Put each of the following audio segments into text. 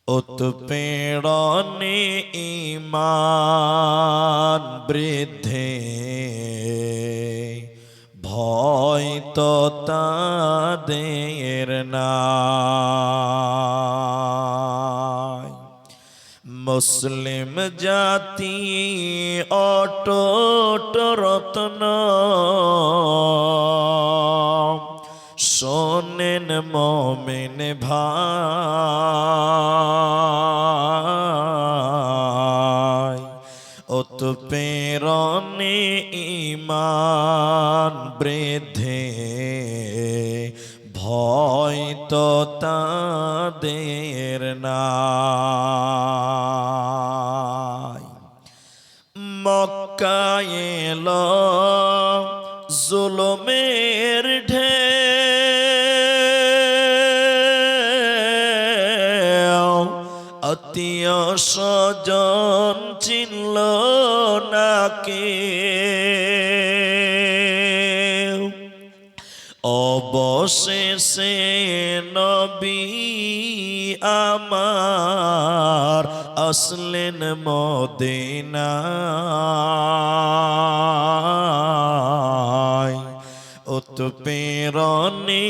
উৎপীড়নে ঈমান বৃদ্ধে ভয় তো তাদের নাই। মুসলিম জাতি অটুট রত্ন শোনেন মুমিন ভাই, উৎপীড়নে ঈমান বৃদ্ধে ভয় তো তাদের নাই। মক্কায় এলো জুলুমের ঢেউ, আত্মীয় স্বজন চিনল না কেউ। অবশেষে নবী আমার আসলেন মদিনায়। উৎপীড়নে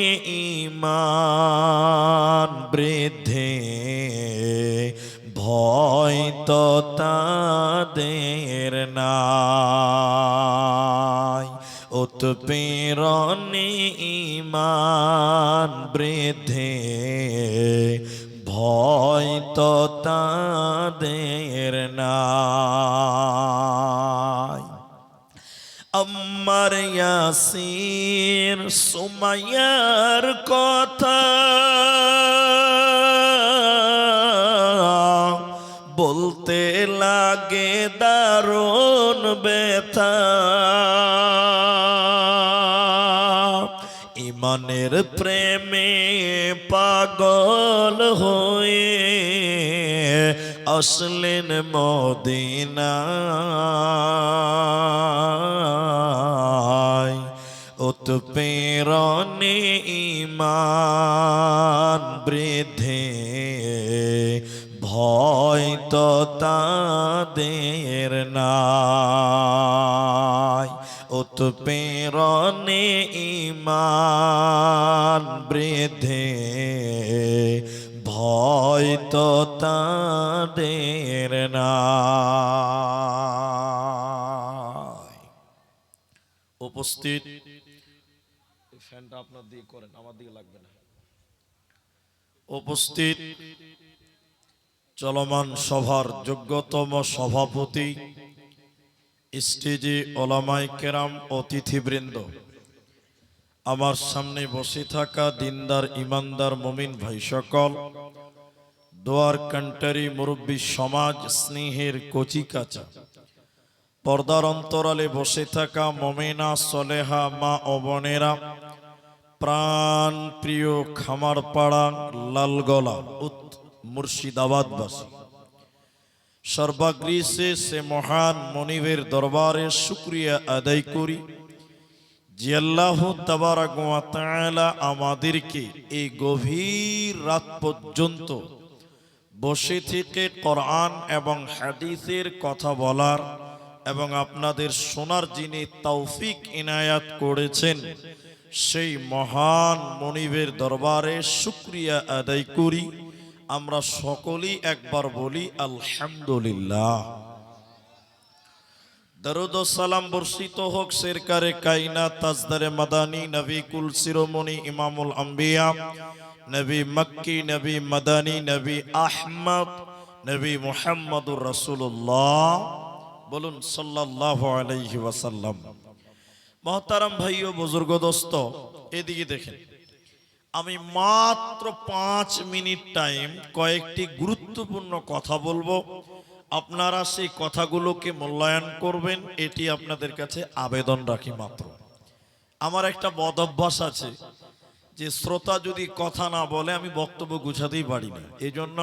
ঈমান বৃদ্ধে ভয় তো তাদের নাই। উৎপীড়নে ঈমান বৃদ্ধে ভয় তো তাদের নাই। আম্মার ইয়াসির সুমাইয়ার কথা বলতে লাগে দারুণ ব্যথা। ঈমানের প্রেমে পাগল হয়ে আসলেন মদিনায়। উৎপীড়নে ঈমান বৃদ্ধে ভয় তো তাদের নাই। উৎপীড়নে ঈমান বৃদ্ধে ভয় তো তাদের নাই। উপস্থিত, ফ্যানটা আপনার দিকে করেন, আমার দিকে লাগবে না। উপস্থিত চলমান সভার যোগ্যতম সভাপতি, স্টেজে ওলামায়ে কেরাম, অতিথিবৃন্দ, আমার সামনে বসে থাকা দিনদার ইমানদার মুমিন ভাই সকল, দোয়ার কান্টারি মুরব্বী সমাজ, স্নেহের কচি কাঁচা, পর্দার অন্তরালে বসে থাকা মুমিনা সলেহা মা ও বোনেরা, প্রাণ প্রিয় খামারপাড়া লালগোলা মুর্শিদাবাদবাসী, সর্বাগ্রে সে মহান মনিবের দরবারে শুকরিয়া আদায় করি যে আল্লাহ তাবারাক ওয়া তাআলা আমাদেরকে এই গভীর রাত পর্যন্ত বসে থেকে কোরআন এবং হাদিসের কথা বলার এবং আপনাদের শোনার যিনি তৌফিক ইনায়াত করেছেন, সেই মহান মনিবের দরবারে শুকরিয়া আদায় করি। আমরা সকলেই একবার বলি আলহামদুলিল্লাহ। দরুদ ও সালাম বর্ষিত হোক সরকারে কায়নাত তাজদারে মাদানী নবী কুল শিরোমণি ইমামুল আম্বিয়া নবী মক্কি নবী মাদানী নবী আহমদ নবী মুহাম্মদুর রাসূলুল্লাহ, বলুন সাল্লাল্লাহু আলাইহি ওয়াসাল্লাম। মহতারাম ভাই ও বুজুর্গ দোস্ত, এদিকে দেখেন, আমি মাত্র 5 মিনিট টাইম কয়েকটি গুরুত্বপূর্ণ কথা বলবো। আপনারা সেই কথাগুলোকে মূল্যায়ন করবেন, এটি আপনাদের কাছে আবেদন রাখি মাত্র। আমার একটা বদ অভ্যাস আছে যে শ্রোতা যদি কথা না বলে আমি বক্তব্য গুছাতেই পারি না। এই জন্য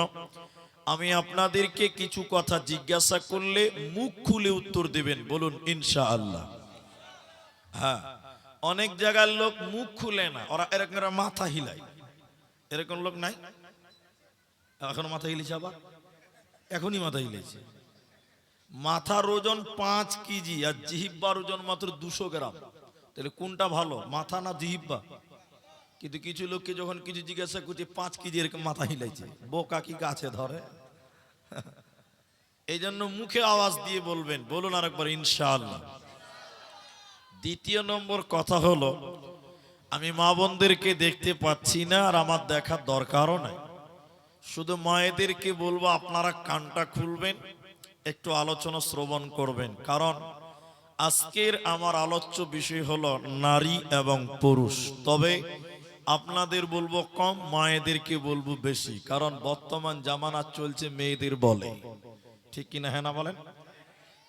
আমি আপনাদেরকে কিছু কথা জিজ্ঞাসা করলে মুখ খুলে উত্তর দিবেন, বলুন ইনশাআল্লাহ। হ্যাঁ, অনেক জায়গার লোক মুখ খুলে না, ওরা এরকম মাথা হিলায়। এরকম লোক নাই? এখন মাথা হিলিছে, আবার এখনই মাথা হিলেছে। মাথার ওজন 5 কেজি আর জিহিব্বার ওজন মাত্র 200 গ্রাম। তাহলে কোনটা ভালো, মাথা না জিহিব্বা? কিন্তু কিছু লোককে যখন কিছু জিজ্ঞাসা করছে 5 কেজি, এরকম মাথা হিলাইছে। বোকা কি গাছে ধরে? এই জন্য মুখে আওয়াজ দিয়ে বলবেন, বলুন আরেকবার ইনশাআল্লাহ। দ্বিতীয় নম্বর কথা হলো, আমি মা বোনদেরকে দেখতে পাচ্ছি না, আর আমার দেখার দরকারও নাই। শুধু মায়েদেরকে বলবো আপনারা কানটা খুলবেন, একটু আলোচনা শ্রবণ করবেন। কারণ আজকের আমার আলোচ্য বিষয় হলো নারী এবং পুরুষ। তবে আপনাদের বলবো কম, মায়েদেরকে বলবো বেশি। কারণ বর্তমান জামানা চলছে মেয়েদের বলে, ঠিক কিনা? হ্যাঁ না বলেন?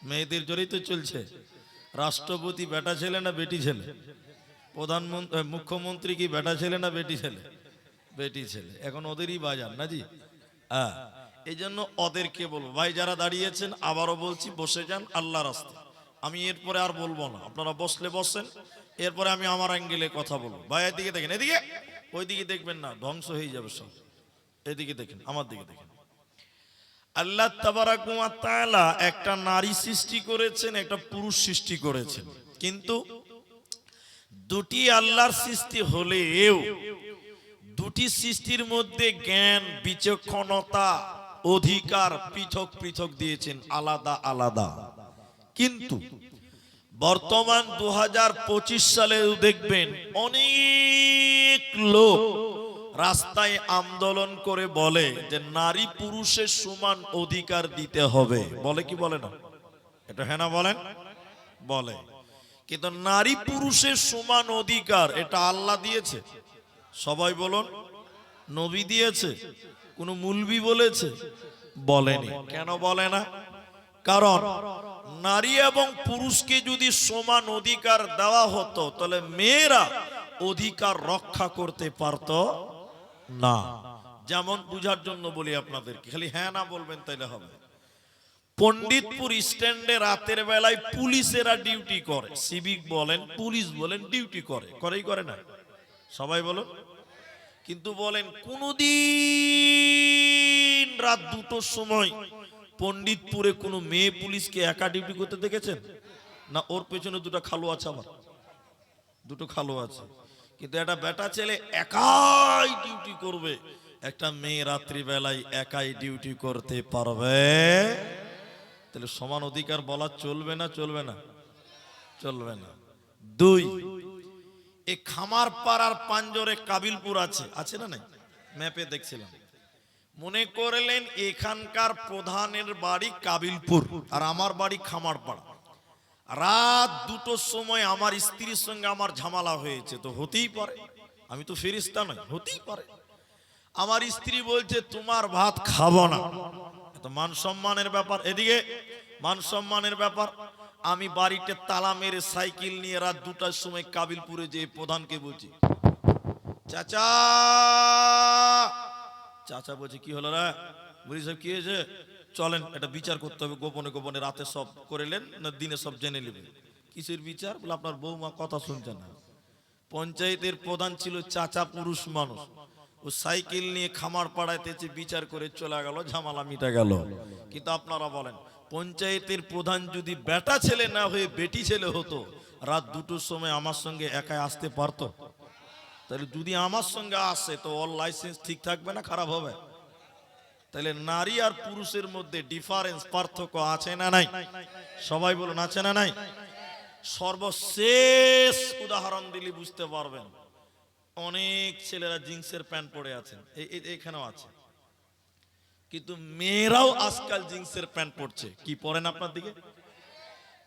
মেয়েদের জোরেই তো চলছে। রাষ্ট্রপতি বেটা ছেলে না বেটি ছেলে? প্রধানমন্ত্রী মুখ্যমন্ত্রী কি বেটা ছেলে না বেটি ছেলে? বেটি ছেলে। এখন ওদেরই বাজার না জি। হ্যাঁ, এই জন্য ওদেরকে বলবো। ভাই যারা দাঁড়িয়েছেন, আবারও বলছি, বসে যান আল্লাহর রাস্তায়। আমি এরপরে আর বলবো না, আপনারা বসলে বসেন, এরপরে আমি আমার অ্যাঙ্গেলে কথা বলবো। ভাই এদিকে দেখেন, এদিকে, ওইদিকে দেখবেন না, ধ্বংস হয়ে যাবে সব। এদিকে দেখেন, আমার দিকে দেখেন। আল্লাহ তাবারাক ওয়া তাআলা একটা নারী সৃষ্টি করেছেন, একটা পুরুষ সৃষ্টি করেছেন। কিন্তু দুটি আল্লাহর সৃষ্টি হলেও দুটি সৃষ্টির মধ্যে জ্ঞান, বিচক্ষণতা, অধিকার পৃথক পৃথক দিয়েছেন, আলাদা আলাদা। কিন্তু বর্তমান 2025 সালে দেখবেন অনেক লোক রাস্তায় আন্দোলন করে বলে যে নারী পুরুষের সমান অধিকার দিতে হবে। বলে কি বলে না? এটা হ্যাঁ না বলেন? বলে। কিন্তু নারী পুরুষের সমান অধিকার এটা আল্লাহ দিয়েছে? সবাই বলুন। নবী দিয়েছে? কোন মুলবি বলেছে? বলেনি। কেন বলে না? কারণ নারী এবং পুরুষকে যদি সমান অধিকার দেওয়া হতো, তাহলে মেয়েরা অধিকার রক্ষা করতে পারত না। যেমন বুঝার জন্য বলি আপনাদেরকে, খালি হ্যাঁ না বলবেন তাইলে হবে। পণ্ডিতপুর স্ট্যান্ডে রাতের বেলায় পুলিশেরা ডিউটি করে, সিভিক বলেন, পুলিশ বলেন, ডিউটি করে, করেই করে না? সবাই বলুন। কিন্তু বলেন কোনদিন রাত 2টোর সময় পণ্ডিতপুরে কোনো মেয়ে পুলিশকে একা ডিউটি করতে দেখেছেন? না, ওর পেছনে দুটো খালু আছে, আমার দুটো খালু আছে। কিন্তু একটা বেটা ছেলে একাই ডিউটি করবে, একটা মেয়ে রাত্রি বেলায় একাই ডিউটি করতে পারবে? তাহলে সমান অধিকার বলা চলবে না? চলবে না? চলবে না। 2, এই খামার পাড়ার পাঞ্জরে কাবিলপুর আছে, আছে না নাই? ম্যাপে দেখছিলাম। মনে করলেন এখানকার প্রধানের বাড়ি কাবিলপুর আর আমার বাড়ি খামারপাড়া। রাত 2টোর সময় আমার স্ত্রীর সঙ্গে আমার ঝামেলা হয়েছে, তো হতেই পারে, আমি তো ফেরেশতা নই, হতেই পারে। আমার স্ত্রী বলছে তোমার ভাত খাবো না, তো মান সম্মানের ব্যাপার। এদিকে মান সম্মানের ব্যাপার। আমি বাড়িতে তালা মেরে সাইকেল নিয়ে রাত 2টার সময় কাবিলপুরে যে প্রধানকে বলছি, চাচা। চাচা বলছে কি হলো রে? বলি সাহেব কি হয়েছে? চলেন একটা বিচার করতে হবে, গোপনে গোপনে রাতে সব করেলেন না দিনে সব জেনে নেবেন। কিসের বিচার? বলে আপনার বৌমা কথা শুনছে না। পঞ্চায়েতের প্রধান ছিল চাচা, পুরুষ মানুষ। ও সাইকেল নিয়ে খামার পাড়াইতেছে, বিচার করে চলে গেল, ঝামেলা মিটা গেল। কিন্তু আপনারা বলেন, পঞ্চায়েতের প্রধান যদি বেটা ছেলে না হয়ে বেটি ছেলে হতো, রাত 2টোর সময় আমার সঙ্গে একাই আসতে পারতো? তাহলে যদি আমার সঙ্গে আসে তো ওর লাইসেন্স ঠিক থাকবে না খারাপ হবে? তাহলে নারী আর পুরুষের মধ্যে ডিফারেন্স, পার্থক্য আছে না নাই? সবাই বলুন, আছে না নাই? সর্বশেষ উদাহরণ দিলে বুঝতে পারবেন। অনেক ছেলেরা জিন্সের প্যান্ট পরে আছেন, এখানেও আছে। কিন্তু মেয়েরাও আজকাল জিন্সের প্যান্ট পরছে। কি পরেন আপনার দিকে?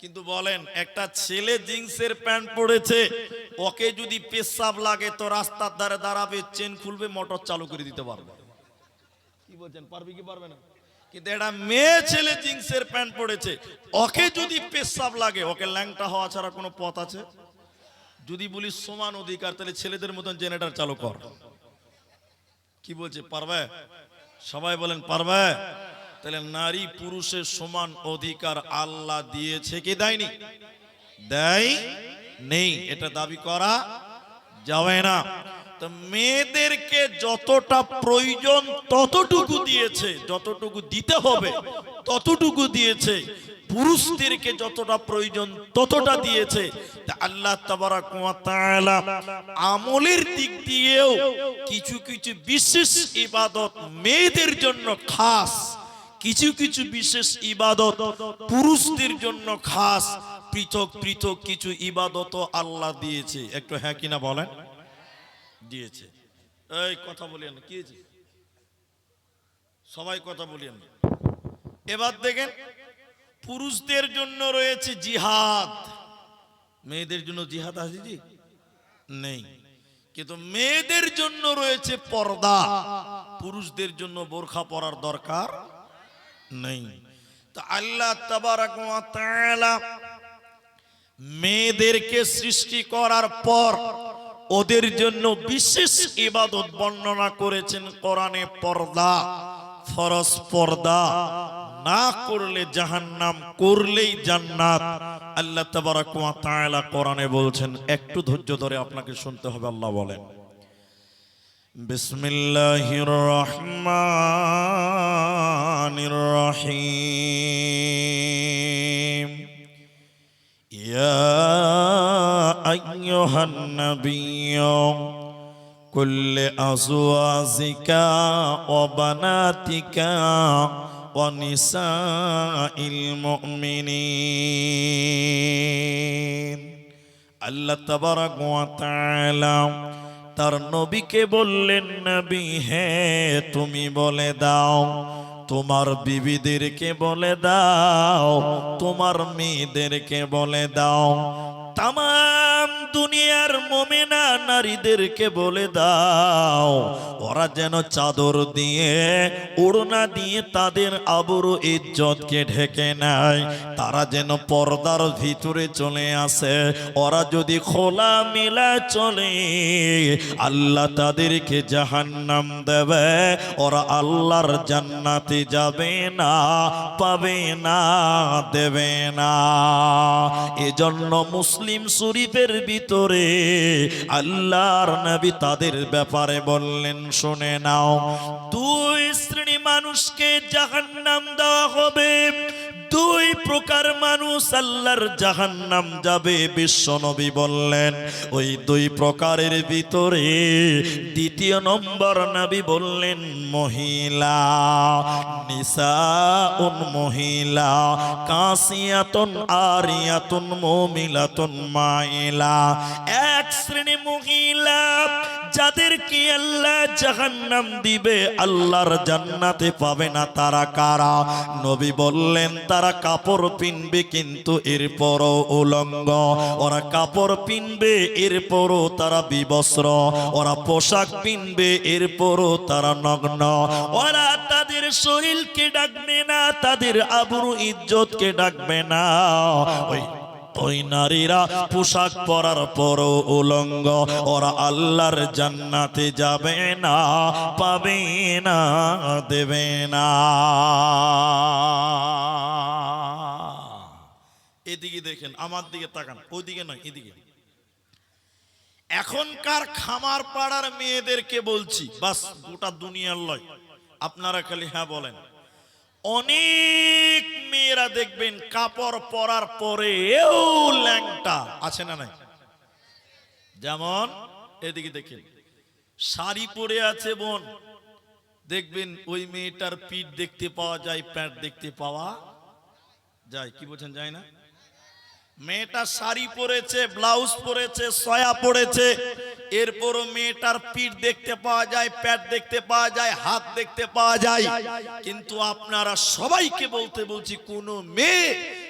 কিন্তু বলেন একটা ছেলে জিন্সের প্যান্ট পরেছে, ওকে যদি পেশাব লাগে তো রাস্তার ধারে দাঁড়াবে, চেন খুলবে, মোটর চালু করে দিতে পারবে। কি বলছেন, পারবে কি পারবে না? কিন্তু একটা মেয়ে ছেলে জিন্সের প্যান্ট পরেছে, ওকে যদি পেশাব লাগে, ওকে ল্যাংটা হওয়া ছাড়া কোনো পথ আছে? যদি বলি সমান অধিকার, তাহলে ছেলেদের মতন জেনারেটর চালু কর। কি বলছে, পারবে? সবাই বলেন পারবে? তাহলে নারী পুরুষের সমান অধিকার আল্লাহ দিয়েছে কি দেয়নি? দেয় নেই, এটা দাবি করা যাবে না। তো মেয়েদেরকে যতটা প্রয়োজন ততটুকু দিয়েছে, যতটুকু দিতে হবে ততটুকু দিয়েছে। পুরুষদেরকে যতটা প্রয়োজন ততটা দিয়েছে। তা আল্লাহ তাবারাক ওয়া তাআলা আমলের দিক দিয়েও কিছু কিছু বিশেষ ইবাদত মেয়েদের জন্য খাস, কিছু কিছু বিশেষ ইবাদত পুরুষদের জন্য খাস, পৃথক পৃথক কিছু ইবাদত আল্লাহ দিয়েছে। একটু হ্যাঁ কিনা বলেন? দিয়েছে। এই কথা বলিয়েন না, কি হয়েছে? সবাই কথা বলিয়েন না। এবার দেখেন, পুরুষদের জন্য রয়েছে জিহাদ, মেয়েদের জন্য জিহাদ আছে জি নেই, কিন্তু মেয়েদের জন্য রয়েছে পর্দা, পুরুষদের জন্য বোরখা পরার দরকার নেই। তো আল্লাহ তাবারাক ওয়া তাআলা মেয়েদেরকে সৃষ্টি করার পর ওদের জন্য বিশেষ ইবাদত বর্ণনা করেছেন কোরআনে। পর্দা, ফরজ পর্দা না করলে জাহান্নাম, করলেই জান্নাত। আল্লাহ তাবারাক ওয়া তাআলা কোরআনে বলছেন, একটু ধৈর্য ধরে আপনাকে শুনতে হবে। আল্লাহ বলেন, বিসমিল্লাহির রহমানির রহিম, ইয়া আইয়ুহান নাবিয়্যু কুল্লি আজওয়াজিকা ওয়া বানাতিকা ওয়া নিসাইল মুমিনিন। আল্লাহ তাবারাক ওয়া তাআলা তার নবীকে বললেন, নবী হে তুমি বলে দাও, তোমার বিবিদেরকে বলে দাও, তোমার মেয়েদেরকে বলে দাও, তামাম দুনিয়ার মুমিনা নারীদেরকে বলে দাও, ওরা যেন চাদর দিয়ে, ওড়না দিয়ে তাদের আবরু ইজ্জতকে ঢেকে নেয়, তারা যেন পর্দার ভিতরে চলে আসে। ওরা যদি খোলা মেলা চলে, আল্লাহ তাদেরকে জাহান্নাম দেবে, ওরা আল্লাহর জান্নাতে যাবে না, পাবে না, দেবে না। এজন্য মুসলিম শরীফের ভিতরে আল্লাহর নবী তাদের ব্যাপারে বললেন, শুনে নাও, দুই শ্রেণী মানুষকে জাহান্নাম দেওয়া হবে, দুই প্রকার মানুষ আল্লাহর জাহান্নাম যাবে। বিশ্বনবী বললেন, ওই দুই প্রকারের ভিতরে দ্বিতীয় নম্বর নবী বললেন মহিলা, নিসাউন মহিলা, কাসিয়াতুন আরিয়াতুন মুমিলাতুন মাইলা। এক শ্রেণী মহিলা যাদেরকে আল্লাহ জাহান্নাম দিবে, আল্লাহর জান্নাতে পাবে না। তারা কারা? নবী বললেন, তারা কাপড় পিনবে কিন্তু এরপরও উলঙ্গ, ওরা কাপড় পিনবে এরপরও তারা বিবস্ত্র, ওরা পোশাক পিনবে এরপরও তারা নগ্ন, ওরা তাদের শরীরকে ডাকবে না, তাদের আবরু ইজ্জতকে ডাকবে না। ওই নারীরা পোশাক পরার পরও উলঙ্গ, ওরা আল্লাহর জান্নাতে যাবে না, পাবে না, দেবে না। এদিকে দেখেন, আমার দিকে তাকান, ওইদিকে নয়, এদিকে। এখনকার খামার পাড়ার মেয়েদেরকে বলছি, বাস গোটা দুনিয়ার লয়, আপনারা খালি হ্যাঁ বলেন। অনেক মেয়েরা দেখবেন কাপড় পরার পরেও ল্যাংটা আছে না নাই? যেমন এদিকে দেখেন, শাড়ি পরে আছে বোন, দেখবেন ওই মেয়েটার পিঠ দেখতে পাওয়া যায়, প্যান্ট দেখতে পাওয়া যায়, কি বলছেন যায় না? মেয়েটা শাড়ি পরেছে, ব্লাউজ পরেছে, সয়া পরেছে, এরপরও মেয়েটার পিঠ দেখতে পাওয়া যায়, প্যাট দেখতে পাওয়া যায়, হাত দেখতে পাওয়া যায়। কিন্তু আপনারা সবাইকে বলতে বলছি, কোন মেয়ে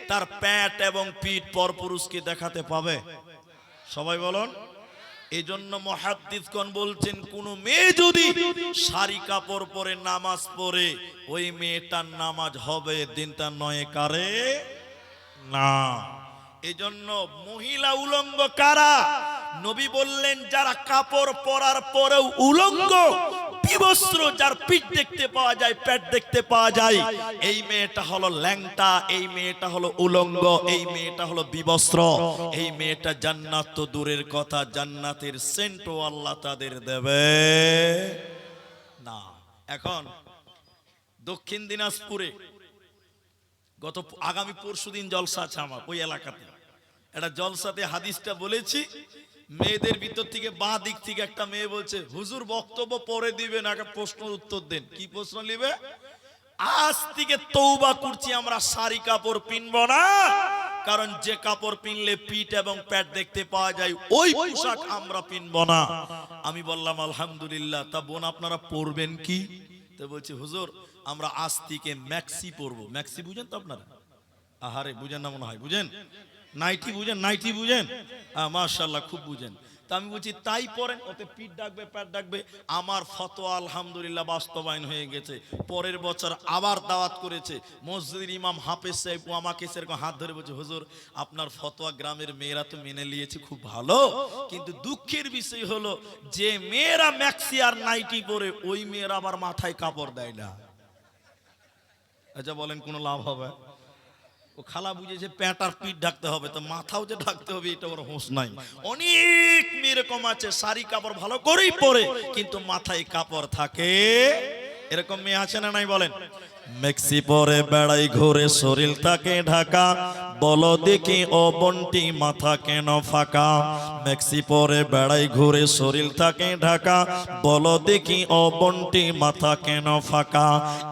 তার প্যাট এবং পিঠ পরপুরুষকে দেখাতে পাবে? সবাই বলুন। এই জন্য মুহাদ্দিসগণ বলছেন, কোন মেয়ে যদি শাড়ি কাপড় পরে নামাজ পড়ে, ওই মেয়েটার নামাজ হবে, দিনটা নয় কারে না। এজন্য মহিলা উলঙ্গ কারা? নবী বললেন, যারা কাপড় পরার পরেও উলঙ্গ, বিবস্ত্র, যার পিঠ দেখতে পাওয়া যায়, পেট দেখতে পাওয়া যায়, এই মেয়েটা হলো ল্যাংটা, এই মেয়েটা হলো উলঙ্গ, এই মেয়েটা হলো বিবস্ত্র, এই মেয়েটা জান্নাত তো দূরের কথা, জান্নাতের সেন্টও আল্লাহ তাদের দেবে না। এখন দক্ষিণ দিনাজপুরে আগামী পরশুদিন জলসা আছে আমার ওই এলাকাতে, একটা জলসাতে হাদিসটা বলেছি, মেয়েদের ভিতর থেকে বাঁ দিক থেকে একটা মেয়ে বলছে, হুজুর বক্তব্য পরে দিবেন, আগে প্রশ্নের উত্তর দেন। কি প্রশ্ন নিবে? আজ থেকে তওবা করছি, আমরা শাড়ি কাপড় পিনব না, কারণ যে কাপড় পিনলে পিঠ এবং পেট দেখতে পাওয়া যায় ওই পোশাক আমরা পিনব না। আমি বললাম আলহামদুলিল্লাহ। তা বোন আপনারা পরবেন কি? তো বলছি হুজুর আমরা আজ থেকে ম্যাক্সি পরবো। ম্যাক্সি বুঝেন তো আপনারা? আহারে বুঝেন না মনে হয়, বুঝেন? নাইটি বুঝেন? নাইটি বুঝেন? মাশাআল্লাহ খুব বুঝেন। তা আমি বলছি তাই পরেন, ওতে পিঠ ডাকবে পেট ডাকবে। আমার ফতোয়া আলহামদুলিল্লাহ বাস্তবায়ন হয়ে গেছে। পরের বছর আবার দাওয়াত করেছে মসজিদের ইমাম হাফেজ সাহেব, ও আমাকে সেরকম হাত ধরে বলছে, হুজুর আপনার ফতোয়া গ্রামের মেয়েরা তো মেনে নিয়েছে, খুব ভালো, কিন্তু দুঃখের বিষয় হলো যে মেয়েরা ম্যাক্সি আর নাইটি পরে ওই মেয়েরা আবার মাথায় কাপড় দেয় না। আচ্ছা বলেন কোনো লাভ হবে? ও খালা বুঝেছে পেট আর পিঠ ঢাকতে হবে, তো মাথাও যে ঢাকতে হবে এটা ওর হোশ নাই। অনেক মেয়ে এরকম আছে শাড়ি কাপড় ভালো করেই পরে কিন্তু মাথায় কাপড় থাকে, এরকম মেয়ে আছে না নাই বলেন? মেক্সি পরে বেড়াই ঘুরে শরীর থাকে ঢাকা, বলো দেখি ও বন্টি মাথা কেন ফাঁকা। মেক্সি পরে বেড়াই ঘুরে শরীর থাকে ঢাকা, বলো দেখি ও বন্টি মাথা কেন ফাঁকা।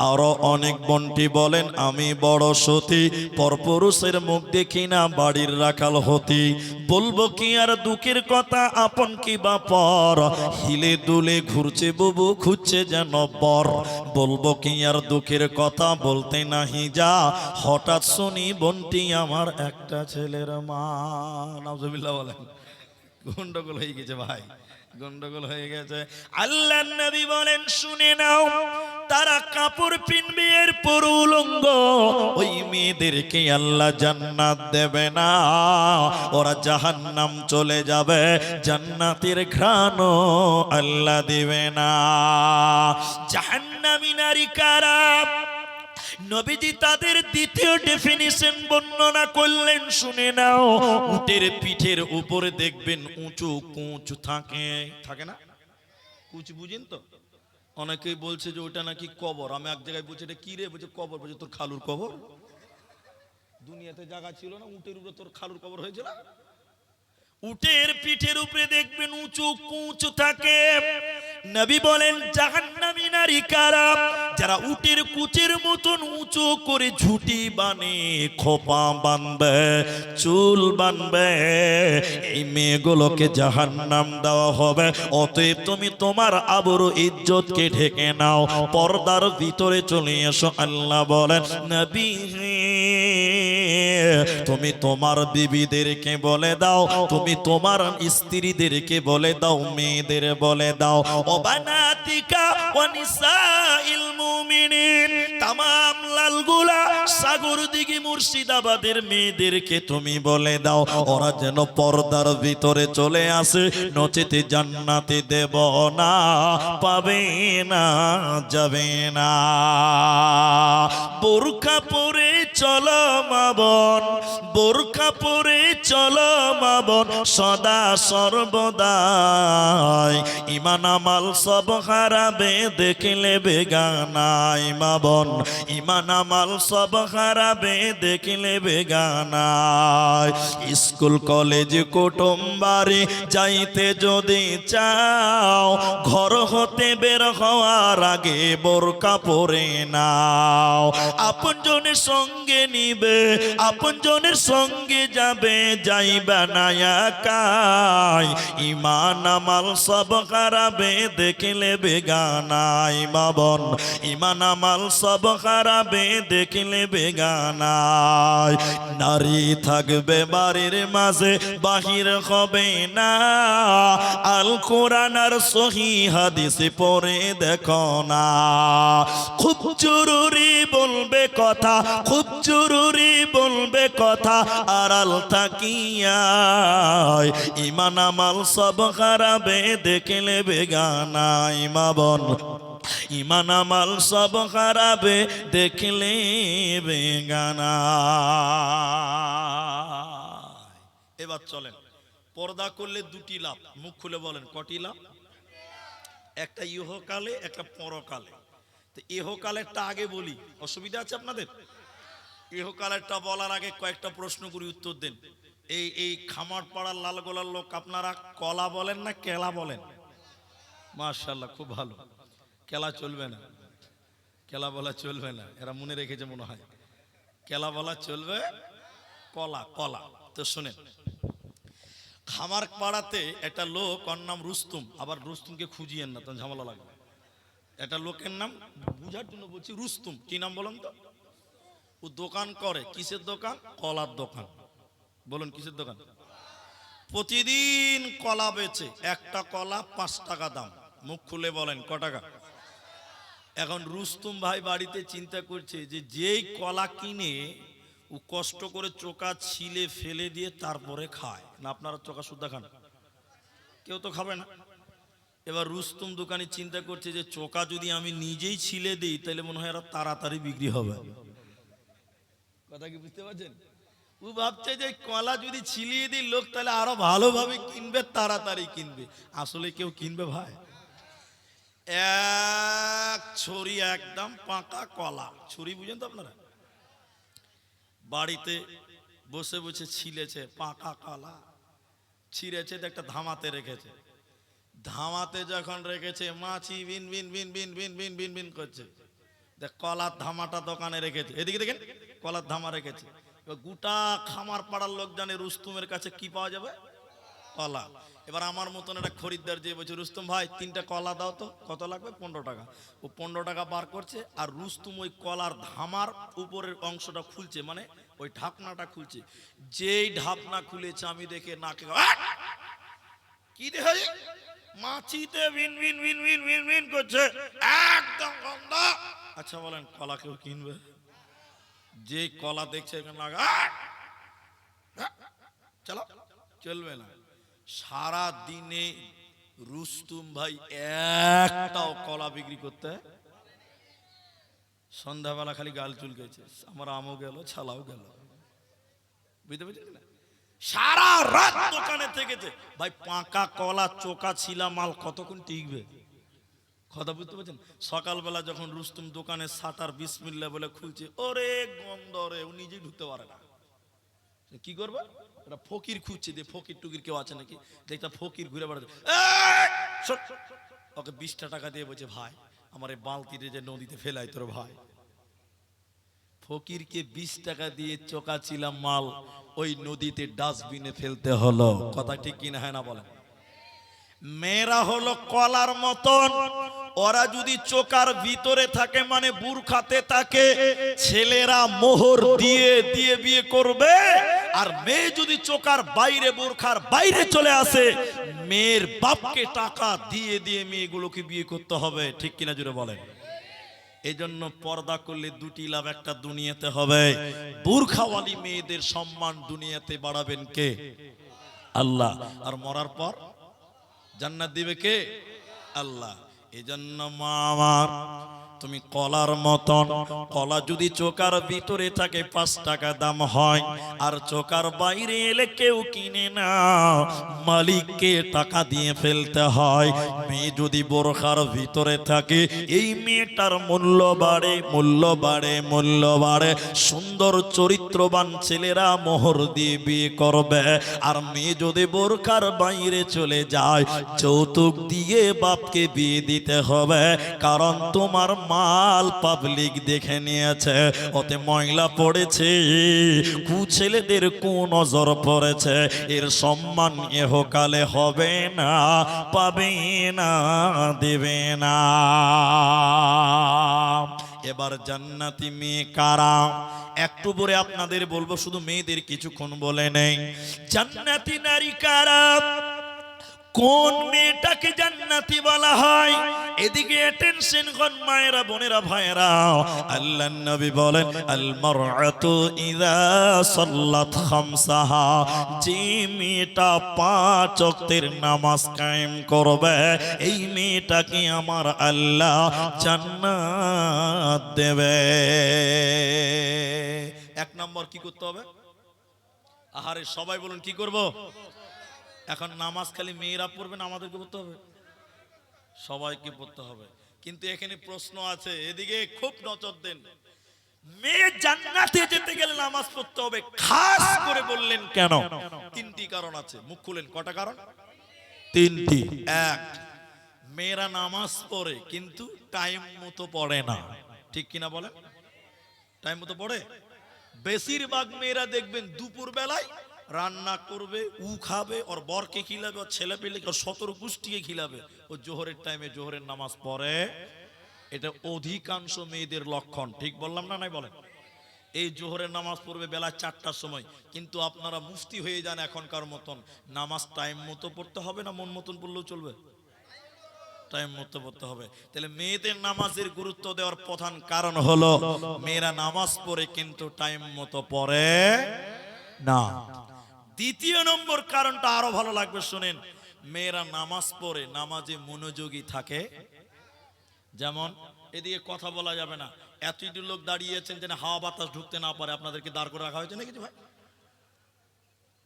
আরো অনেক বন্টি বলেন আমি বড় সতী, পরপুরুষের মুখ দেখি না বাড়ির রাখাল হতি। বলবো কি আর দুঃখের কথা আপন কি বা পর, হিলে দুলে ঘুরছে বুবু খুঁজছে যেন বর। বলবো কি আর দুঃখের কথা বলতে নাহি যা, হঠাৎ শুনি বন্টি আমার একটা ছেলের মা। নাউজুবিল্লাহ বলেন। গন্ডগোল হয়ে গেছে ভাই, গন্ডগোল হয়ে গেছে। আল্লাহর নবী বলেন শুনে নাও, তারা কাপড় পিনবে এর পর উলঙ্গ, ওই মেয়েদেরকে আল্লাহ জান্নাত দেবে না, ওরা জাহান্নাম চলে যাবে, জান্নাতের ঘ্রাণও আল্লাহ দিবে না। জাহান্নামী নারী কারা? নবীজি তাদের দ্বিতীয় ডেফিনিশন বর্ণনা করলেন, শুনে নাও। উটের পিঠের উপরে দেখবেন উঁচু কুঁচ থাকে, থাকে না? কুঁচ বুঝেন তো? অনেকেই বলছে যে ওটা নাকি কবর। আমি এক জায়গায় বলছি এটা কি রে? বলছে কবর। বলছে তোর খালুর কবর? দুনিয়াতে জায়গা ছিল না, উটের উপরে তোর খালুর কবর হয়েছিল? উটের পিঠের উপরে দেখবেন উঁচু কুঁচ থাকে। নবী বলেন জাহান্নামী নারী কারা? যারা উটের কুচের মতন উঁচু করে ঝুটি বানে, খোপা বানবে, চুল বানবে, এই মেয়েগুলোকে জাহান্নাম দেওয়া হবে। অতএব তুমি তোমার আবরু ইজ্জতকে ঢেকে নাও, পর্দার ভিতরে চলে এসো। আল্লাহ বলেন নবী তুমি তোমার বিবিদেরকে বলে দাও, তুমি তোমার স্ত্রীদেরকে বলে দাও, মেয়েদের বলে দাও, ও বানাতিকা ওয়া নিসাইল মুমিনিন, তামাম লালগুলা সাগরদিঘি মুর্শিদাবাদের মেয়েদেরকে তুমি বলে দাও, ওরা যেন পর্দার ভিতরে চলে আসে, নচেতে জান্নাতে দেব না, পাবে না, যাবে না। বোরকা পরে চলো মা বোন, বোরকা পরে চলো মা বোন, সদা সর্বদাই ইমান আমাল সব হারাবে দেখলে বেগানাই। মা বোন ইমান আমাল সব হারাবে দেখলে বেগানাই। স্কুল কলেজ কুটুম বাড়ি যাইতে যদি চাও, ঘর হতে বের হওয়ার আগে বোরকা পরে নাও। আপনজনের সঙ্গে নিবে, আপনজনের সঙ্গে যাবে, যাইবা না একাই। ইমান আমাল সব হারাবে দেখলে বেগানাই। মা বোন ইমান আমাল সব হারাবে দেখলে বেগানাই। নারী থাকবে বাড়ির মাঝে, বাহির হবে না, আল কোরআন আর সহি হাদিস পড়ে দেখো না। খুব জরুরি বলবে কথা, খুব জরুরি বলবে কথা, আড়াল তাকিয়া ইমান আমাল সব হারাবে দেখলে বেগানাই। মা বোন ইমান আমাল সব হারাবে দেখলে বেগানা। এবার চলেন, পর্দা করলে দুটি লাভ, মুখ খুলে বলেন কটি লাভ? একটা ইহকালে, একটা পরকালে। তো ইহকালেরটা আগে বলি, অসুবিধা আছে আপনাদের? ইহকালেরটা বলার আগে কয়েকটা প্রশ্ন করি, উত্তর দেন। এই খামার পাড়ার লালগোলার লোক আপনারা কলা বলেন না কেলা বলেন? মাশাআল্লাহ, খুব ভালো। কেলা চলবে না, কেলা বলা চলবে না, এরা মনে রেখেছে মনে হয়। কেলা বলা চলবে, কলা কলা। তো শুনেন, খামার পাড়াতে একটা লোক, ওর নাম রুস্তুম। আবার রুস্তুমকে খুঁজিয়েন না, তখন ঝামেলা লাগবে। একটা লোকের নাম বুঝার জন্য বলছি, রুস্তুম। কি নাম বলেন তো? ও দোকান করে, কিসের দোকান? কলার দোকান। বলুন কিসের দোকান? প্রতিদিন কলা বেচে, একটা কলা 5 টাকা দাম। মুখ খুলে বলেন ক টাকা? এখন রুস্তুম ভাই বাড়িতে চিন্তা করছে যে যেই কলা কিনে ও কষ্ট করে চোকা ছিলে ফেলে দিয়ে তারপরে খায় না। আপনারা চোকা সুদ্ধা খান? কেউ তো খাবে না। এবার রুস্তুম দোকানি চিন্তা করছে যে চোকা যদি আমি নিজেই ছিলে দিই তাহলে মনে হয় আরো তাড়াতাড়ি বিক্রি হবে। কথা কি বুঝতে পারছেন? ও ভাবছে যে কলা যদি ছিলিয়ে দিই লোক তাহলে আরো ভালোভাবে কিনবে, তাড়াতাড়ি কিনবে। আসলে কেউ কিনবে ভাই? এক ছড়ি একদম পাকা কলা, ছড়ি বুঝেন তো আপনারা? বাড়িতে বসে বসে ছিলেছে পাকা কলা, ছিঁড়েছে, একটা ধামাতে রেখেছে। ধামাতে যখন রেখেছে, মাছি বিন বিন বিন বিন বিন বিন বিন বিন করছে। দেখ, কলার ধামাটা দোকানে রেখেছে, এদিকে দেখেন কলার ধামা রেখেছে। গোটা খামার পাড়ার লোক জানে রুস্তুমের কাছে কি পাওয়া যাবে? কলা। এবার আমার মতন একটা খরিদ্দার যে বলছে, রুস্তুম ভাই 3টা কলা দাও তো। কত লাগবে? 15 টাকা। ও 15 টাকা বার করছে, আর রুস্তুম ওই কলার ধামার উপরের অংশটা খুলছে, মানে ওই ঢাকনাটা খুলছে। যেই ঢাকনা খুলেছে আমি দেখে নাকে কি দেখে, মাছিতে ভিন ভিন ভিন ভিন ভিন ভিন করছে, একদম গন্ধ। আচ্ছা বলেন, কলা কেউ কিনবে? যে কলা দেখছে চলো, চলবে না। সারা দিনে রুস্তুম ভাই একটাও কলা বিক্রি করতে, সন্ধ্যাবেলা খালি গাল চুলকেছে, আমার আমও গেল ছালাও গেল। বুঝতে পারছেন না? সারা রাত দোকানে থেকেছে ভাই। পাকা কলা চোকা ছিলা মাল কতক্ষণ টিকবে? কথা বুঝতে পারছেন? সকালবেলা যখন রুস্তুম দোকানের শাটার বিসমিল্লাহ বলে খুলছে, ওরে গন্ধ রে, ও নিজেই ঢুকতে পারে না। কি করবে? এটা ফকির খুঁজছে, যে ফকির টুকির কেউ আছে নাকি। দেখতা ফকির ঘুরে বেড়াচ্ছে, ওকে 20টা টাকা দিয়ে বলছে, ভাই আমার এই বালতিতে যে নদীতে ফেলাই তোর ভাই। ফকিরকে 20 টাকা দিয়ে চোকা ছিলাম মাল ওই নদীতে ডাস্টবিনে ফেলতে হলো। কথা ঠিক কিনা? হয় না বলেন? মেয়েরা হলো কলার মতন, ওরা যদি চোকার ভিতরে থাকে মানে বুরখাতে থাকে, ছেলেরা মোহর দিয়ে দিয়ে বিয়ে করবে। আর মেয়ে যদি চোকার বাইরে, বুরখার বাইরে চলে আসে, মেয়ের বাপকে টাকা দিয়ে দিয়ে মেয়েগুলোকে বিয়ে করতে হবে। ঠিক কিনা জুড়ে বলেন? এই জন্য পর্দা করলে দুটি লাভ, একটা দুনিয়াতে হবে, বুরখাওয়ালি মেয়েদের সম্মান দুনিয়াতে বাড়াবেন কে? আল্লাহ। আর মরার পর জান্নাত দিবে কে? আল্লাহ। এজন্য মা আমার, তুমি কলার মতন, কলা যদি চোকার ভিতরে থাকে 5 টাকা দাম হয়, আর চোকার বাইরে এলে কেউ কিনে না, মালিককে টাকা দিয়ে ফেলতে হয়। মেয়ে যদি বোরখার ভিতরে থাকে, এই মেয়েটার মূল্য বাড়ে, মূল্য বাড়ে, মূল্য বাড়ে। সুন্দর চরিত্রবান ছেলেরা মোহর দিয়ে বিয়ে করবে। আর মেয়ে যদি বোরখার বাইরে চলে যায়, যৌতুক দিয়ে বাপকে বিয়ে দিতে হবে। কারণ তোমার মাল পাবলিক দেখে নিয়েছে, ওতে ময়লা পড়েছে, ছেলেদের কোন নজর পড়েছে, এর সম্মান ইহকালে হবে না, পাবে না, দেবে না। এবার জান্নাতি মেয়ে কারা? একটু পরে আপনাদের বলবো, শুধু মেয়েদের কিছুক্ষণ বলে নেই। জান্নাতি নারী কারা? কোন মেয়েটাকে জান্নাতি বলা হয়? এদিকে অ্যাটেনশন কোন মায়েরা, বোনেরা, ভাইয়েরা, আল্লাহর নবী বলেন আল মারআতু ইযা সাল্লাত খামসাহা, যে মেয়েটা 5 ওয়াক্তের নামাজ কায়েম করবে এই মেয়েটাকে আমার আল্লাহ জান্নাত দেবে। এক নম্বর কি করতে হবে? আহারে সবাই বলুন কি করব? এখন নামাজ খালি মেয়েরা পড়বে না আমাদেরকে পড়তে হবে? সবাইকে পড়তে হবে। কিন্তু এখানে প্রশ্ন আছে, এদিকে খুব নজর দেন। মেয়ে জান্নাতে যেতে গেলে নামাজ পড়তে হবে, খাস করে বললেন কেন? 3টি কারণ আছে। মুখ খুলেন, কটা কারণ? 3টি। এক, মেয়েরা নামাজ পড়ে কিন্তু টাইম মতো পড়ে না, ঠিক কিনা বলেন? টাইম মতো পড়ে? বেশিরভাগ মেয়েরা দেখবেন দুপুর বেলায় রান্না করবে, খাবে, ওর বরকে খিলাবে, ওর ছেলে পেলে 17 গোষ্ঠীকে খিলাবে, ও জোহরের টাইমে জোহরের নামাজ পড়ে। এটা অধিকাংশ মেয়েদের লক্ষণ, ঠিক বললাম না? নাই বলেন। এই জোহরের নামাজ পড়বে বেলা 4টার সময়, কিন্তু আপনারা মুফতি হয়ে যান এখনকার মতন। নামাজ টাইম মতো পড়তে হবে না মন মতন পড়লেও চলবে? টাইম মতো পড়তে হবে। তাহলে মেয়েদের নামাজের গুরুত্ব দেওয়ার প্রধান কারণ হলো মেয়েরা নামাজ পড়ে কিন্তু টাইম মতো পড়ে না। দ্বিতীয় নম্বর কারণটা আরো ভালো লাগবে, শুনেন। মেয়েরা নামাজ পড়ে নামাজে মনোযোগী থাকে। যেমন এদিকে কথা বলা যাবে না, এতটি লোক দাঁড়িয়েছেন যেন হাওয়া বাতাস ঢুকতে না পারে, আপনাদেরকে দাঁড় করে রাখা হয়েছে না কিছু ভাই?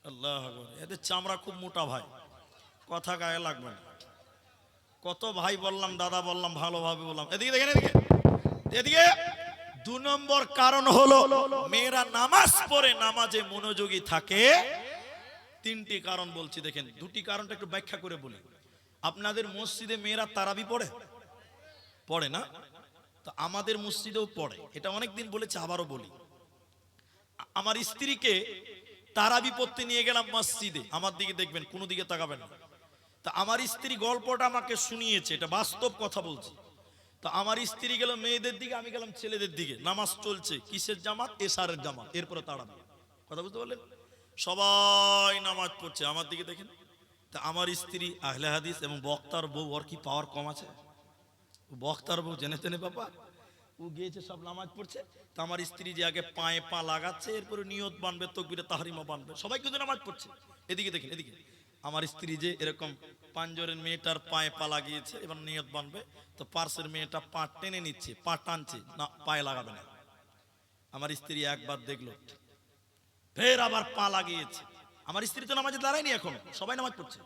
আল্লাহ আকবার। এদের চামড়া খুব মোটা ভাই, কথা গায়ে লাগবে না। কত ভাই বললাম, দাদা বললাম, ভালোভাবে বললাম। এদিকে দেখেন, এদিকে এদিকে। 2 নম্বর কারণ হলো মেয়েরা নামাজ পড়ে নামাজে মনোযোগী থাকে। 3টি কারণ বলছি, দেখেন। 2টি কারণটা একটু ব্যাখ্যা করে বলি। আপনাদের মসজিদে মেয়েরা তারাবি পড়ে? পড়ে না? তো আমাদের মসজিদেও পড়ে, এটা অনেকদিন বলেছে, আবারও বলি। আমার স্ত্রীকে তারাবি পড়তে নিয়ে গেলাম মসজিদে, আমার দিকে দেখবেন, কোনো দিকে তাকাবেন না। তা আমার স্ত্রী গল্পটা আমাকে শুনিয়েছে, এটা বাস্তব কথা বলছি। তো আমার স্ত্রী গেল মেয়েদের দিকে, আমি গেলাম ছেলেদের দিকে। নামাজ চলছে, কিসের জামাত? এশারের জামাত। এরপরে তারাবি। কথা বুঝতে পারলেন? সবাই নামাজ পড়ছে, আমার দিকে দেখেন। তা আমার স্ত্রী আহলে হাদিস এবং বক্তার বউ, ওর কি পাওয়ার কম আছে? বক্তার বউ জেনে তেনে বাবা, ও গিয়েছে সব নামাজ পড়ছে। তা আমার স্ত্রী যে আগে পায়ে পা লাগাচ্ছে, এরপরে নিয়ত বানবে, তাকবীরে তাহরিমা বানবে, সবাই কিন্তু নামাজ পড়ছে। এদিকে দেখেন, এদিকে আমার স্ত্রী যে এরকম পাঁজরের মেয়েটার পায়ে পা লাগিয়েছে, এবার নিয়ত বানবে, তো পার্শ্বের মেয়েটা পা টেনে নিচ্ছে, পা টানছে না, পায়ে লাগাবে না। আমার স্ত্রী একবার দেখলো, ফের আবার পা লাগিয়েছে। আমার স্ত্রী তো নামাজে দাঁড়ায়নি, এখন সবাই নামাজ পড়ছে।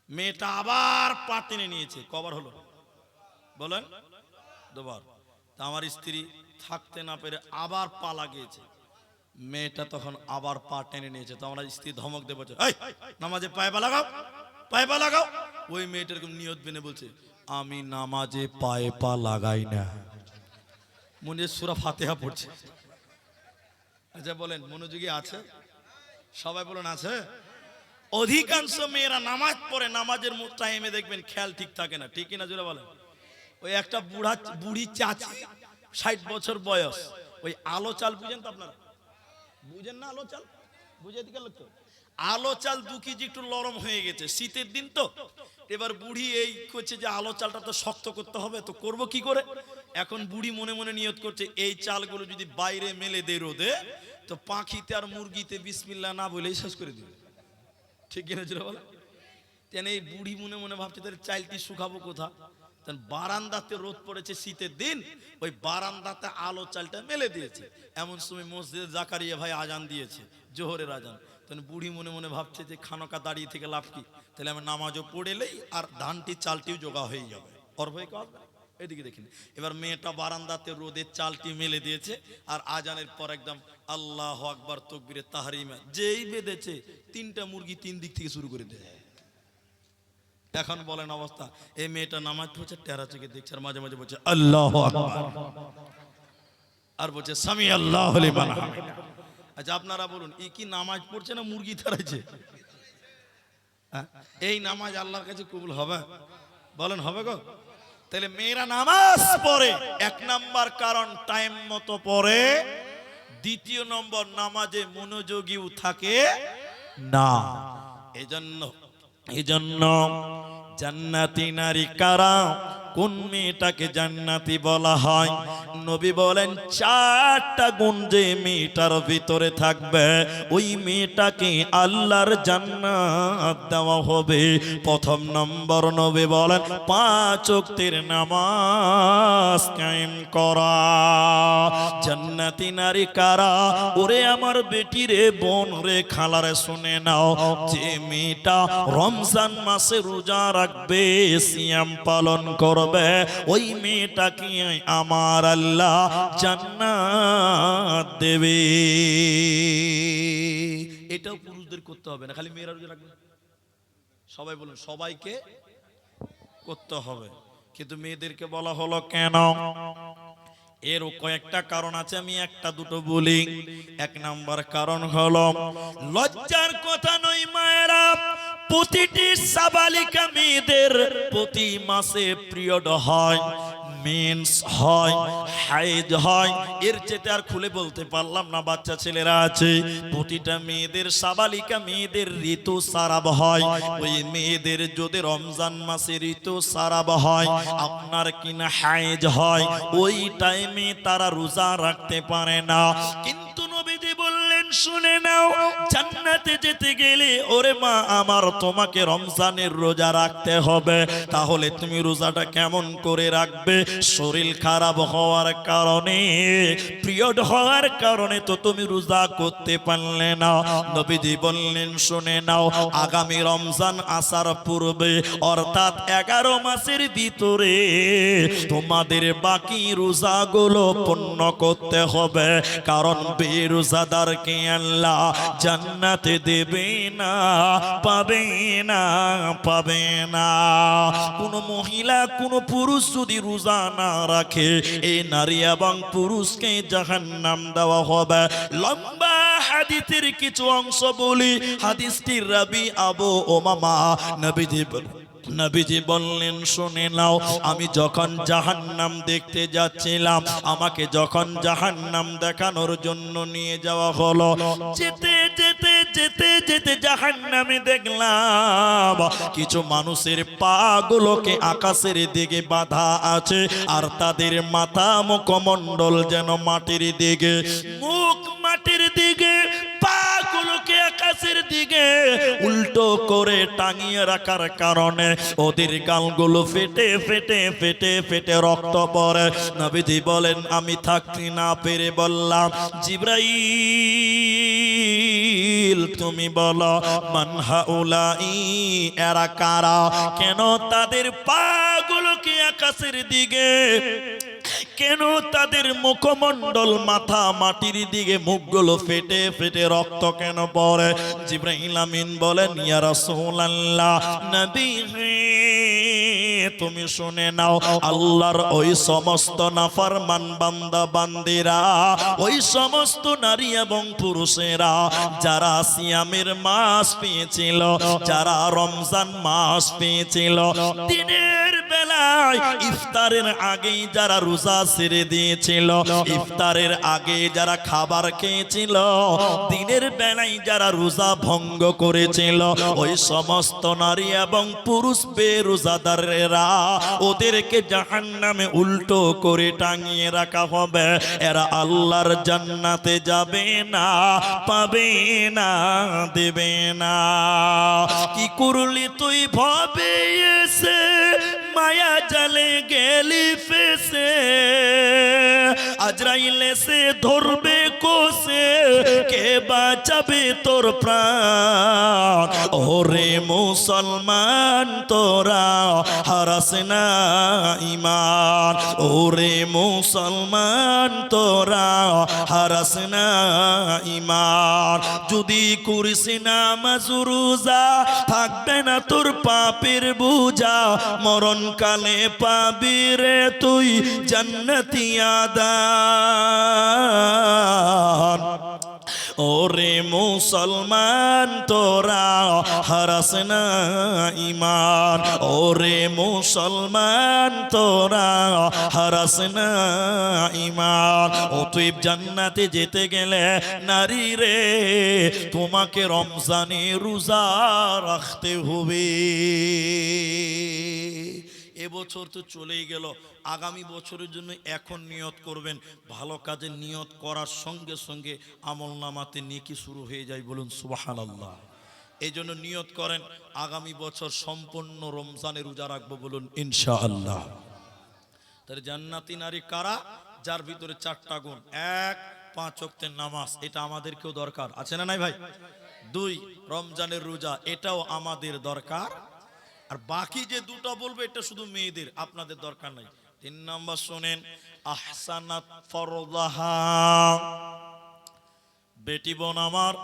মেয়েটা আবার পা টেনে নিয়েছে। কবার হলো বলেন? 2 বার। তা আমার স্ত্রী থাকতে না পেরে আবার পা লাগিয়েছে। মেয়েটা তখন আবার পা টেনে নিয়েছে। তো আমার স্ত্রী ধমক দিয়ে বলছে, এই নামাজে পায়ে পা লাগাও, পায়ে পা লাগাও। ওই মেয়েটার নিয়ত বেনে বলছে, আমি নামাজে পায়ে পা লাগাই না। মনে সূরা ফাতিহা পড়ছে। আচ্ছা বলেন, মনোযোগী আছে? সবাই বলুন আছে? অধিকাংশ মেয়েরা নামাজ পড়ে, নামাজের টাইমে দেখবেন খেয়াল ঠিক থাকে না, ঠিক কিনা জোরে বলেন? ওই একটা বুড়ি চাচি, 60 বছর বয়স, ওই আলো চাল বুঝেন তো আপনারা? বুঝেন না আলো চাল? বুঝে দিকে লোক তো আলো চাল 2 কেজি একটু নরম হয়ে গেছে, শীতের দিন তো। এবার বুড়ি এই করছে যে আলো চালটা তো শক্ত করতে হবে, তো করব কি করে? এখন বুড়ি মনে মনে নিয়ত করছে, এই চালগুলো যদি বাইরে মেলে দে রোদে, তো পাখিতে আর মুরগিতে বিসমিল্লাহ না বলেই শেষ করে দিবে, ঠিক কিনা জোরে বলে? তেন এই বুড়ি মনে মনে ভাবছে, তাহলে চালটি শুকাবো কোথা? বারান্দাতে রোদ পড়েছে শীতের দিন, ওই বারান্দাতে আলো চালটা মেলে দিয়েছে। এমন সময় মসজিদে জাকারিয়া ভাই আজান দিয়েছে, জোহরের আজান। তখন বুড়ি মনে মনে ভাবছে যে খানকা দাঁড়িয়ে থেকে লাভ কি, তাহলে আমি নামাজও পড়েলেই আর ধানটি চালটিও জোগা হয়ে যাবে, ওর ভয় কাজ। এদিকে দেখেন, এবার মেয়েটা বারান্দাতে রোদের চালটি মেলে দিয়েছে, আর আজানের পর একদম আল্লাহু আকবার তাকবীরে তাহরিমা যেই বেঁধেছে, 3টা মুরগি 3 দিক থেকে শুরু করে দেয়। এখন বলেন অবস্থা, এই মেয়েটা নামাজ পড়ছে, টেরা চোখে দেখছে, আর মাঝে মাঝে বলছে আল্লাহু আকবার, আর বলছে সামি আল্লাহু লিমান হামিদা। আচ্ছা আপনারা বলুন, এই কি নামাজ পড়ছে না মুরগি তাড়াইছে? এই নামাজ আল্লাহর কাছে কবুল হবে? বলেন হবে গো? তাহলে মেয়েরা নামাজ পড়ে, 1 নাম্বার কারণ টাইম মতো পড়ে। 2য় নম্বর, নামাজে মনোযোগীও থাকে না। এজন্য এজন্য জান্নাতি নারী কারা, কোন মেয়েটাকে জান্নাতি বলা হয়? নবী বলেন 4টা গুণ যে মেয়েটার ভিতরে থাকবে ওই মেয়েটাকে আল্লাহর জান্নাত দেওয়া হবে। প্রথম নম্বর নবী বলেন 5 ওয়াক্তের নামাজ কায়েম করা। জান্নাতি নারী কারা? ওরে আমার বেটি রে, বোন রে, খালারে, শুনে নাও, যে মেয়েটা রমজান মাসে রোজা রাখবে, সিয়াম পালন করবে, ওই মেয়েটাকে আমার আল্লাহ জান্নাত দেবে। এটাও পুরুষদের করতে হবে না, খালি মেয়েরা রোজা রাখবে? সবাই বলুন, সবাইকে করতে হবে, কিন্তু মেয়েদেরকে বলা হলো কেন? এর কয়েকটা কারণ আছে, আমি একটা দুটো বলি। 1 নম্বর কারণ হলো লজ্জার কথা নয় মায়েরা, প্রতিটি সাবালিকা মেয়েদের প্রতি মাসে পিরিয়ড হয়, মেন্স হয়, হাইজ হয়। এর চেয়ে আর খুলে বলতে পারলাম না, বাচ্চা ছেলেরা আছে, প্রতিটা মেয়েদের, সাবালিকা মেয়েদের ঋতু সারাব হয়। ওই মেয়েদের যদি রমজান মাসে ঋতু সারাব হয়, আপনার কিনা হাইজ হয়, ওই টাইমে তারা রোজা রাখতে পারে না। কিন্তু নবীজি বললেন, শুনে নাও, জান্নাতে যেতে গেলে ওরে মা আমার, তোমাকে রমজানের রোজা রাখতে হবে। তাহলে তুমি রোজাটা কেমন করে রাখবে? শরীর খারাপ হওয়ার কারণে, পিরিয়ড হওয়ার কারণে তো তুমি রোজা করতে পারলে না। নবীজি বললেন, শুনে নাও, আগামী রমজান আসার পূর্বে, অর্থাৎ 11 মাসের ভিতরে তোমাদের বাকি রোজাগুলো পূর্ণ করতে হবে, কারণ বেরোজাদারকে আল্লাহ জান্নাতে দেবে না, পাবে না, পাবে না। কোন মহিলা, কোন পুরুষ যদি রোজা না রাখে, এই নারী এবং পুরুষকে জাহান্নাম দেওয়া হবে। লম্বা হাদিসের কিছু অংশ বলি। হাদিসটির রাবি আবু উমামা। নবীজি বললেন, শুনে নাও, আমি যখন জাহান্নাম দেখতে যাচ্ছিলাম, আমাকে যখন জাহান্নাম দেখানোর জন্য নিয়ে যাওয়া হলো, যেতে যেতে যেতে যেতে জাহান্নামে দেখলাম কিছু মানুষের পা গুলোকে আকাশের দিকে বাঁধা আছে, আর তাদের মাথা মুখমণ্ডল যেন মাটির দিকে, মুখ মাটির দিকে, পাগুলোকে আকাশের দিকে উল্টো করে টাঙিয়ে রাখার কারণে ওদের গালগুলো ফেটে ফেটে ফেটে ফেটে রক্ত পড়ে। নবীজি বলেন, আমি থাকতে না পেরে বললাম, জিবরাইল তুমি বলো, মান হাউলাই, এরা কারা? কেন তাদের পাগুলোকে আকাশের দিকে, কেন তাদের মুখমণ্ডল, মাথা মাটির দিকে, মুখগুলো ফেটে ফেটে রক্ত কেন পড়ে? জিবরাইল আমিন বলেন, ইয়া রাসূলুল্লাহ, নবী তুমি শুনে নাও, আল্লাহর ওই সমস্ত নাফরমান বান্দা বান্দিরা, ওই সমস্ত নারী এবং পুরুষেরা যারা সিয়ামের মাস পেয়েছিল, যারা রমজান মাস পেয়েছিল, দিনের বেলায় ইফতারের আগেই যারা রোজা ছেড়ে দিয়েছিল, ইফতারের আগে যারা খাবার খেয়েছিল, দিনের বেলায় যারা রোজা ভঙ্গ করেছিল, ওই সমস্ত নারী এবং পুরুষ বেরোজাদারেরা, ওদেরকে জাহান্নামে উল্টো করে টাঙিয়ে রাখা হবে। এরা আল্লাহর জান্নাতে যাবে না, পাবে না, দেবে না। কি করলি তুই ভাবে এসে, মায়া জালে গেলি ফেসে, আজরাইল এসে ধরবে কোসে, কে বাঁচাবে তোর প্রাণ? ওরে মুসলমান তোরা হারাস না ঈমান, ওরে মুসলমান তোরা হারাস না ঈমান। যদি করিস নামাজ রোজা, থাকবে না তোর পাপের বোঝা, মরণকালে পাবি রে তুই জান্নাতি আদান। ওরে মুসলমান তোরা হারাস না ঈমান, ওরে মুসলমান তোরা হারাস না ঈমান। অতএব জান্নাতে যেতে গেলে নারী রে তোমাকে রমজানে রোজা রাখতে হবে। এবছর তো চলেই গেল, আগামী বছরের জন্য এখন নিয়ত করবেন। ভালো কাজে নিয়ত করার সঙ্গে সঙ্গে আমল নামাতে নেকি শুরু হয়ে যায়, বলুন সুবহানাল্লাহ। এই জন্য নিয়ত করেন আগামী বছর সম্পূর্ণ রমজানের রোজা রাখবো, বলুন ইনশাআল্লাহ। তাহলে জান্নাতি নারী কারা? যার ভিতরে 4টা গুণ। 1, 5 ওয়াক্তের নামাজ, এটা আমাদেরকেও দরকার আছে না নাই ভাই? 2, রমজানের রোজা, এটাও আমাদের দরকার। আর বাকি যে দুটো বলবো এটা শুধু মেয়েদের, আপনাদের দরকার নাই। 3 নাম্বার শোনেন, আহসানাত ফরদাহা। বেটি বোন আমার,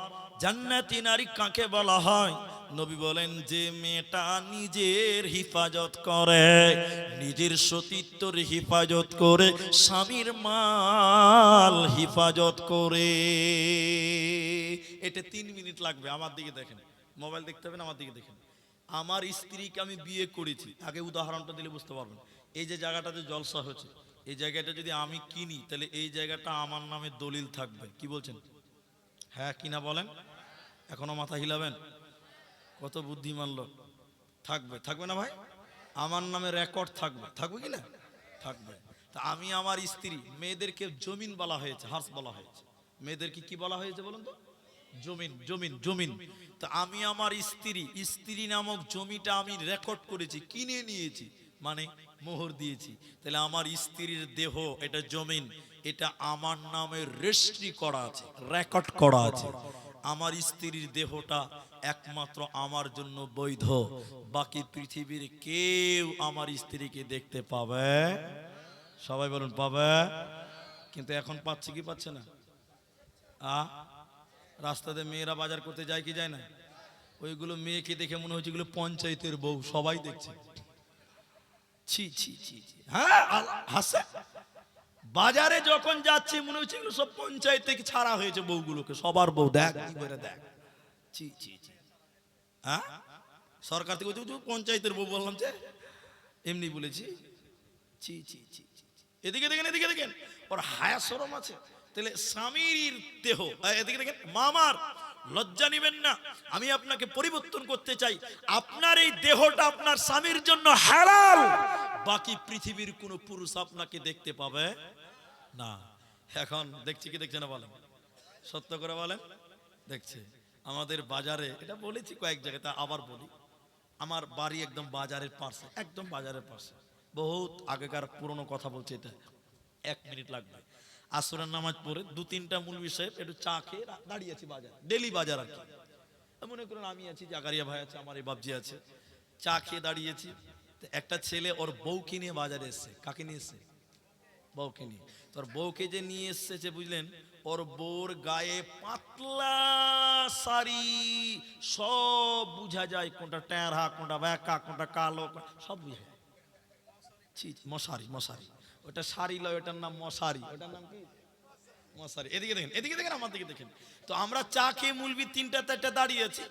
জান্নাতি নারী কাকে বলা হয়? নবী বলেন যে মেয়েটা নিজের হিফাজত করে, নিজের সতীত্বর হিফাজত করে, স্বামীর মাল হিফাজত করে। এটা 3 মিনিট লাগবে। আমার দিকে দেখেন, মোবাইল দেখতে হবে না, আমার দিকে দেখেন। আমার স্ত্রীকে আমি বিয়ে করেছি, আগে উদাহরণটা দিলে বুঝতে পারবেন। এই যে জায়গাটাতে জলসা হচ্ছে, এই জায়গাটা যদি আমি কিনি তাহলে এই জায়গাটা আমার নামে দলিল থাকবে। কি বলছেন? হ্যাঁ কিনা বলেন? এখনো মাথা হিলাবেন? কত বুদ্ধিমান লোক। থাকবে, থাকবে না ভাই? আমার নামে রেকর্ড থাকবে, থাকবে কি না? থাকবে। তা আমি আমার স্ত্রী, মেয়েদেরকে জমিন বলা হয়েছে, হার্স বলা হয়েছে। মেয়েদেরকে কি বলা হয়েছে বলুন তো? জমিন, জমিন, জমিন। তো আমি আমার স্ত্রী নামক জমিটা আমি রেকর্ড করেছি, কিনে নিয়েছি, মানে মোহর দিয়েছি। তাহলে আমার স্ত্রীর দেহ এটা জমিন, এটা আমার নামে রেজিস্ট্রি করা আছে, রেকর্ড করা আছে। আমার স্ত্রীর দেহটা একমাত্র আমার জন্য বৈধ, বাকি পৃথিবীর কেউ আমার স্ত্রীকে দেখতে পাবে, সবাই বলুন পাবে। কিন্তু এখন পাচ্ছে কি পাচ্ছে না? রাস্তাতে মেয়েরা বাজার করতে যায় কি যায় না? ওইগুলো মেয়েকে দেখে মনে হচ্ছে এগুলো পঞ্চায়েতের বউ, সবাই দেখছে। ছি ছি ছি ছি। হ্যাঁ হাসে। বাজারে যখন যাচ্ছে মনে হচ্ছে এগুলো সব পঞ্চায়েত থেকে ছাড়া হয়েছে বউগুলোকে, সবার বউ, দেখ কি করে দেখ। ছি ছি ছি। হ্যাঁ সরকার থেকে পঞ্চায়েতের বউ বললাম যে এমনি বলেছি। ছি ছি ছি ছি। এদিকে দেখেন, এদিকে দেখেন, ওর হায়া শরম আছে। তাহলে স্বামীর দেহ, এদিকে দেখেন, মামার লজ্জা নিবেন না। আমি আপনাকে পরিবর্তন করতে চাই। আপনার এই দেহটা আপনার স্বামীর জন্য হালাল, বাকি পৃথিবীর কোন পুরুষ আপনাকে দেখতে পাবে না। এখন দেখছি কি দেখছে না বলেন? সত্য করে বলেন। দেখছে। আমাদের বাজারে, এটা বলেছি কয়েক জায়গায়, তা আবার বলি, আমার বাড়ি একদম বাজারের পাশে, একদম বাজারের পাশে। বহুত আগেকার পুরনো কথা বলছে, এটা 1 মিনিট লাগবে। আসরের নামাজ পড়ে 2-3টা মৌলভী সাহেব একটু চা খেয়ে দাঁড়িয়ে আছি বাজার, ডেলি বাজার আর কি। মনে করেন আমি আছি, জাকারিয়া ভাই আছে, আমার এই বাবজি আছে, চা খেয়ে দাঁড়িয়েছি। একটা ছেলে ওর বউকে নিয়ে বাজারে এসছে। কাকে নিয়ে এসছে? বউকে নিয়ে। তোর বউকে যে নিয়ে এসেছে বুঝলেন, ওর বউর গায়ে পাতলা শাড়ি, সব বুঝা যায় কোনটা টেঁড়া, কোনটা ব্যাকা, কোনটা কালো, সব বুঝা যায়। মশারি, মশারি, ওটা শাড়ি লয়, ওটার নাম মশারি। ওটার নাম কি? মশারি। এদিকে দেখেন, এদিকে দেখেন, আমার দিকে দেখেন। তো আমরা চা খেয়ে মুলবি 3টা-4টা দাঁড়িয়ে আছি,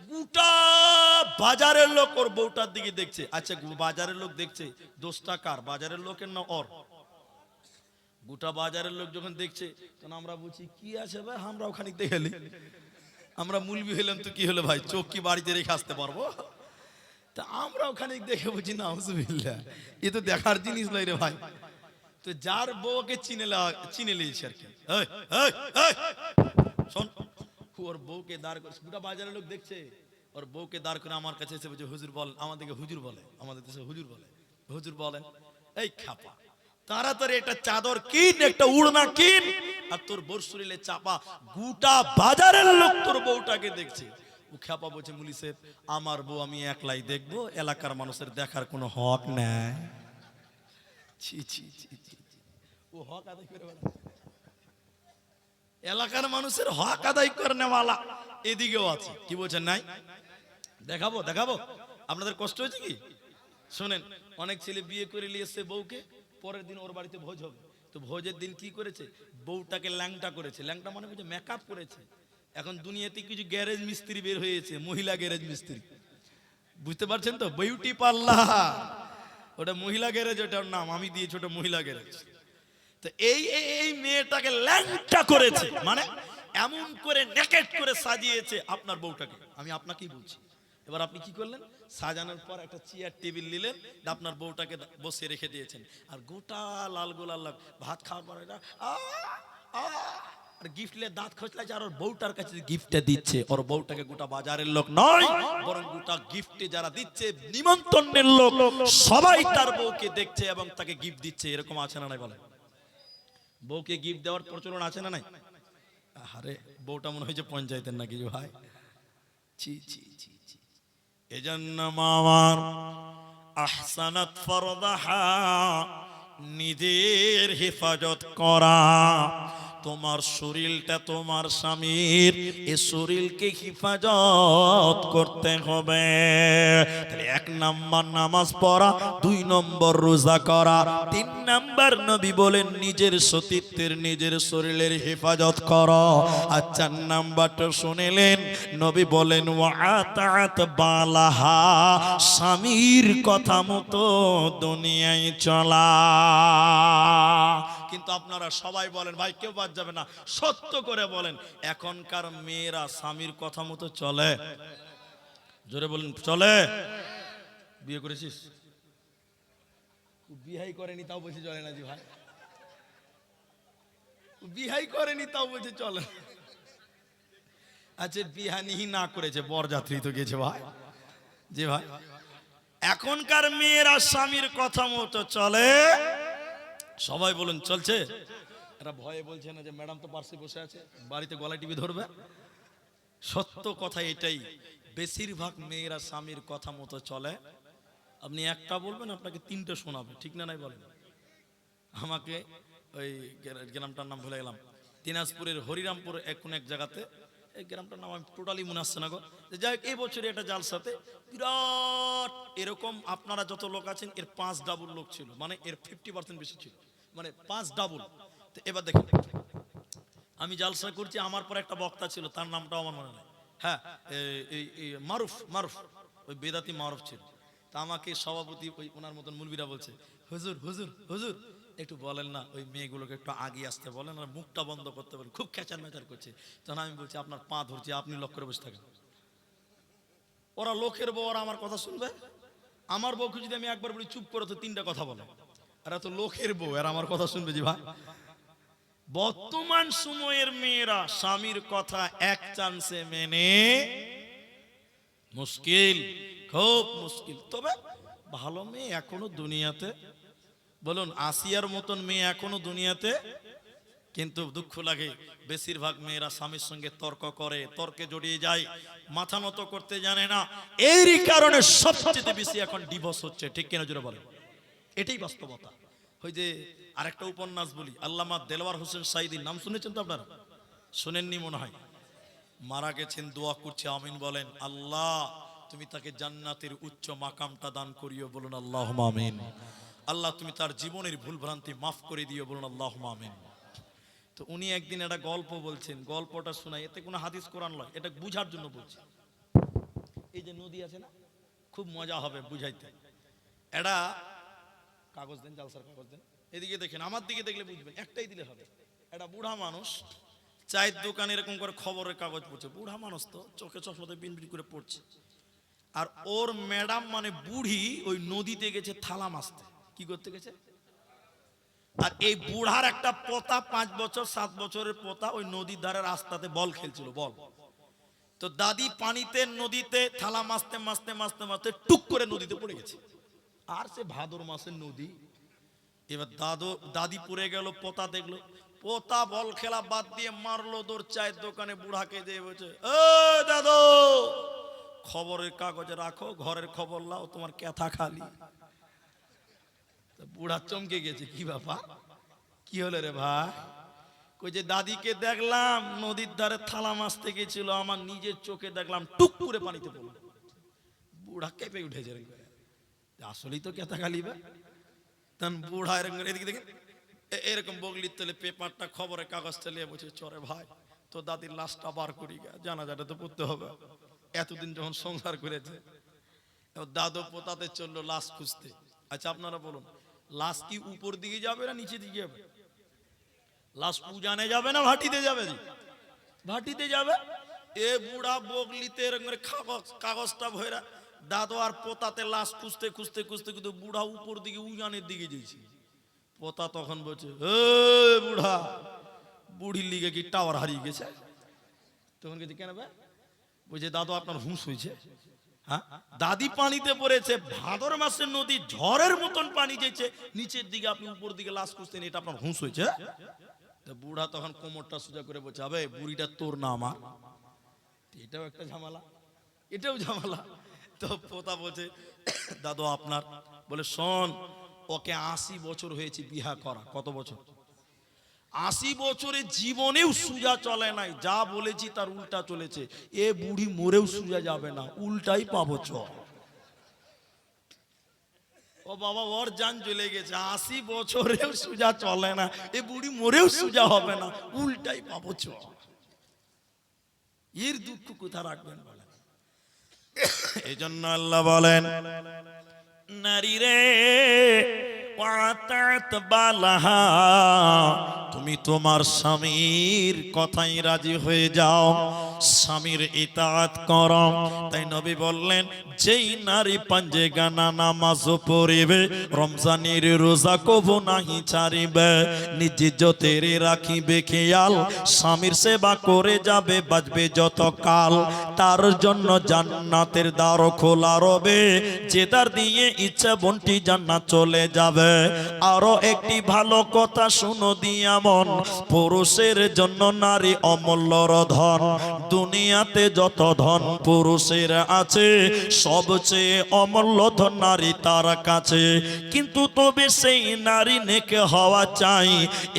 গোটা বাজারের লোক ওর বউটার দিকে দেখছে। আচ্ছা বাজারের লোক দেখছে, দোষটা কার? বাজারের লোকের না ওর? গোটা বাজারের লোক যখন দেখছে তখন আমরা বলছি কি আছে ভাই, আমরা ওখানে দেখে এলি, আমরা মুলবি হইলাম তো কি হলো ভাই, চোখ কি বাড়িতে রেখে আসতে পারবো? তা আমরা ওখানে দেখে বলছি না আউযুবিল্লাহ, এ তো দেখার জিনিস নয় রে ভাই। তো যার বউকে চিনে লিয়েছে আর কি। শোন, ওর বউকে দাঁড় করে, গোটা বাজারের লোক দেখছে, ওর বউকে দাঁড় করে আমার কাছে এসে বলছে হুজুর বল, আমাদেরকে হুজুর বলে, আমাদের দেশে হুজুর বলে, হুজুর বলেন। এই খাপা, তাড়াতাড়ি একটা চাদর কিন, একটা উড়না কিন, আর তোর বউর শরীরে চাপা। গোটা বাজারের লোক তোর বউটাকে দেখছে। ও খাপা বলছে মুলি সাহেব, আমার বউ আমি একলাই দেখবো, এলাকার মানুষের দেখার কোনো হক নাই। ছি ছি ছি ছি। ও হক আদায় করে বেড়াচ্ছে, এলাকার মানুষের হক আদায় করে নেওয়ালা এদিকেও আছে। কি বলছেন নাই? দেখাবো দেখাবো। আপনাদের কষ্ট হয়েছে কি? শোনেন, অনেক ছেলে বিয়ে করে নিয়ে এসছে বউকে, পরের দিন ওর বাড়িতে ভোজ হবে। তো ভোজের দিন কি করেছে? বউটাকে ল্যাংটা করেছে। ল্যাংটা মানে বুঝে মেকআপ করেছে। এখন দুনিয়াতে কিছু গ্যারেজ মিস্ত্রি বের হয়েছে, মহিলা গ্যারেজ মিস্ত্রি, বুঝতে পারছেন তো, বিউটি পার্লার, ওটা মহিলা গ্যারেজ, ওটার নাম আমি দিয়েছি, ওটা মহিলা গ্যারেজ। তো এই মেয়েটাকে ল্যাংটা করেছে, মানে এমন করে নেকেট করে সাজিয়েছে আপনার বউটাকে, আমি আপনাকেই বলছি। এবার আপনি কি করলেন, সাজানোর পর একটা চেয়ার টেবিল নিলেন, আপনার বউটাকে বসে রেখে দিয়েছেন, আর গোটা লাল গোলাল ভাত খাওয়ার পর এটা আর গিফট নিয়ে দাঁত খোঁচলাছে, আর ওর বউটার কাছে গিফটটা দিচ্ছে, ওর বউটাকে গোটা বাজারের লোক নয়, বরং গোটা গিফটে যারা দিচ্ছে নিমন্ত্রণের লোক সবাই তার বউকে দেখছে এবং তাকে গিফট দিচ্ছে। এরকম আছে না নাই বলে? বউকে গিফট দেওয়ার প্রচলন আছে না নাই? আরে বউটা মনে হয়েছে পঞ্চায়েতের নাকি ভাই, ছি ছি ছি ছি। এজন্য মামার আহসানাত ফরদাহা, নিজের হেফাজত করা। তোমার শরীরটা তোমার স্বামীর, এ শরীরকে হেফাজত করতে হবে। তাহলে 1 নাম্বার নামাজ পড়া, 2 নম্বর রোজা করা, 3 নাম্বার নবী বলেন নিজের সতীত্বের নিজের শরীরের হেফাজত করো। আর 4 নাম্বারটা শুনেলেন, নবী বলেন ওয়াতাত বালাহা, স্বামীর কথা মতো দুনিয়ায় চলা। কিন্তু আপনারা সবাই বলেন, ভাই কেউ বাদ যাবে না, সত্য করে বলেন, এখনকার মেয়েরা স্বামীর কথা মতো চলে? জোরে বলেন, চলে? বিয়ে করেছিস? বিহাই করেনি তাও বলছে চলে না জি ভাই, বিহাই করেনি তাও বলছে চলে। আচ্ছা বিহানি না করেছে, বরযাত্রী তো গেছে ভাই। জি ভাই, এখনকার মেয়েরা স্বামীর কথা মতো চলে? সবাই বলুন চলছে? এরা ভয়ে বলছে না যে ম্যাডাম তো পার্শ্বে বসে আছে, বাড়িতে গলায় টিভি ধরবে। সত্য কথা এটাই, বেশিরভাগ মেয়েরা স্বামীর কথা মতো চলে। আপনি একটা বলবেন, আপনাকে 3টে শোনাবে, ঠিক না নাই বলেন? আমাকে ওই গ্রামটার নাম ভুলে গেলাম, দিনাজপুরের হরিরামপুর কোন এক জায়গাতে, এই গ্রামটার নাম আমি টোটালি মনে আসছে না গো। যাই হোক, এই বছরে একটা জালসাতে বিরাট এরকম আপনারা যত লোক আছেন এর 5 ডাবল লোক ছিল, মানে এর 50% বেশি ছিল, মানে 5 ডাবল। তো এবার দেখেন, আমি জালসা করছি, আমার পর একটা বক্তা ছিল, তার নামটাও আমার মনে নাই, হ্যাঁ এই মারুফ, মারুফ ওই বেদাতি মারুফ ছিল। তা আমাকে সভাপতি ওই ওনার মতন মুলবিরা বলছে, হুজুর হুজুর হুজুর একটু বলেন না ওই মেয়েগুলোকে একটু আগে আসতে বলেন, আর মুখটা বন্ধ করতে বলেন, খুব খেচার মেচার করছে। তখন আমি বলছি আপনার পা ধরছি, আপনি লক্ষ্য করে বসে থাকেন। ওরা লোকের বউ, ওরা আমার কথা শুনবে? আমার বউকে যদি আমি একবার বলি চুপ করো, তো 3টা কথা বলে, আর এত লোকের বউ, আর আমার কথা শুনবে জি ভাই? বর্তমান সময়ের মেয়েরা স্বামীর কথা এক চান্সে মেনে মুশকিল, খুব মুশকিল। তবে ভালো মেয়ে এখনো দুনিয়াতে, বলুন আসিয়ার মতন মেয়ে এখনো দুনিয়াতে, কিন্তু দুঃখ লাগে বেশিরভাগ মেয়েরা স্বামীর সঙ্গে তর্ক করে, তর্কে জড়িয়ে যায়, মাথা নত করতে জানে না। এরই কারণে সবচেয়ে বেশি এখন ডিভোর্স হচ্ছে, ঠিক কিনা জোরে বলেন? এটাই বাস্তবতা। ওই যে আরেকটা উপন্যাস বলি, আল্লামা দেলওয়ার হোসেন সাঈদীর নাম শুনেছেন তো আপনারা? শুনেননি মনে হয়। মারা গেছেন, দোয়া করছে, আমিন বলেন। আল্লাহ তুমি তাকে জান্নাতের উচ্চ মাকামটা দান করিও, বলুন আল্লাহুম্মা আমিন। আল্লাহ তুমি তার জীবনের ভুল ভ্রান্তি মাফ করে দিও, বলুন আল্লাহুম্মা আমিন। তো উনি একদিন একটা গল্প বলছেন, গল্পটা শোনাই, এতে কোনো হাদিস কোরআন নয়, এটা বুঝার জন্য বলছি। এই যে নদী আছে না, খুব মজা হবে বুঝাইতে। এটা কাগজ দেন, জালসার কাগজ দেন, এদিকে দেখেন, আমার দিকে দেখলে বুঝবেন, একটাই দিলে হবে। একটা বুড়া মানুষ চায়ের দোকানে এরকম করে খবরের কাগজ পড়ছে, বুড়া মানুষ তো চোখে চশমাতে বিনবিন করে পড়ছে, আর ওর ম্যাডাম মানে বুড়ি ওই নদীতে গেছে থালা মাছতে। কি করতে গেছে? আর এই বুড়ার একটা পোতা, 5 বছর 7 বছরের পোতা, ওই নদীর ধারে রাস্তাতে বল খেলছিল, বল। তো দাদি পানিতে নদীতে থালা মাছতে মাছতে মাছতে মাছতে টুক করে নদীতে পড়ে গেছে। আর সে ভাদর মাসের নদী। এবার দাদি পড়ে গেল, পোতা দেখলো, পোতা বল খেলা বাদ দিয়ে মারলো দৌড় চায়ের দোকানে, বুড়াকে দিয়ে বলছে, ও দাদু খবরের কাগজে রাখো, ঘরের খবর লাও, তোমার ক্যাথা খালি। বুড়া চমকে গেছে, কি ব্যাপার, কি হলো রে ভাই? কই যে দাদিকে দেখলাম নদীর ধারে থালা মাছতে গেছিল, আমার নিজের চোখে দেখলাম টুক করে পানিতে পড়লো। বুড়া কেঁপে উঠেছে, আসলেই তো ক্যাথা খালি বা। তখন বুড়া এরকম এদিকে দেখেন, এরকম বগলির তলে পেপারটা খবরের কাগজটা নিয়ে বলছে, চরে ভাই তো দাদির লাশটা বার করি গা, জানাজাটা তো পড়তে হবে, এতদিন যখন সংসার করেছে। এবার দাদু পোতাতে চললো লাশ খুঁজতে। আচ্ছা আপনারা বলুন, লাশ কি উপর দিকে যাবে না নিচে দিকে যাবে? লাশ পূজানে যাবে না ভাটিতে যাবে? ভাটিতে যাবে। এ বুড়া বগলিতে এরকম করে কাগজটা ভরা, দাদু আর পোতাতে লাশ খুঁজতে খুঁজতে খুঁজতে কিন্তু বুড়া উপর দিকে উজানের দিকে যেছে। পোতা তখন বলছে, এ বুড়া, বুড়ির লিগে কি টাওয়ার হারিয়ে গেছে? তখন গেছে, কেন ভাই? বলছে, দাদু আপনার হুঁশ হয়েছে। হ্যাঁ, দাদি পানিতে পড়েছে, ভাদর মাসের নদী ঝড়ের মতন পানি যেছে, নিচের দিকে আপনি উপর দিকে লাশ খুঁজতেন, এটা আপনার হুঁশ হয়েছে? তা বুড়া তখন কোমরটা সোজা করে বলছে, আবে বুড়িটা তোর না আমার? এটাও একটা ঝামেলা, এটাও ঝামেলা। তো পোতা বলছে, দাদু আপনার? বলে, শোন, ওকে 80 বছর হয়েছে বিহা করা। কত বছর? 80 বছরে জীবনেও সুজা চলে নাই, যা বলেছি তার উল্টা চলেছে। এ বুড়ি মরেও সুজা যাবে না, উল্টাই পাবো চ। ও বাবা, ওর জান চলে গেছে, 80 বছরেও সুজা চলে না, এ বুড়ি মরেও সুজা হবে না, উল্টাই পাবো চ। এর দুঃখ কোথা রাখবেন বলেন? এই জন্য আল্লাহ বলেন, নারী রে, তুমি তোমার স্বামীর কথাই রাজি হয়ে যাও, স্বামীর ইতাআত করো। তাই নবী বললেন, যেই নারী পাঞ্জে গানা নামাজ পড়িবে, রমজানের রোজা কবু নাহি ছাড়িবে, নিজ ইজ্জতের রাখিবে খেয়াল, স্বামীর সেবা করে যাবে বাঁচবে যত কাল, তার জন্য জান্নাতের দ্বার খোলা রবে, যে দ্বার দিয়ে ইচ্ছা বন্টি জান্নাত চলে যাবে। আরো একটি ভালো কথা শুনো দিয়া মন, পুরুষের জন্য নারী অমূল্যর ধন, দুনিয়াতে যত ধন পুরুষের আছে, সবচেয়ে অমূল্য ধন নারী তার কাছে। কিন্তু তবে সেই নারী নেকে হওয়া চাই,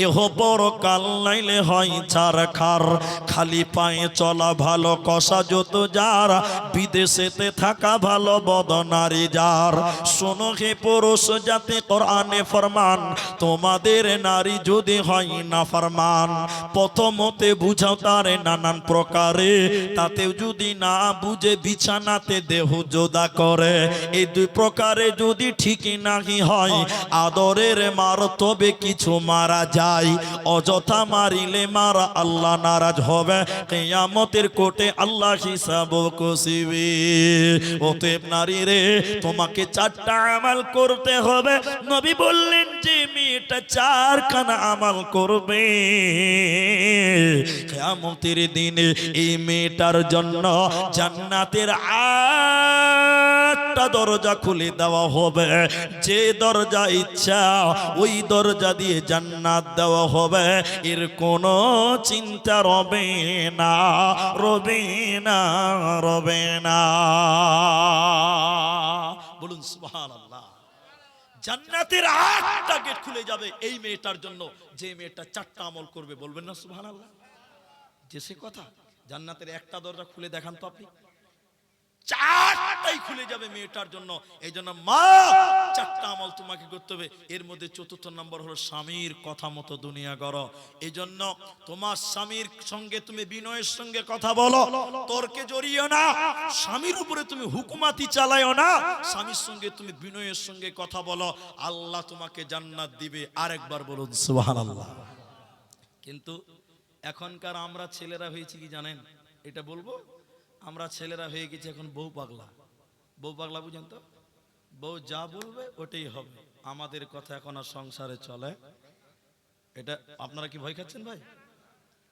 এহ বড় কাল নাইলে হয় ছারখার, খালি পায়ে চলা ভালো কষা যত যার, বিদেশেতে থাকা ভালো বদ নারী যার। শোনো হে পুরুষ জাতি, কোরআনে ফরমান, তোমাদের নারী যদি হয় না ফরমান, প্রথমতে বুঝাও তারে নানান প্রকারে, তাতেও যদি না বুঝে বিছানাতে দেহ জোদা করে, এই দুই প্রকারে যদি ঠিকই নাহি হয়, আদরের মার তবে কিছু মারা যায়, অযথা মারিলে মারা আল্লাহ নারাজ হবে, কিয়ামতের কোর্টে আল্লাহ হিসাব কষিবে। অতএব নারী রে, তোমাকে 4টা আমল করতে হবে। নবী বললেন, যে মেয়েটা 4খানা আমল করবে, কিয়ামতের দিনে এই মেয়েটার জন্য জান্নাতের 8টা দরজা খুলে দেওয়া হবে। যে দরজা ইচ্ছা ওই দরজা দিয়ে জান্নাত দেওয়া হবে, এর কোনো চিন্তা রবে না, রবে না, রবে না। বলুন সুবহানাল্লাহ। জান্নাতের 8টা গেট খুলে যাবে এই মেয়েটার জন্য, যে মেয়েটা 4টা আমল করবে। বলবেন না সুবহানাল্লাহ? যে সে কথা, জান্নাতের একটা দরজা খুলে দেখান তো আপনি, 4টাই খুলে যাবে মেয়েটার জন্য। এই জন্য মা, 4টা আমল তোমাকে করতে হবে। এর মধ্যে 4র্থ নম্বর হলো স্বামীর কথা মতো দুনিয়া করো। এই জন্য তোমার স্বামীর সঙ্গে তুমি বিনয়ের সঙ্গে কথা বলো, তর্কে জড়িও না, স্বামীর উপরে তুমি হুকুমাতি চালায়ও না, স্বামীর সঙ্গে তুমি বিনয়ের সঙ্গে কথা বলো, আল্লাহ তোমাকে জান্নাত দিবে। আরেকবার বলুন সুবহানাল্লাহ। কিন্তু এখনকার আমরা ছেলেরা হয়েছি কি জানেন? এটা বলবো, আমরা ছেলেরা হয়ে গেছি এখন বউ পাগলা। বউ পাগলা বুঝেন তো? বউ যা বলবে ওটাই হবে, আমাদের কথা এখন আর সংসারে চলে। এটা আপনারা কি ভয় খাচ্ছেন ভাই?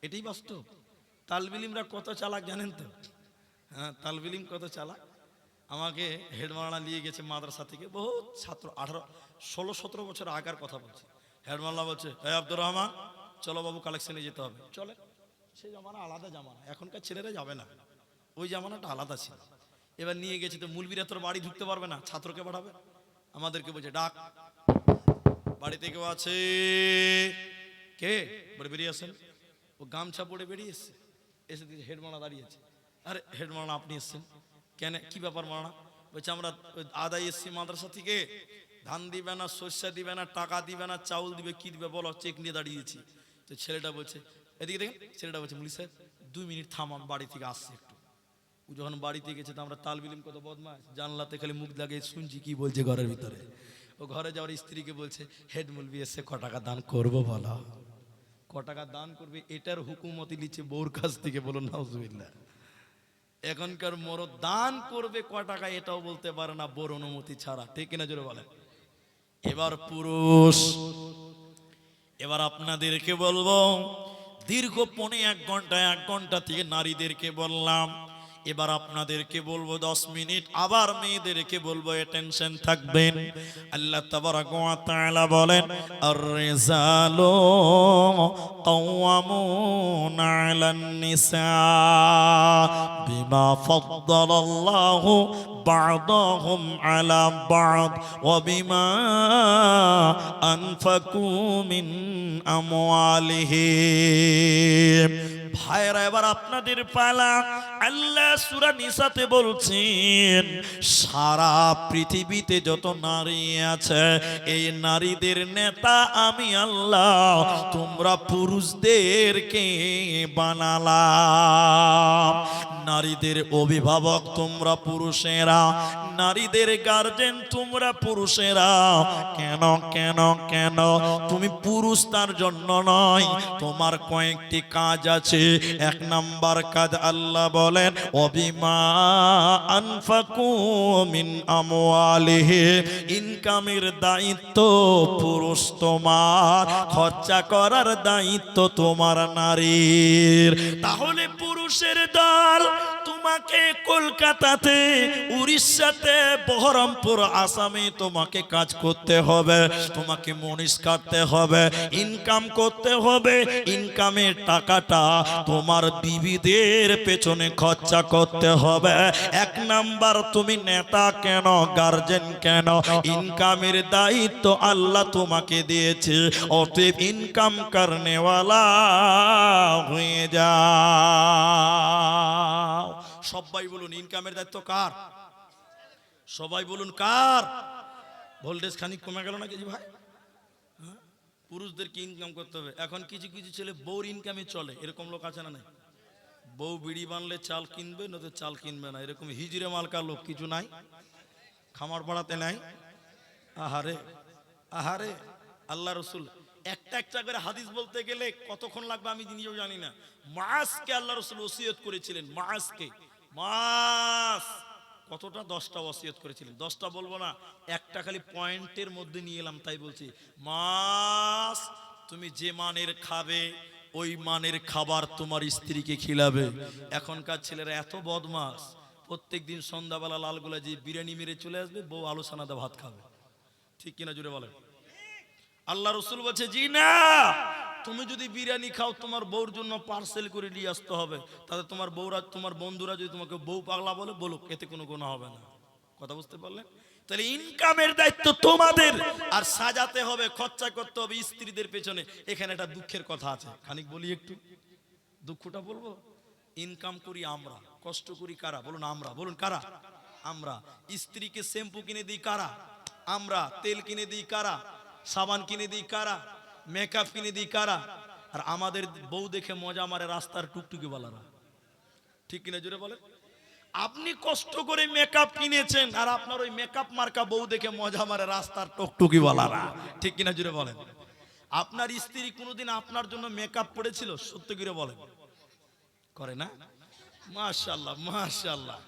এটাই বাস্তব। তালবিলিমরা কত চালাক জানেন তো? হ্যাঁ, তালবিলিম কত চালাক। আমাকে হেডমালা নিয়ে গেছে মাদ্রাসা থেকে, বহু ছাত্র, 16-17 বছর আগার কথা বলছে। হেডমালা বলছে, এই আব্দুর রহমান, চলো বাবু কালেকশনে যেতে হবে। চলে, সেই জামানা আলাদা জামানা, এখনকার ছেলেরা যাবে না, ওই জামানাটা আলাদা ছিল। এবার নিয়ে গেছে তো মুলবিরা তোর বাড়ি ঢুকতে পারবে না, ছাত্রকে পাঠাবে। আমাদেরকে বলছে, ডাক, বাড়িতে কেউ আছে? কে? বলে, বেরিয়ে আসেন। ও গামছা পরে বেরিয়ে এসছে, এসে দিকে হেডমালা দাঁড়িয়েছে। আরে হেডমালা আপনি এসছেন কেন? কি ব্যাপার মানা? বলছে, আমরা আদায় এসছি মাদ্রাসা থেকে, ধান দিবে না, শস্য দিবে না, টাকা দিবে না, চাউল দিবে, কি দিবে বলো, চেক নিয়ে দাঁড়িয়েছি। তো ছেলেটা বলছে, এদিকে দেখেন ছেলেটা বলছে মুলি সাহেব 2 মিনিট থাম, আমি বাড়ি থেকে আসছি একটু। ও যখন বাড়িতে গেছে তো আমরা তালবিলিম কত বদমাশ, জানলাতে খালি মুখ লাগিয়ে শুনছি কি বলছে ঘরের ভিতরে। ও ঘরে যাওয়ার স্ত্রীকে বলছে হেড মুলবি এসে ক টাকা দান করবো বলো, ক টাকা দান করবে এটার হুকুমতি নিচ্ছে বউর কাছ থেকে, বলুন নাউজুবিল্লাহ। এখনকার মরদ দান করবে ক টাকা এটাও বলতে পারে না বউর অনুমতি ছাড়া, ঠিক কিনা জোরে বলেন। এবার পুরুষ, এবার আপনাদেরকে বলবো দীর্ঘ 1 ঘন্টা থেকে নারীদেরকে বললাম, এবার আপনাদেরকে বলবো 10 মিনিট আবার মেয়েদেরকে বলবো, অ্যাটেনশন থাকবেন। আল্লাহ তাবারাক ওয়া তাআলা বলেন আর-রিজালু কাওয়ামুনা আলান নিসা বিমা ফাদ্দালাল্লাহু বা'দাহুম আলা বা'দ ওয়া বিমা আনফাকু মিন আমওয়ালিহিম। ভাইরা এবার আপনাদের পালা। আল্লাহ সূরা নিসাতে বলছেন সারা পৃথিবীতে যত নারী আছে এই নারীদের নেতা আমি আল্লাহ, তোমরা পুরুষদেরকে বানালাম। নারীদের অভিভাবক তোমরা পুরুষেরা, নারীদের গার্জেন তোমরা পুরুষেরা। কেন কেন কেন? তুমি পুরুষ তার জন্য নয়, তোমার কয়েকটি কাজ আছে। 1 নাম্বার কাজ আল্লাহ বলেন ওয়াবিমা আনফাকু মিন আমওয়ালিহি, ইনকামের দায়িত্ব পুরুষ তোমার, খরচা করার দায়িত্ব তোমার নারীর। তাহলে পুরুষের দল তোমাকে কলকাতাতে, উড়িষ্যাতে, বহরমপুর, আসামে তোমাকে কাজ করতে হবে, তোমাকে মনীষ কাটতে হবে, ইনকাম করতে হবে। ইনকামের টাকাটা তোমার বিবিদের পেছনে খরচা করতে হবে। 1 নাম্বার তুমি নেতা কেন, গার্জেন কেন? ইনকামের দায়িত্ব আল্লাহ তোমাকে দিয়েছে, অতএব ইনকাম করনেওয়ালা হয়ে যাও। সবাই বলুন ইনকামের দায়িত্ব কার? সবাই বলুন কার? ভোল্টেজ খানিক কমে গেল নাকি ভাই? পুরুষদেরকে ইনকাম করতে হবে। এখন কিছু কিছু ছেলে বউর ইনকামে চলে, এরকম লোক আছে না নাই? বউ বিড়ি বানলে চাল কিনবে, নয়তো চাল কিনবে না, এরকম হিজড়ে মালকা লোক কিছু নাই? খামার পাড়াতে নাই? আহারে আহারে, আল্লাহ রসুল একটা করে হাদিস বলতে গেলে কতক্ষণ লাগবে আমি নিজেও জানি না। মাসকে আল্লাহ রসুল ওসিয়ত করেছিলেন, মাসকে, মাস কতটা? 10টা ওসিয়ত করেছিলেন। 10টা বলবো না, একটা খালি পয়েন্টের মধ্যে নিয়ে এলাম, তাই বলছি। মাস তুমি যে মানের খাবে ওই মানের খাবার তোমার স্ত্রীকে খিলাবে। এখনকার ছেলেরা এত বদমাস, প্রত্যেক দিন সন্ধ্যাবেলা লালগোলা যে বিরিয়ানি মেরে চলে আসবে, বউ আলোচনাতে ভাত খাবে, ঠিক কিনা জুড়ে বলেন? আল্লাহ রসুল বলছে জি না, তুমি যদি বিরিয়ানি খাও তোমার বউর জন্য পার্সেল করে নিয়ে আসতে হবে। তাহলে তোমার বউরা, তোমার বন্ধুরা যদি তোমাকে বউ পাগলা বলে বলুক, এতে কোনো গুনাহ হবে না। কথা বুঝতে পারলেন? তাহলে ইনকামের দায়িত্ব তোমাদের, আর সাজাতে হবে, খরচা করতে হবে স্ত্রীদের পেছনে। এখানে একটা দুঃখের কথা আছে, খানিক বলি একটু। দুঃখটা বলবো, ইনকাম করি আমরা, কষ্ট করি কারা? বলুন আমরা। বলুন কারা? আমরা। স্ত্রীকে শ্যাম্পু কিনে দিই কারা? আমরা। তেল কিনে দিই কারা? সাবান কিনে দিই কারা? মেকআপ কিনে দিই কারা? আর আমাদের বউ দেখে মজা মারে রাস্তার টুকটুকি বালারা, ঠিক কিনা জোরে বলেন? আপনি কষ্ট করে মেকআপ কিনেছেন, আর আপনার ওই মেকআপ মার্কা বউ দেখে মজা মারে রাস্তার টুকটুকি বালারা, ঠিক কিনা জোরে বলেন? আপনার স্ত্রী কোনোদিন আপনার জন্য মেকআপ করেছিল? সত্য করে বলেন, করে না? মাশাআল্লাহ মাশাআল্লাহ,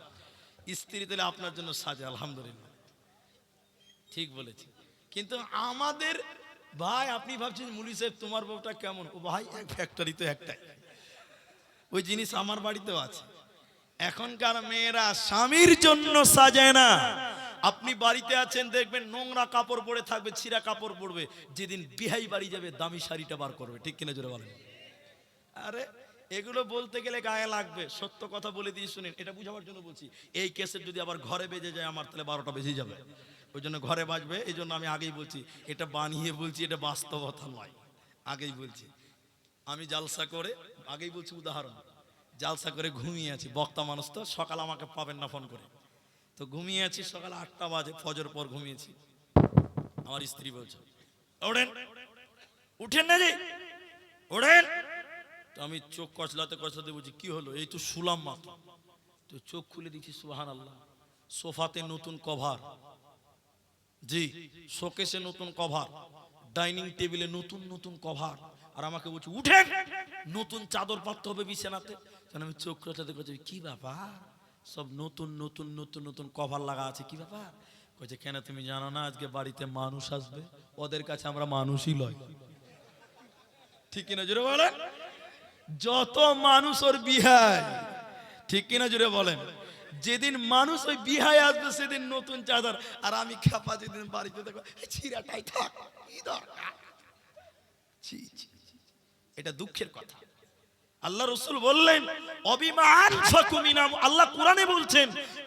স্ত্রী তাহলে আপনার জন্য সাজে, আলহামদুলিল্লাহ, ঠিক বলেছি। কিন্তু আমাদের ভাই, আপনি ভাবছেন মুলি সাহেব তোমার বউটা কেমন? ও ভাই, এক ফ্যাক্টরি তো একটাই, ওই জিনিস আমার বাড়িতেও আছে। এখনকার মেয়েরা স্বামীর জন্য সাজায় না। আপনি বাড়িতে আছেন, দেখবেন নোংরা কাপড় পরে থাকবে, ছিঁড়া কাপড় পরবে, যেদিন বিহাই বাড়ি যাবে দামি শাড়িটা বার করবে, ঠিক কিনা জোরে বলেন? আরে এগুলো বলতে গেলে গায়ে লাগবে, সত্য কথা বলে দিয়ে শুনেন, এটা বুঝাবার জন্য বলছি। এই কেসের যদি আবার ঘরে বেজে যায় আমার, তাহলে 12টা বেজে যাবে। ওই জন্য ঘরে বাজবে, এই জন্য আমি আগেই বলছি, এটা বানিয়ে বলছি, এটা বাস্তবতা নয়, আগেই বলছি। আমি জালসা করে, আগেই বলছি উদাহরণ, জালসা করে ঘুমিয়ে আছি, বক্তা মানুষ তো, সকাল আমাকে পাবেন না ফোন করে, তো ঘুমিয়ে আছি, সকাল 8টা বাজে, ফজর পর ঘুমিয়েছি। আমার স্ত্রী বলছে ওঠেন, উঠেন না রে, ওঠেন। তো আমি চোখ কচলাতে কচলাতে বলছি কি হলো, এই তো শুলাম মাত্র। তো চোখ খুলে দিচ্ছি সুবহানাল্লাহ, সোফাতে নতুন কভার, জি শোকেসে নতুন কভার, ডাইনিং টেবিলে নতুন নতুন কভার, আর আমাকে বলছে উঠেন নতুন চাদর পাততে হবে বিছানাতে। তখন আমি চোখ কচলাতে কচি কি ব্যাপার, সব নতুন নতুন নতুন নতুন কভার লাগা আছে, কি ব্যাপার? কইছে কেন তুমি জানো না আজকে বাড়িতে মানুষ আসবে, ওদের কাছে আমরা মানুষই লয়। ঠিক কিনা জোরে বলেন? যত মানুষ ওর বিহায়, ঠিক কিনা জোরে বলেন? যেদিন মানুষ ওই বিহায় আসবে সেদিন নতুন চাদর, আর আমি খাপা যেদিন বাড়িতে দেখো ছিঁড়াটাই থাক, কি দরকার? ছি ছি ছি। এটা দুঃখের কথা। আল্লাহ রাসূল বললেন অবিমা আনফাকু মিনাম, আল্লাহ কোরআনে বলছেন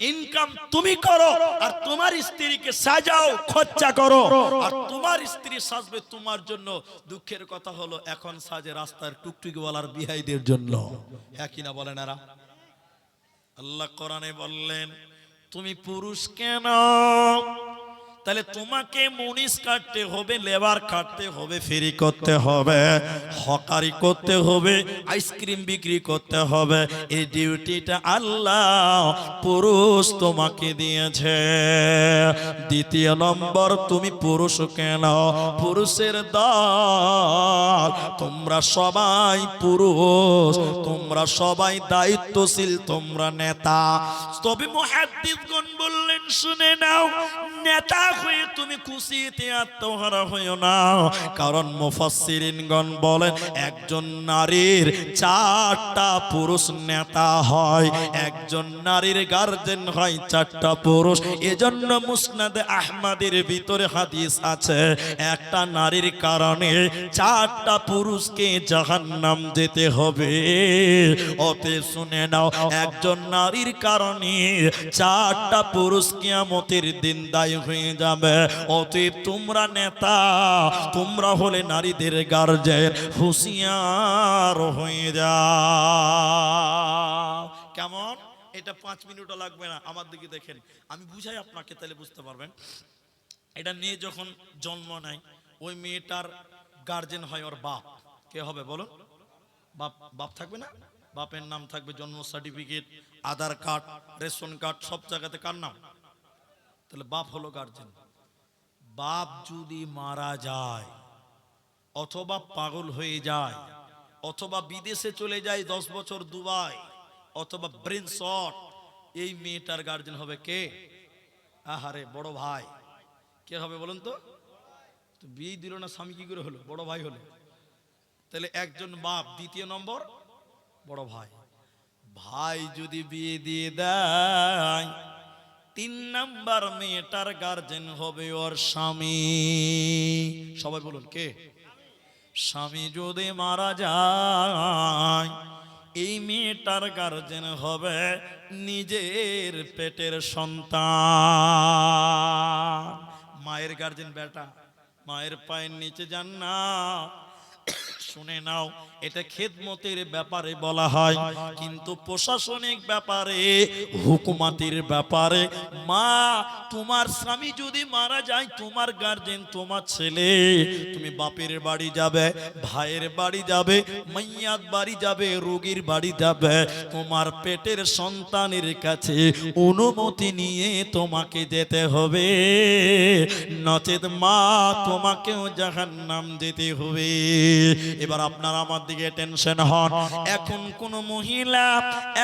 ইনকাম তুমি করো আর তোমার স্ত্রীকে সাজাও, খরচা করো, আর তোমার স্ত্রী সাজবে তোমার জন্য। দুঃখের কথা হলো এখন সাজে রাস্তার টুকটুকিওয়ালার বিহাইদের জন্য। হ্যাঁ কিনা বলেন এরা? আল্লাহ কোরআনে বললেন তুমি পুরুষ কেন, তাহলে তোমাকে মুনিশ কাটতে হবে, লেবার কাটতে হবে, ফেরি করতে হবে, হকারি করতে হবে, আইসক্রিম বিক্রি করতে হবে। এই ডিউটিটা আল্লাহ পুরুষ তোমাকে দিয়েছে। দ্বিতীয় নম্বর, তুমি পুরুষ কেন? পুরুষের দল তোমরা সবাই পুরুষ, তোমরা সবাই দায়িত্বশীল, তোমরা নেতা। তবে মুহাদ্দিসগণ বললেন শুনে নাও, নেতা হয়ে তুমি খুশিতে আত্মহারা হইও না, কারণ মুফাসসিরিনগণ বলেন একজন নারীর 4টা পুরুষ নেতা হয়, একজন নারীর গার্জেন হয় 4টা পুরুষ। এজন্য মুসনাদে আহমদের ভিতরে হাদিস আছে একটা নারীর কারণে 4টা পুরুষকে জাহান্নাম যেতে হবে। অতএব শুনে নাও, একজন নারীর কারণে 4টা পুরুষ কিয়ামতের দিন দায়ী হয়ে যাবে। অতএব তোমরা নেতা, তোমরা হলে নারীদের গার্জেন, হুঁশিয়ার হয়ে যাও। কেমন? এটা 5 মিনিটও লাগবে না, আমার দিকে দেখেন, আমি বুঝাই আপনাকে, তাহলে বুঝতে পারবেন। এটা মেয়ে যখন জন্ম নেয়, ওই মেয়েটার গার্জেন হয় ওর বাপ। কে হবে বলো? বাপ। বাপ থাকবে না? বাপের নাম থাকবে, জন্ম সার্টিফিকেট, আধার কার্ড, রেশন কার্ড, সব জায়গাতে কার নাম? তাহলে বাপ হলো গার্জেন। বাপ যদি মারা যায়, অথবা পাগল হয়ে যায়, অথবা বিদেশে চলে যায় 10 বছর দুবাই, অথবা ব্রেন শট, এই মেয়েটার গার্জেন হবে কে? আহারে বড় ভাই। কে হবে বলুন তো? বিয়ে দিল না স্বামী, কি করে হলো? বড় ভাই হলো। তাহলে একজন বাপ, দ্বিতীয় নম্বর বড় ভাই। ভাই যদি বিয়ে দিয়ে দেয়, 3 নাম্বার মেয়েটার গার্জেন হবে ওর স্বামী। সবাই বলুন কে? স্বামী যদি মারা যায়, এই মেয়েটার গার্জেন হবে নিজের পেটের সন্তান। মায়ের গার্জেন বেটা, মায়ের পায়ের নিচে যান না। শুনে নাও, এটা খেদমতের ব্যাপারে বলা হয়, কিন্তু প্রশাসনিক ব্যাপারে, হুকুমাতির ব্যাপারে, মা তোমার স্বামী যদি মারা যায়, তোমার গার্জেন তোমার ছেলে। তুমি বাপের বাড়ি যাবে, ভাইয়ের বাড়ি যাবে, মাইয়াত বাড়ি যাবে, রোগীর বাড়ি যাবে, তোমার পেটের সন্তানের কাছে অনুমতি নিয়ে তোমাকে যেতে হবে, নচেত মা তোমাকেও জাহান্নাম যেতে হবে। এবার আপনারা আমার দিকে টেনশন হন। এখন কোন মহিলা,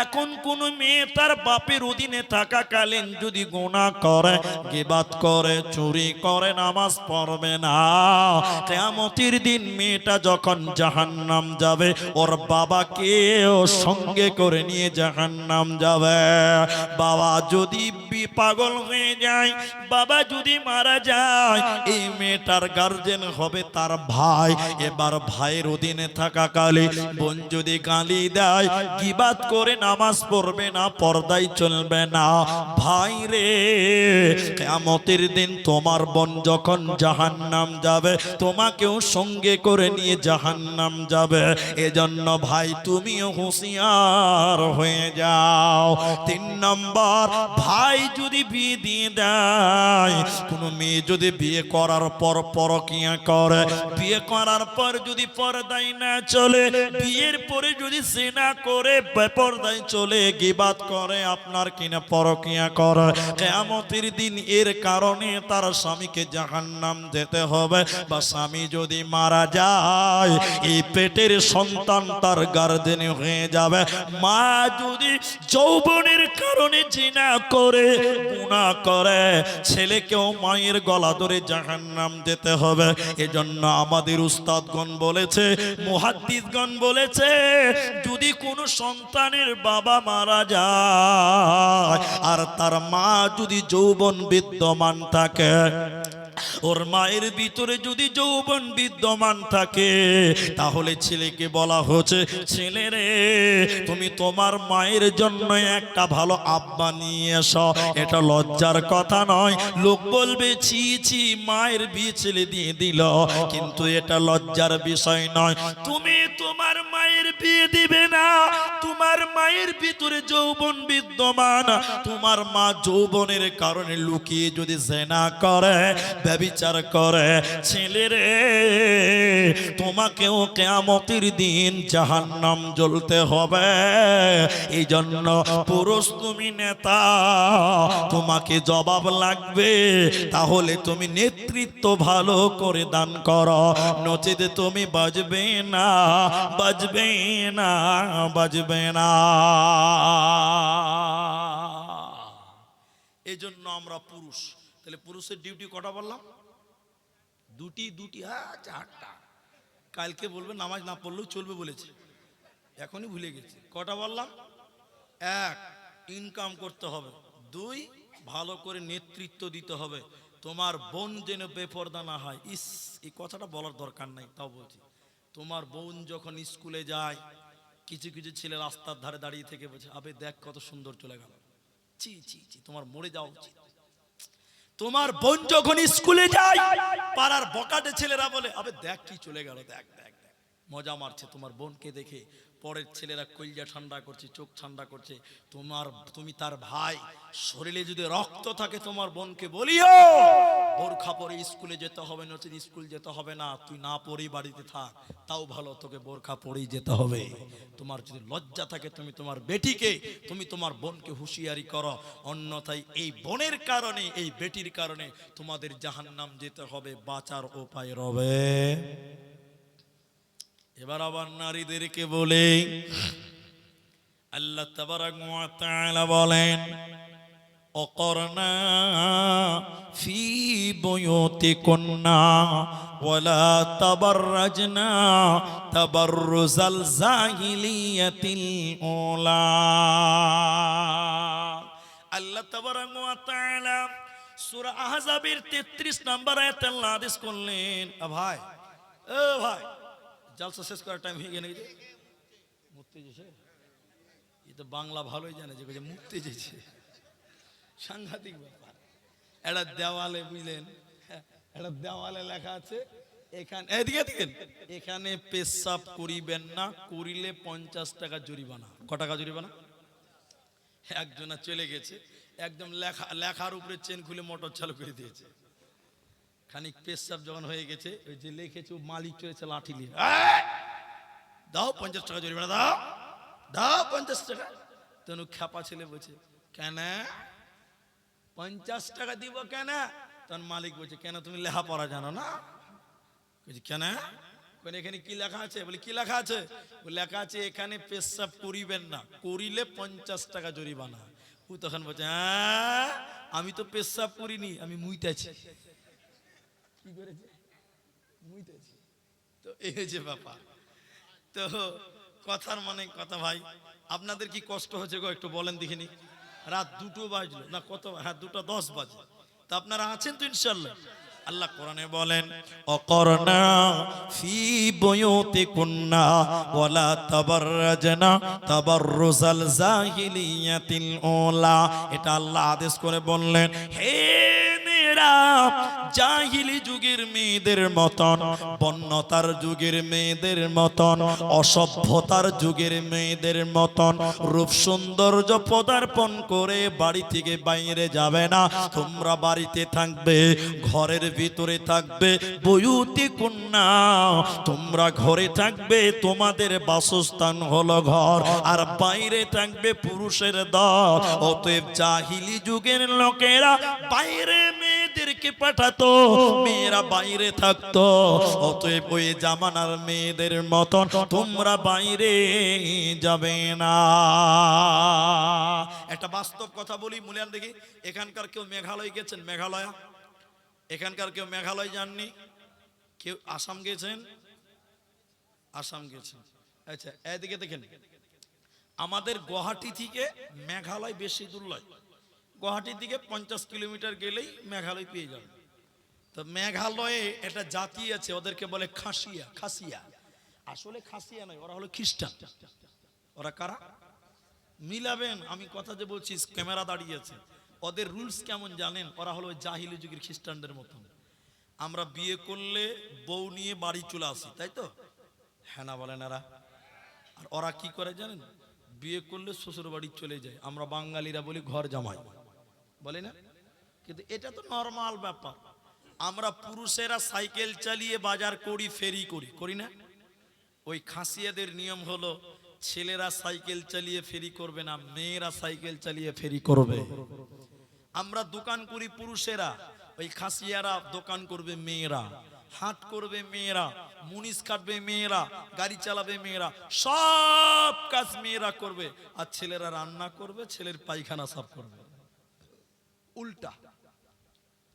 এখন কোন মেয়ে তার বাপের অধীনে থাকাকালীন যদি গুনাহ করে, গীবাত করে, চুরি করে, নামাজ পড়বে না, কিয়ামতের দিন মেয়েটা যখন জাহান্নাম যাবে, ওর বাবাকেও সঙ্গে করে নিয়ে জাহান্নাম যাবে। বাবা যদি পাগল হয়ে যায়, বাবা যদি মারা যায়, এই মেয়েটার গার্জেন হবে তার ভাই। এবার ভাইয়ের অধীনে থাকাকালে বোন যদি গালি দেয়, গীবাত করে, নামাজ পড়বে না, পর্দায় চলবে না, ভাই রে কিয়ামতের দিন তোমার বোন যখন জাহান্নাম যাবে, তোমাকেও সঙ্গে করে নিয়ে জাহান্নাম যাবে। এজন্য ভাই তুমিও হুঁশিয়ার হয়ে যাও। 3 নম্বর, ভাই যদি বিয়ে দিয়ে দেয়। কোনো মেয়ে যদি বিয়ে করার পর পরকিয়া করে, বিয়ে করার পর যদি পর্দায় না চলে, বিয়ের পরে যদি জিনা করে বেপরদায় চলে, গীবাত করে, আপনার কিনা পরকিয়া করে, কিয়ামতের দিন এর কারণে তার স্বামীকে জাহান্নাম যেতে হবে। বা স্বামী যদি মারা যায়, এই পেটের সন্তান তার গার্জেন হয়ে যাবে। মা যদি যৌবনের কারণে জিনা করে, গুনাহ করে, ছেলেকেও মায়ের গলা ধরে জাহান্নাম যেতে হবে। এজন্য আমাদের উস্তাদগণ বলেছে, মুহাদ্দিসগণ বলেছে, যদি কোনো সন্তানের বাবা মারা যায় আর তার মা যদি যৌবন বিদ্যমান থাকে, ওর মায়ের ভিতরে যদি যৌবন বিদ্যমান থাকে, তাহলে ছেলেকে বলা হচ্ছে, ছেলে রে, তুমি তোমার মায়ের জন্য একটা ভালো আব্বা নিয়ে এসো। এটা লজ্জার কথা নয়। লোক বলবে ছি ছি, মায়ের বিয়ে ছেলে দিয়ে দিল, কিন্তু এটা লজ্জার বিষয় নয়। তুমি তোমার মায়ের বিয়ে দিবে না, তোমার মায়ের ভিতরে যৌবন বিদ্যমান, তোমার মা যৌবনের কারণে লুকিয়ে যদি জিনা করে, ব্যভিচার করে, ছেলে রে, তোমাকেও কিয়ামতের দিন জাহান্নাম জ্বলতে হবে। এই জন্য পুরুষ তুমি নেতা, তোমাকে জবাব লাগবে। তাহলে তুমি নেতৃত্ব ভালো করে দান করো, নচেত তুমি বাজবে না, বাজবে না, বাজবে না। এই জন্য আমরা পুরুষ। তাহলে পুরুষের ডিউটি কটা বললাম? দুটি, হ্যাঁ, 4টা। কালকে বলবে নামাজ না পড়লেও চলবে বলেছে, এখনই ভুলে গেছি। কটা বললাম? 1, ইনকাম করতে হবে। 2, ভালো করে নেতৃত্ব দিতে হবে। তোমার বোন যেন বেপরদা না হয়। এই কথাটা বলার দরকার নাই, তাও বলছি। তোমার বোন যখন স্কুলে যায়, কিছু কিছু ছেলে রাস্তার ধারে দাঁড়িয়ে থেকে বলছে, আবে দেখ কত সুন্দর চলে গেল, চি চি চি, তোমার মরে যাওয়া উচিত। তোমার বোন যখন স্কুলে যায়, পাড়ার বকাটে ছেলেরা বলে, আবে দেখ কি চলে গেল, দেখ দেখ দেখ, মজা মারছে তোমার বোনকে দেখে। পরের ছেলেরা কলজা ঠান্ডা করছে, চোখ ঠান্ডা করছে। তুমি তার ভাই, শরীরে যদি রক্ত থাকে, তোমার বোনকে বলিও বোরখা পরে স্কুলে যেতে হবে, নচেত স্কুল যেতে হবে না। তুই না পরেই বাড়িতে থাক, তাও ভালো, তোকে বোরখা পরেই যেতে হবে। তোমার যদি লজ্জা থাকে, তুমি তোমার বেটিকে, তুমি তোমার বোনকে হুঁশিয়ারি করো। অন্যথায় এই বোনের কারণে, এই বেটির কারণে তোমাদের জাহান্নাম যেতে হবে, বাঁচার উপায় রবে। এবার আবার নারীদেরকে বলে আল্লাহ তাবারাক ওয়া তাআলা বলেন, অকরনা ফি বুয়ুতিকুন্না ওয়ালা তাবাররাজনা তাবাররুজাল জাহিলিয়াতিল উলা। আল্লাহ তাবারাক ওয়া তাআলা সূরা আহজাবের 33 নম্বর আয়াতে আল্লাহ আদেশ করলেন, ভাই, ও ভাই, জলসা শেষ করার টাইম হয়ে গেছে নাকি? মুক্তি যেছে, এই তো বাংলা ভালোই জানে যে মুক্তি যেছে, সাংঘাতিক ব্যাপার। একটা দেওয়ালে, বুঝলেন, একটা দেওয়ালে লেখা আছে, এখানে, এদিকে দেখেন, এখানে পেশাব করিবেন না, করিলে 50 টাকা জরিমানা। ক টাকা জরিমানা? একজনা চলে গেছে, একদম লেখার উপরে চেন খুলে মোটর চালু করে দিয়েছে। খানিক পেশাব যখন হয়ে গেছে, ওই যে লিখেছে, মালিক চলেছে লাঠি নিয়ে, দাও 50 টাকা জরিমানা, দাও দাও 50 টাকা। তনু খ্যাপা ছেলে বলছে, কেন 50 টাকা দিব কেন? তখন মালিক বলছে, কেন তুমি লেখা পড়া জানো না? কেন? এখানে কি লেখা আছে? বলে কি লেখা আছে? লেখা আছে এখানে পেশাব করিবেন না, করিলে 50 টাকা জরিমানা। ও তখন বলছে, হ্যাঁ, আমি তো পেশাব করিনি, আমি মুইতেছি। কি করেছে? মুইতেছি। তো এই যে ব্যাপার। তো কথার মানে কথা, ভাই, আপনাদের কি কষ্ট হচ্ছে গো একটু বলেন দেখিনি। রাত 2টো বাজলো না, কত? হ্যাঁ, 2:10 বাজে। তা আপনারা আছেন তো ইনশাআল্লাহ? আল্লাহ কোরআনে বলেন, অকরনা ফি বুয়ুতিকুন্না ওয়ালা তাবাররাজনা তাবাররুজাল জাহিলিয়াতিল উলা। এটা আল্লাহ আদেশ করে বললেন, হে মেয়েরা, মেয়েরা জাহিলি যুগের মেয়েদের মতন, বন্যতার যুগের মেয়েদের মতন, অসভ্যতার যুগের মেয়েদের মতন রূপ সৌন্দর্য পদার্পণ করে বাড়ি থেকে বাইরে যাবে না। তোমরা বাড়িতে থাকবে, ঘরের ভিতরে থাকবে, বয়ুতি কন্যা, তোমরা ঘরে থাকবে, তোমাদের বাসস্থান হলো ঘর, আর বাইরে থাকবে পুরুষের দল। অতএব জাহিলি যুগের লোকেরা বাইরে মেয়েদেরকে পাঠাতো, মেয়েরা বাইরে থাকতো। অতএব ওই জামানার মেয়েদের মতন তোমরা বাইরে যাবে না। একটা বাস্তব কথা বলি, মূল্যায়ন দেখি। এখানকার কেউ মেঘালয় গেছেন? মেঘালয়, এখানকার কেউ মেঘালয় যাননি? কেউ আসাম গেছেন? আসাম গেছেন। আচ্ছা, এদিকে দেখেন, আমাদের গুয়াহাটি থেকে মেঘালয় বেশি দূর নয়। গুয়াহাটির দিকে 50 কিলোমিটার গেলেই মেঘালয় পেয়ে যাবে। তো মেঘালয়ে একটা জাতি আছে, ওদেরকে বলে খাসিয়া। খাসিয়া আসলে খাসিয়া নয়, ওরা হলো খ্রিস্টান। ওরা কারা মিলাবেন? আমি কথা যে বলছি, ক্যামেরা দাঁড়িয়ে আছে। ওদের রুলস কেমন জানেন? ওরা হলো জাহিলি যুগের খ্রিস্টানদের মতন। আমরা বিয়ে করলে বউ নিয়ে বাড়ি চলে আসি, তাই তো? হ্যাঁ না বলেন এরা? আর ওরা কি করে জানেন? বিয়ে করলে শ্বশুর বাড়ি চলে যায়। আমরা বাঙালিরা বলি ঘর জামাই, বলি না? কিন্তু এটা তো নর্মাল ব্যাপার। আমরা পুরুষেরা সাইকেল চালিয়ে বাজার করি, ফেরি করি, করি না? ওই খাসিয়াদের নিয়ম হলো, ছেলেরা সাইকেল চালিয়ে ফেরি করবে না, মেয়েরা সাইকেল চালিয়ে ফেরি করবে। আমরা দোকান করি পুরুষেরা, ওই খাসিয়ারা দোকান করবে মেয়েরা, হাট করবে মেয়েরা, মুনিশ কাটবে মেয়েরা, গাড়ি চালাবে মেয়েরা, সব কাজ মেয়েরা করবে। আর ছেলেরা রান্না করবে, ছেলের পায়খানা সাফ করবে। উল্টা।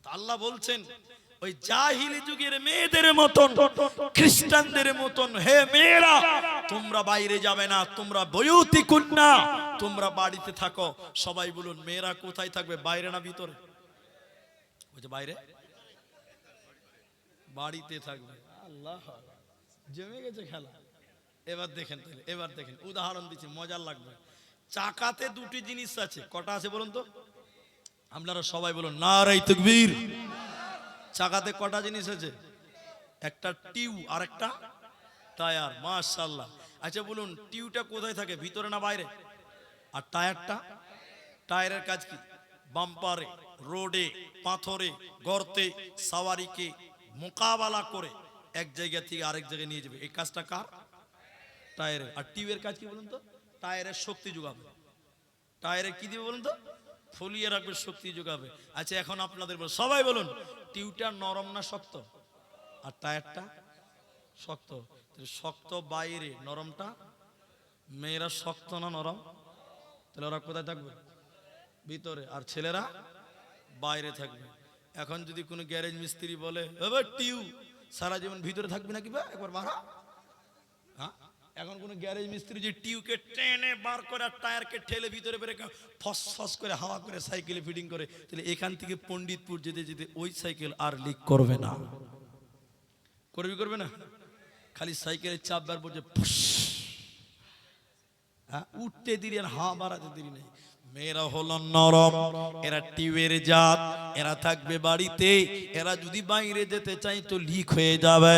আল্লাহ বলছেন ওই জাহিলি যুগের মেয়েদের মতন, খ্রিস্টানদের মতন, হে মেয়েরা তোমরা বাইরে যাবে না, তোমরা বয়ুতি কন্যা, তোমরা বাড়িতে থাকো। সবাই বলুন, মেয়েরা কোথায় থাকবে? বাইরে না ভিতরে? বলছে বাইরে, বাড়িতে থাকবে। আল্লাহ, জমে গেছে খেলা। এবার দেখেন, তাহলে এবার দেখেন, উদাহরণ দিচ্ছি, মজার লাগবে। চাকাতে দুটি জিনিস আছে, কটা আছে বলুন তো? আপনারা সবাই বলুন নারায়ে তাকবীর। চাকাতে কটা জিনিস আছে? একটা টিউ আর একটা টায়ার। মাশাআল্লাহ। আচ্ছা বলুন, টিউটা কোথায় থাকে, ভিতরে না বাইরে? আর টায়ারটা? টায়ারের কাজ কি? বাম্পারে, রোডে, পাথরে, গর্তে সওয়ারিকে মোকাবেলা করে এক জায়গা থেকে আরেক জায়গায় নিয়ে যাবে। এই কাজটা কার? টায়ারের। আর টিউবের কাজ কি বলুন তো? টায়ারের শক্তি যোগাবে। টায়ারে কি দিবে বলুন তো? ফুলিয়ে রাখবে, শক্তি যোগাবে। আচ্ছা এখন আপনাদের সবাই বলুন, টিউটা নরম না শক্ত? আর টায়ারটা শক্ত। শক্ত বাইরে, নরমটা মেয়েরা। শক্ত না নরম? তাহলে ওরা কোথায় থাকবে? ভিতরে। আর ছেলেরা বাইরে থাকবে। এখন যদি কোনো গ্যারেজ মিস্ত্রি বলে টিউ সারা জীবন ভিতরে থাকবে নাকি, বা একবার বাড়া। হ্যাঁ, এখন কোন গ্যারেজ মিস্ত্রি যে টিউকে টেনে বার করে আর টায়ারকে ঠেলে ভিতরে বেরে ফস ফস করে হাওয়া করে সাইকেলে ফিটিং করে, তাহলে এখান থেকে পণ্ডিতপুর যেতে যেতে ওই সাইকেল আর লিক করবে না। করবে না? খালি সাইকেলের চাপ বার পড়ছে, উঠতে দেরি আর হাওয়া বাড়াতে দেরি নেই। মেয়েরা হলো নরম, এরা টিউবের জাত, এরা থাকবে বাড়িতে। এরা যদি বাইরে যেতে চাই তো লিক হয়ে যাবে।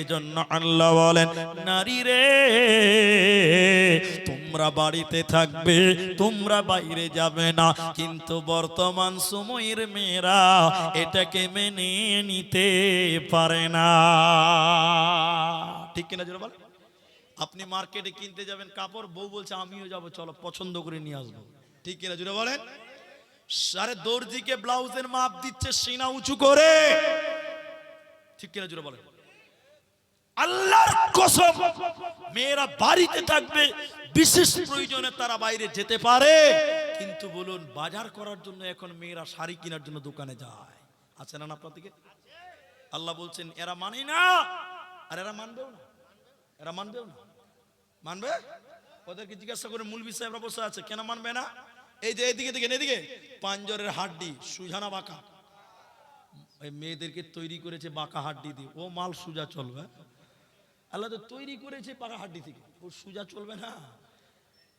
এজন্য আল্লাহ বলেন, নারী রে তোমরা বাড়িতে থাকবে, তোমরা বাইরে যাবে না। কিন্তু বর্তমান সময়ের মেয়েরা এটাকে মেনে নিতে পারে না। ঠিক কিনা জোরে বলেন? আপনি মার্কেটে কিনতে যাবেন কাপড়, বউ বলছে আমিও যাব, চলো পছন্দ করে নিয়ে আসবো। ঠিক কিনা জোরে বলেন? সারে দর্জিকে ব্লাউজের মাপ দিচ্ছে সিনা উঁচু করে। ঠিক কিনা জোরে বলেন? আল্লাহর কসম, মেয়েরা বাড়িতে থাকবে, বিশেষ প্রয়োজনে তারা বাইরে যেতে পারে। কিন্তু বলুন, বাজার করার জন্য এখন মেয়েরা শাড়ি কেনার জন্য দোকানে যায়, আছে না আপনার দিকে? আল্লাহ বলছেন এরা মানে না, আর এরা মানবেও না। এরা মানবেও না। মানবে? ওদেরকে জিজ্ঞাসা করে, মূলবি সাহেবরা বসে আছে, কেন মানবে না? এই যে এদিকে দেখেন, এদিকে পাঞ্জরের হাড্ডি সুজানা বাঁকা, ওই মেয়েদেরকে তৈরি করেছে বাঁকা হাড্ডি দিয়ে। ও মাল সুজা চলবে? আল্লাহ তো তৈরি করেছে বাঁকা হাড্ডি থেকে, ও সুজা চলবে না।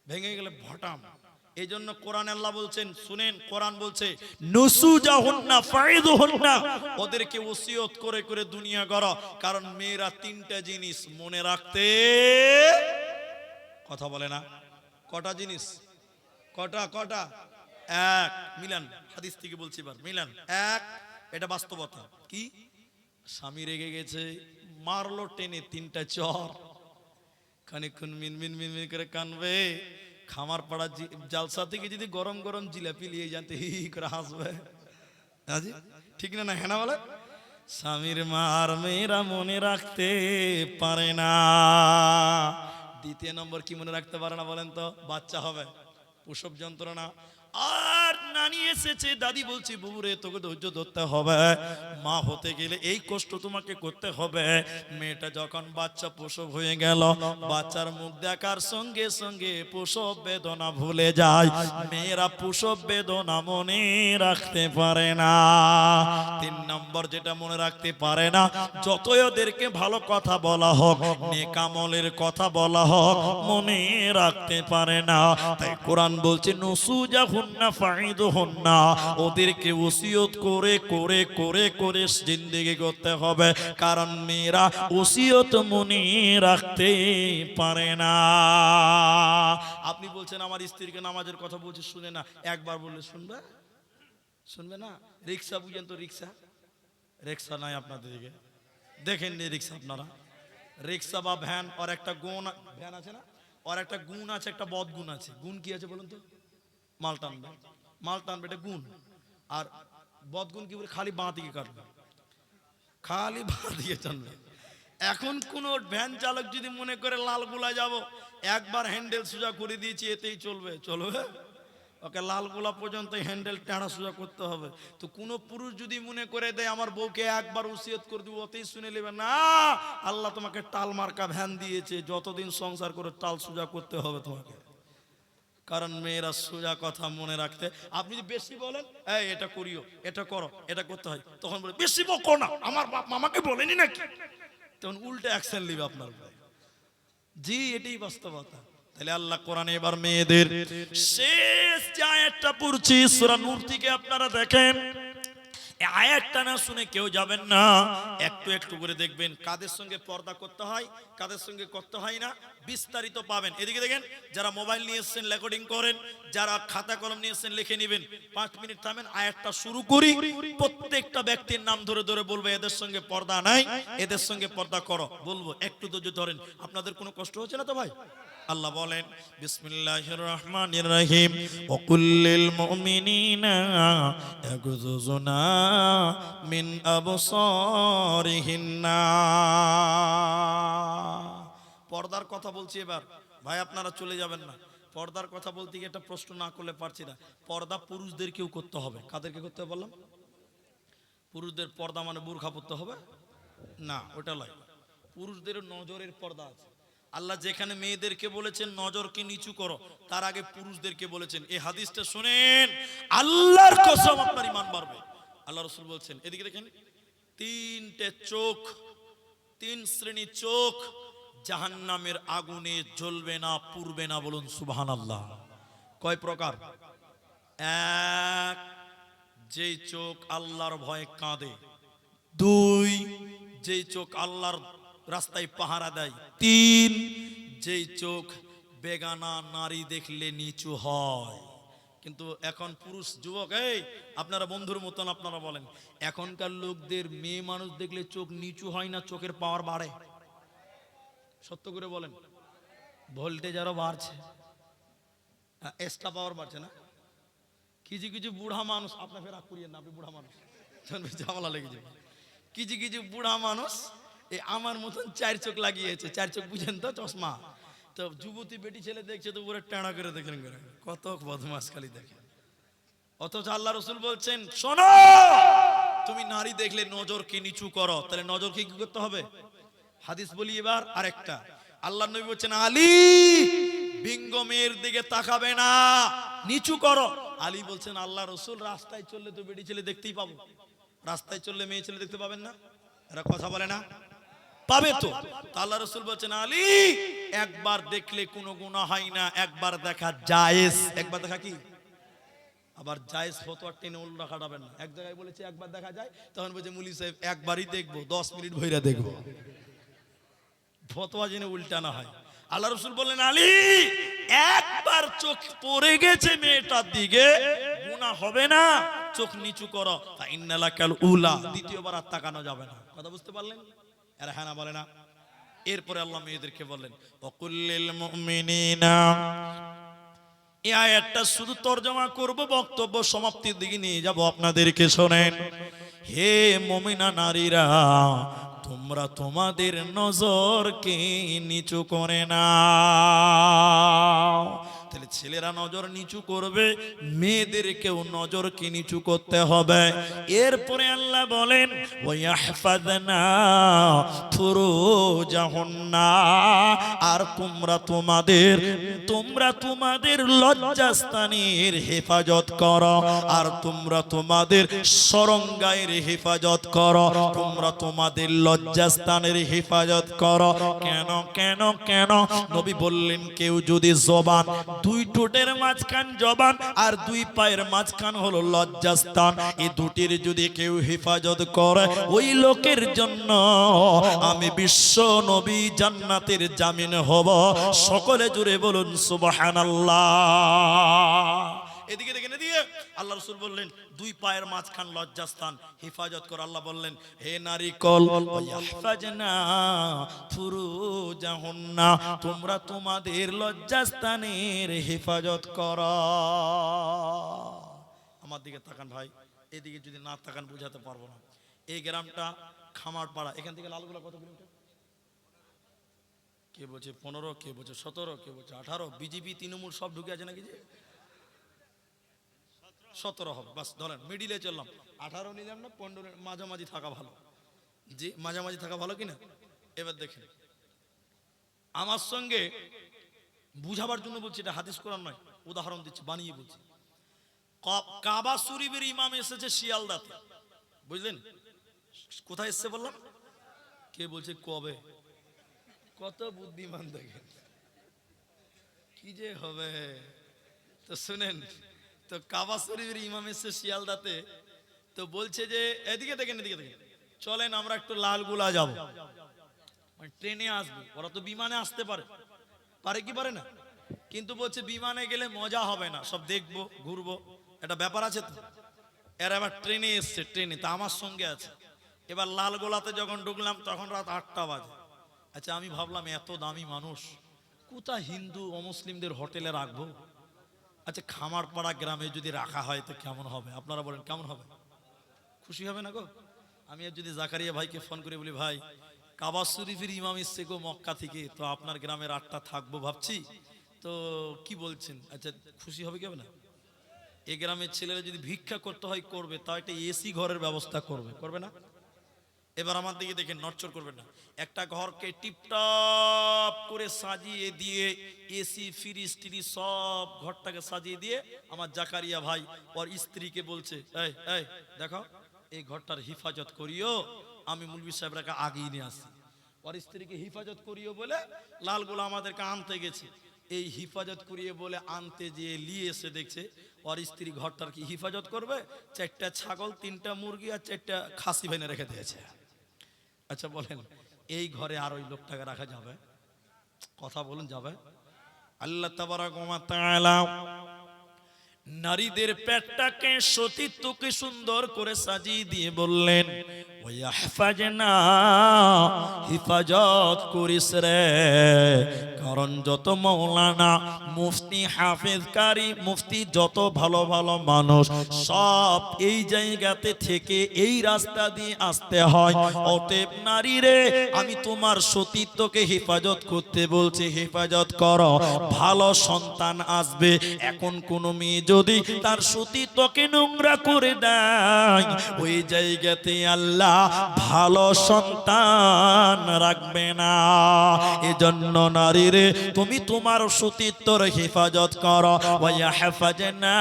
ভেঙে গেলে ভটাম, এই জন্য কোরআন আল্লাহ বলছেন, শুনেন, কোরআন বলছে নুসুজাহুন্না ফাইদুহুন্না, ওদেরকে ওসিয়ত করে করে দুনিয়া করো। কারণ মেয়েরা তিনটা জিনিস মনে রাখতে, কথা বলে না, কটা জিনিস, কটা কটা, এক, মিলান, হাদিস থেকে বলছি এবার, মিলান, এক, এটা বাস্তবতা। কি? স্বামী রেগে গেছে, মারলো টেনে তিনটা চর, খানিকক্ষণ মিনমিন মিনমিন করে কানবে, খামার পাড়া জালসা থেকে যদি গরম গরম জিলাপি নিয়ে যান হি করে হাসবে, ঠিক না? না হ্যাঁ না বলে? স্বামীর মার মেয়েরা মনে রাখতে পারে না। দ্বিতীয় নম্বর কি মনে রাখতে পারে না বলেন তো? বাচ্চা হবে, প্রসব যন্ত্রণা। আর নানি এসেছে, দাদি বলছি বুবুরে তোকে ধৈর্য ধরতে হবে, মা হতে গেলে এই কষ্ট তোমাকে করতে হবে। মেয়েটা যখন বাচ্চা প্রসব হয়ে গেল, বাচ্চার মুখ দেখার সঙ্গে সঙ্গে প্রসব বেদনা ভুলে যায়। মেয়েরা প্রসব বেদনা মনে রাখতে পারে না। তিন নম্বর যেটা মনে রাখতে পারে না, যতই ওদেরকে ভালো কথা বলা হোক, নেক আমলের কথা বলা হোক, মনে রাখতে পারে না। তাই কোরআন বলছে নুসুজাহুন্না ফাইদুহুন্না, ওদেরকে ওসিয়ত করে করে করে করে জিন্দেগি করতে হবে। কারণ মেয়েরা ওসিয়ত মনে রাখতে পারে না। আপনি বলছেন আমার স্ত্রীকে নামাজের কথা বলছি, শুনে না, একবার বললে শুনবে? শুনবে না? রিক্সা বুঝেন তো, রিক্সা, রিক্সা নাই আপনাদের দিকে, দেখেননি রিক্সা আপনারা? রিক্সা বা ভ্যান, আর একটা গুণ, ভ্যান আছে না, আর একটা গুণ আছে, একটা বদ গুণ আছে। গুণ কি আছে বলুন তো? মাল টানবে, মাল টানবে, এটা গুণ। আর বদ গুণ কি বলে? খালি বাঁ দিকে কাটবে, খালি বাঁ দিকে টানবে। এখন কোন ভ্যান চালক যদি মনে করে লালগোলা যাব, একবার হ্যান্ডেল সোজা করে দিয়েছি এতেই চলবে, চলবে? ওকে লালগোলা পর্যন্ত হ্যান্ডেল টেঁড়া সোজা করতে হবে। তো কোন পুরুষ যদি মনে করে দেয় আমার বউকে একবার ওসিয়ত করে দিব ওতেই শুনে নেবে, না, আল্লাহ তোমাকে টাল মার্কা ভ্যান দিয়েছে, যতদিন সংসার করে টাল সোজা করতে হবে তোমাকে। কারণ মেয়েরা সোজা কথা মনে রাখতে, আপনি যদি বেশি বলেন এই এটা করিও, এটা করো, এটা করতে হয়, তখন বলে বেশি বকো না, আমার বাপ মামাকে বলেনি নাকি, তখন উল্টে অ্যাকশন নেবে আপনার উপরে। জি, এটাই বাস্তবতা। তাহলে আল্লাহ কোরআনে এবার মেয়েদের শেষ যে আয়াতটা পড়ছি সূরা নূর থেকে, আপনারা দেখেন এই আয়াতটা না শুনে কেউ যাবেন না, একটু একটু করে দেখবেন কাদের সঙ্গে পর্দা করতে হয়, কাদের সঙ্গে করতে হয় না, বিস্তারিত পাবেন। এদিকে দেখেন, যারা মোবাইল নিয়ে এসেছেন রেকর্ডিং করেন, যারা খাতা কলম নিয়ে এসেছেন লিখে নেবেন। 5 মিনিট থামেন, আয়াতটা শুরু করি, প্রত্যেকটা ব্যক্তির নাম ধরে ধরে বলবো এদের সঙ্গে পর্দা নাই, এদের সঙ্গে পর্দা করো, বলবো, একটু ধৈর্য ধরেন। আপনাদের কোনো কষ্ট হচ্ছে না তো ভাই? আল্লাহ বলেন বিসমিল্লাহির রহমানির রহিম, ওয়া কুল্লিল মুমিনিনা ইয়াগুযুনা মিন আবসারিহিন্না। পর্দার কথা বলছি এবার ভাই, আপনারা চলে যাবেন না। পর্দার কথা বলতে গিয়ে একটা প্রশ্ন না করলে পারছি না। পর্দা পুরুষদেরকেও করতে হবে। কাদেরকে করতে হবে বললাম? পুরুষদের পর্দা মানে বুরখা পরতে হবে না, ওটা নয়। পুরুষদের নজরের পর্দা আছে। আল্লাহ যেখানে মেয়েদেরকে বলেছেন নজরকে নিচু করো, তার আগে পুরুষদেরকে বলেছেন। এই হাদিসটা শুনেন, আল্লাহর কসম আপনার ঈমান বাড়বে। আল্লাহ রাসূল বলছেন, এদিকে দেখেন, তিনটে চোখ, 3 শ্রেণীর চোখ জাহান্নামের আগুনে জ্বলবে না, পুড়বে না, বলুন সুবহানাল্লাহ। কয় প্রকার? এক, যেই চোখ আল্লাহর ভয়ে কাঁদে। 2, যেই চোখ আল্লাহর রাস্তায় পাহারা দেয়। 3, যেই চোখ বেগানা নারী দেখলে নিচু হয়। কিন্তু এখন পুরুষ যুবক, এই আপনারা বন্ধুর মতন আপনারা বলেন, এখনকার লোকদের মেয়ে মানুষ দেখলে চোখ নিচু হয় না, চোখের পাওয়ার বাড়ে? সত্য করে বলেন। ভোল্টেজ আরো বাড়ছে, এক্সট্রা পাওয়ার বাড়ছে না? কিছু কিছু বুড়া মানুষ, আপনার ফের রাগ করিয়েন না, আপনি বুড়া মানুষ, ঝামেলা লেগে যাবে। কিছু কিছু বুড়া মানুষ এই আমার মতন 4 চোখ লাগিয়েছে। 4 চোখ বুঝেন তো, চশমা। তো যুবতী বেটি ছেলে দেখছে তো পুরো টেঁড়া করে দেখেন, কত বদমাস খালি দেখে। অথচ আল্লাহ রাসূল বলছেন, শোনো, তুমি নারী দেখলে নজরকে নিচু করো। তাহলে নজরকে কি করতে হবে? হাদিস বলি এবার আরেকটা। আল্লাহ নবী বলছেন, আলী, বিঙ্গ মেয়ের দিকে তাকাবে না, নিচু করো। আলী বলছেন, আল্লাহ রাসূল, রাস্তায় চললে তো বেটি ছেলে দেখতেই পাবো, রাস্তায় চললে মেয়ে ছেলে দেখতে পাবেন না? এরা কথা বলে না? পাবে তো। আল্লাহ রাসূল বলছেন আলী একবার দেখলে কোনো গুনাহ হয় না, একবার দেখা জায়েজ। একবার দেখা কি? আবার জায়েজ ফতোয়া টেনে উল্টা কাটাবেন না। এক জায়গায় বলেছে একবার দেখা যায়, তখন বলছে মুলি সাহেব একবারই দেখবো, 10 মিনিট ভইরা দেখবো। ফতোয়া জেনে উল্টা না হয়। আল্লাহ রাসূল বললেন আলী একবার চোখ পড়ে গেছে মেয়েটার দিকে, গুনাহ হবে না, চোখ নিচু করো, ফা ইন্নালাকাল উলা, দ্বিতীয়বার আর তাকানো যাবে না। কথা বুঝতে পারলেন? এরা হ্যাঁ না বলে না? এরপরে আল্লাহ মেয়েদেরকে বললেন ওয়াকুল্লিল মুমিনিনা, এই আয়াতটা শুধু তরজমা করব, বক্তব্য সমাপ্তির দিকে নিয়ে যাব আপনাদেরকে। শোনেন, হে মুমিনা নারীরা, তোমরা তোমাদের নজরকে নিচু করে নাও। তাহলে ছেলেরা নজর নিচু করবে, মেয়েদেরকেও নজরকে নিচু করতে হবে। এরপরে আল্লাহ বলেন ওয়াহফাযনা ফুরুজাহুন্না, আর তোমরা তোমাদের লজ্জাস্থানের হেফাজত করো, আর তোমরা তোমাদের শরঙ্গায়ের হেফাজত করো, তোমরা তোমাদের লজ্জাস্থানের হেফাজত করো। কেন কেন কেন? নবী বললেন কেউ যদি জবান, দুই ঠোঁটের মাঝখান জবান আর দুই পায়ের মাঝখান হলো লজ্জাস্থান, এই দুটির যদি কেউ হেফাজত করে, ওই লোকের জন্য আমি বিশ্ব নবী জান্নাতের জামিন হব। সকলে জুড়ে বলুন সুবহানাল্লাহ। এদিকে দেখেন, এদিকে আল্লাহ রাসূল বললেন দুই পায়ের মাঝখান লজ্জাস্থান হেফাজত কর। আল্লাহ বললেন হে নারীকল ওয়াহফাজনা ফুরুজাহুন্না, তোমরা তোমাদের লজ্জাস্থানের হেফাজত করো। আমার দিকে তাকান ভাই, এদিকে যদি না তাকান বুঝাতে পারবো না। এই গ্রামটা খামারপাড়া, এখান থেকে লালগোলা কত কিলোমিটার? কে বলছে 15, কে বলছে 17, কে বলছে 18, বিজেপি তৃণমূল সব ঢুকে আছে নাকি? যে 17 হবে, বাস ধরেন মিডিলে চললাম। 18 নিলাম না, 15 মাঝামাঝি থাকা ভালো। জি, মাঝামাঝি থাকা ভালো কিনা? এবার দেখেন, আমার সঙ্গে বুঝাবার জন্য বলছি, এটা হাদিস কোরআন নয়, উদাহরণ দিচ্ছি, বানিয়ে বলছি। কাবা শরীফের ইমাম এসেছে শিয়ালদাতে, বুঝলেন? কোথায় এসেছে বললাম? কে বলছে কবে? কত বুদ্ধিমান দেখেন, কি যে হবে। তো শুনেন, তো কাবা শরীফের ইমাম এসেছে শিয়ালদাতে, তো বলছে যে এদিকে দেখেন, এদিকে দেখেন, চলেন আমরা একটু লালগোলা যাব। মানে ট্রেনে আসবে, ওরা তো বিমানে আসতে পারে, পারে কি পারে না? কিন্তু বলছে বিমানে গেলে মজা হবে না, সব দেখবো ঘুরবো, একটা ব্যাপার আছে তো। এর আবার ট্রেনে এসছে, ট্রেনে তা আমার সঙ্গে আছে। এবার লালগোলাতে যখন ঢুকলাম তখন রাত 8টা বাজে। আচ্ছা আমি ভাবলাম এত দামি মানুষ কোথা হিন্দু অমুসলিমদের হোটেলে রাখবো? আচ্ছা খামারপাড়া গ্রামে যদি রাখা হয় তো কেমন হবে? আপনারা বলেন কেমন হবে? খুশি হবে না গো? আমি যদি জাকারিয়া ভাইকে ফোন করে বলি ভাই কাবা শরীফের ইমাম এসছে গো মক্কা থেকে, তো আপনার গ্রামে রাতটা থাকবো ভাবছি, তো কি বলছেন? আচ্ছা খুশি হবে কি হবে না? এই গ্রামের ছেলেরা যদি ভিক্ষা করতে হয় করবে, তাও একটা এসি ঘরের ব্যবস্থা করবে, করবে না? এবার আমার দিকে দেখেন, নড়চড় করবেন না। একটা ঘরকে টিপটপ করে সাজিয়ে দিয়ে এসি ফ্রিজ টিরি সব ঘরটাকে সাজিয়ে দিয়ে আমার জাকারিয়া ভাই ওর স্ত্রীকে বলছে এই এই দেখো এই ঘরটার হিফাজত করিও, আমি মুলবি সাহেবরাকে আগিয়ে নিয়ে আসি। ওর স্ত্রীকে হিফাজত করিও বলে লালগোলা আমাদেরকে আনতে গেছে। এই হিফাজত করিয়ে বলে আনতে যেয়ে নিয়ে এসে দেখছে ওর স্ত্রী ঘরটার কি হিফাজত করবে? 4টা ছাগল, 3টা মুরগি আর 4টা খাসি ভেনে রেখে দিয়েছে। আচ্ছা বলেন এই ঘরে আর ওই লোকটাকে রাখা যাবে? কথা বলুন যাবে? আল্লাহ তাবারাক ওয়া তাআলা নারীদের পেটটাকে সতীত্বকে সুন্দর করে সাজিয়ে দিয়ে বললেন ওয়াহফাজনা, হিফাজত করিস রে। কারণ যত মাওলানা মুফতি হাফেজ কারি মুফতি যত ভালো ভালো মানুষ সব এই জায়গাতে থেকে এই রাস্তা দিয়ে আসতে হয়। অতএব নারী রে, আমি তোমার সতীত্বকে হেফাজত করতে বলছি, হেফাজত করো, ভালো সন্তান আসবে। এখন কোন মেয়ে যদি তার সতীত্বকে নোংরা করে দেয়, ওই জায়গাতে আল্লাহ ভালো সন্তান মান রাখবে না। এজন্য নারীরে তুমি তোমার সতীত্বর হেফাজত করো। ওয়াহফাজনা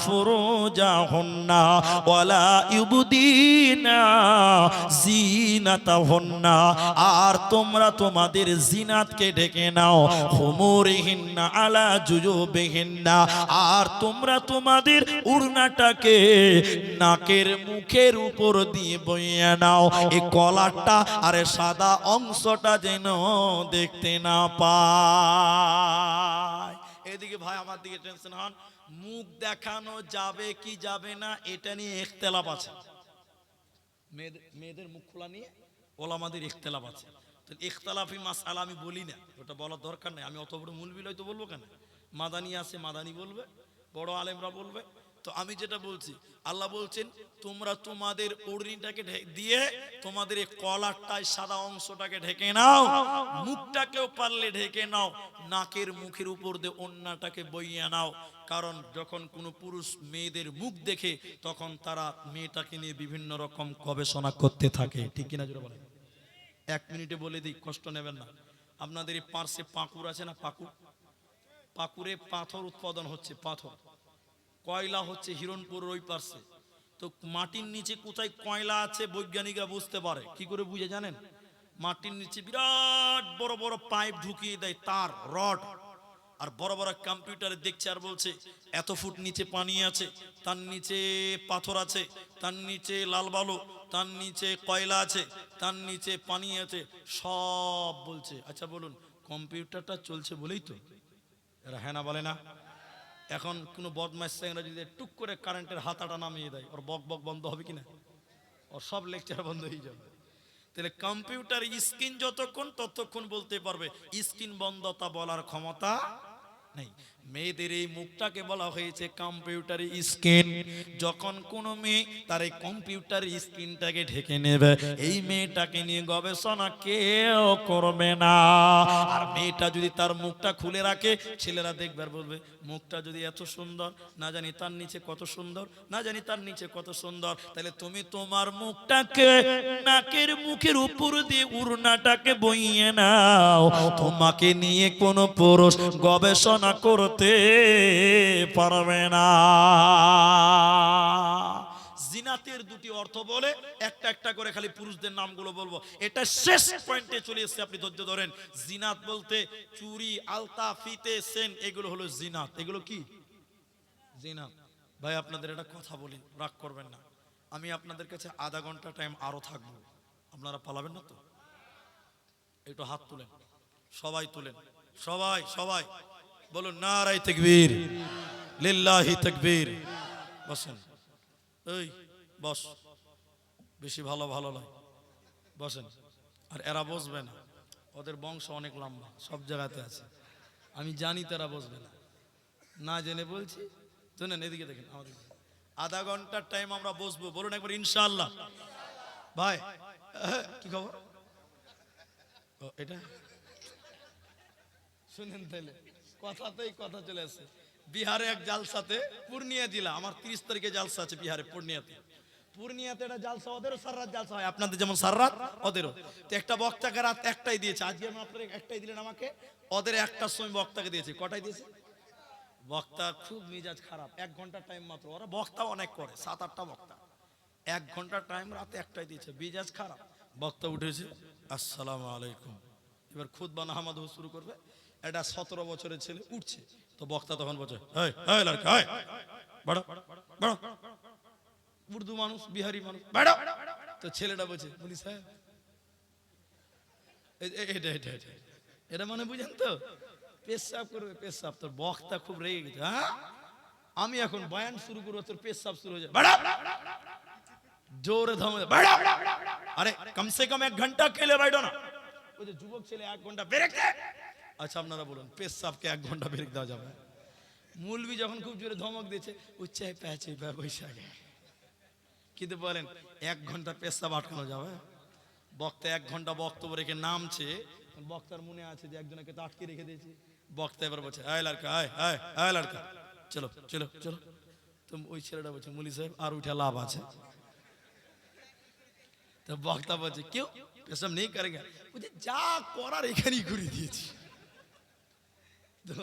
ফুরুজাহুন্না ওয়ালা ইউবদিনা জিনাতাহুন্না, আর তোমরা তোমাদের জিনাতকে ঢেকে নাও। খুমুরিহিন্না আলা জুজুবিহিন্না, আর তোমরা তোমাদের উড়নাটাকে নাকের মুখের উপর দিয়ে বইয়ে নাও। এই কলারটা আরে সাদা অংশটা যেন দেখতে না পায়। এদিকে ভাই আমার দিকে টেনশন হন, মুখ দেখানো যাবে কি যাবে না এটা নিয়ে ইখতিলাফ আছে। মেয়েদের মুখ খোলা নিয়ে ওলামাদের ইখতিলাফ আছে। তো ইখতিলাফি মাসআলা আমি বলি না, ওটা বলার দরকার নেই। আমি অত বড় মুলবি লই তো বলবো কেন? মাদানি আছে, মাদানি বলবে, বড় আলেমরা বলবে। তো আমি যেটা বলছি, আল্লাহ বলছেন তোমরা তোমাদের ওড়নিটাকে দিয়ে তোমাদের এই কলারটায় সাদা অংশটাকে ঢেকে নাও, মুখটাকেও পারলে ঢেকে নাও, নাকের মুখের উপর দিয়ে ওড়নাটাকে বইয়ে নাও। কারণ যখন কোনো পুরুষ মেয়েদের মুখ দেখে তখন তারা মেয়েটাকে নিয়ে বিভিন্ন রকম গবেষণা করতে থাকে। ঠিক কিনা জোরে বলেন? 1 মিনিটে বলে দিই, কষ্ট নেবেন না। আপনাদের এই পার্শ্বে পাকুর আছে না? পাকুরে পাথর উৎপাদন হচ্ছে, পাথর কয়লা হচ্ছে হিরণপুরের ওই পার্শ্বে। তো মাটির নিচে কোথায় কয়লা আছে বৈজ্ঞানিকরা বুঝতে পারে। কি করে বুঝে জানেন? মাটির নিচে বিরাট বড় বড় পাইপ ঢুকিয়ে দেয়, তার রড, আর বড় বড় কম্পিউটারে দেখছে আর বলছে এত ফুট নিচে পানি আছে, তার নিচে পাথর আছে, তার নিচে লাল বালু, তার নিচে কয়লা আছে, তার নিচে পানি আছে, সব বলছে। আচ্ছা বলুন, কম্পিউটারটা চলছে বলেই তো এরা হ্যাঁ না বলে না? এখন কোনো বদমাইশ চ্যাংরা যদি টুক করে কারেন্টের হাতাটা নামিয়ে দেয়, ওর বক বক বন্ধ হবে কিনা? ওর সব লেকচার বন্ধ হয়ে যাবে। তাহলে কম্পিউটার স্ক্রিন যতক্ষণ ততক্ষণ বলতে পারবে, স্ক্রিন বন্ধ তা বলার ক্ষমতা নেই। মেয়েদের এই মুখটাকে বলা হয়েছে কম্পিউটার স্ক্রিন। যখন কোনো মেয়ে তার এই কম্পিউটার স্ক্রিনটাকে ঢেকে নেবে, এই মেয়েটাকে নিয়ে গবেষণা কেউ করবে না। আর মেয়েটা যদি তার মুখটা খুলে রাখে, ছেলেরা দেখবে আর বলবে মুখটা যদি এত সুন্দর, না জানি তার নিচে কত সুন্দর, না জানি তার নিচে কত সুন্দর। তাহলে তুমি তোমার মুখটাকে নাকের মুখের উপর দিয়ে উড়নাটাকে বইয়ে নাও, তোমাকে নিয়ে কোনো পুরুষ গবেষণা করতে পারবে না। জিনাতের দুটি অর্থ বলে একটা একটা করে খালি পুরুষদের নামগুলো বলবো, এটা শেষ পয়েন্টে চলে এসেছে, আপনি ধৈর্য ধরেন। জিনাত বলতে চুরি, আলতা, ফিতে, সেন, এগুলো হলো জিনাত। এগুলো কি জিনাত? ভাই আপনাদের একটা কথা বলি, রাগ করবেন না, আমি আপনাদের কাছে আধা ঘন্টা টাইম আরো থাকবো, আপনারা পালাবেন না তো? একটু হাত তুলেন, সবাই তুলেন, সবাই সবাই বলুন নারায়ে তাকবীর, লিল্লাহি তাকবীর। বসেন, এই বস, বেশি ভালো ভালো নয়, বসেন। আর এরা বসবে না, ওদের বংশ অনেক লম্বা, সব জায়গাতে আছে, আমি জানি তারা বসবে না, না জেনে বলছি। শুনেন, এদিকে দেখেন, আমাদের আধা ঘন্টার টাইম আমরা বসবো, বলুন একবার ইনশাআল্লাহ। ভাই কি খবর? এটা শুনেন, তাহলে কথাতেই কথা চলে আসে। বিহারে এক জালসাতে, পূর্ণিয়া জেলা, আমার 30 তারিখে জালসা আছে বিহারে, পূর্ণিয়াতে একটা জালসা, ওদেরও সাররাত জালসা হয়, আপনাদের যেমন সাররাত ওদেরও। তো একটা বক্তাকে রাত 1টায় দিয়েছে, আজকে আপনারা 1টায় দিলেন আমাকে, ওদের 1টার সময় বক্তাকে দিয়েছে। কটায় দিয়েছে? বক্তা খুব মিজাজ খারাপ, 1 ঘন্টা টাইম মাত্র, ওরা বক্তা অনেক করে, 7-8টা বক্তা, 1 ঘন্টা টাইম রাতে 1টায় দিয়েছে, মিজাজ খারাপ। বক্তা উঠেছে, আসসালামু আলাইকুম, এবার খুতবা নামাজ শুরু করবে। এটা 17 বছরের ছেলে উঠছে, তো বক্তা তখন বলছে এই এই লড়কা, এই বড় বড়, উর্দু মানুষ, বিহারি মানুষ, বড়। তো ছেলেটা বলছে বলি সাহেব, এটা এটা এটা এটা মানে বুঝেন তো, পেশাব করবে, পেশাব। তোর বক্তা খুব রেগে গেছে, হ্যাঁ আমি এখন বয়ান শুরু করবো, তোর পেশাব শুরু হয়ে যায়, বড় জোরে ধমে, বড়। আরে কমসে কম 1 ঘন্টা খেলে বাইডো না, ওই যে যুবক ছেলে 1 ঘন্টা ব্রেক দে। আচ্ছা আপনারা বলুন, পেশাবকে 1 ঘন্টা ব্রেক দেওয়া যাবে? মৌলবি যখন খুব জোরে ধমক দিয়েছে, উচ্চায় প্যাচে বৈশাখে, কিন্তু বলেন 1 ঘন্টা পেশাব আটকানো যাবে? বক্তা 1 ঘন্টা বক্তব্য রেখে নামছে, বক্তার মনে আছে যে একজনকে তো আটকে রেখে দিয়েছে। বক্তা এবার বলছে আয় লড়কা, আয় আয় আয় লড়কা, চলো চলো চলো। তো ওই ছেলেটা বলছে মুলি সাহেব আর উঠে লাভ আছে? তো বক্তা বলছে কেউ পেশাব নেই করেঙ্গা, বলছে যা করার এখানেই করে দিয়েছি। তো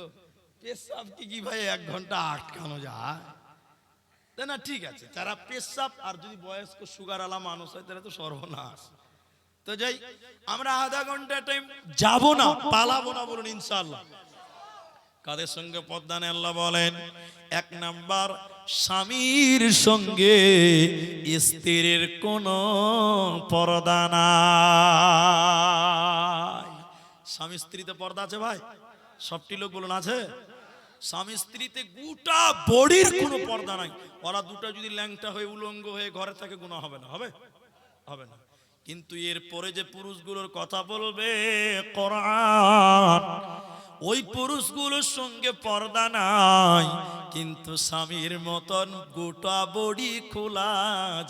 পেশাব কি ভাই 1 ঘন্টা আটকানো যায়? তাই না? ঠিক আছে, যারা পেশাব, আর যদি বয়স্ক সুগার আলা মানুষ হয় তাহলে তো সর্বনাশ। তো যাই, আমরা আধা ঘন্টা টাইম যাবো না, পালাবো না, বলুন ইনশাআল্লাহ। কাদের সঙ্গে পর্দা নেই? আল্লাহ বলেন 1 নাম্বার, স্বামীর সঙ্গে স্ত্রীর কোনো পর্দা নাই। স্বামী স্ত্রীতে পর্দা আছে ভাই? সবটি লোক বলুন আছে? স্বামী স্ত্রীতে গোটা বডির কোনো পর্দা নাই। ওরা দুটো যদি ল্যাংটা হয়ে উলঙ্গ হয়ে ঘরে থাকে গুনাহ হবে না? হবে? হবে না। কিন্তু এরপরে যে পুরুষগুলোর কথা বলবে কোরআন, ওই পুরুষগুলোর সঙ্গে পর্দা নাই, কিন্তু স্বামীর মতন গোটা বডি খোলা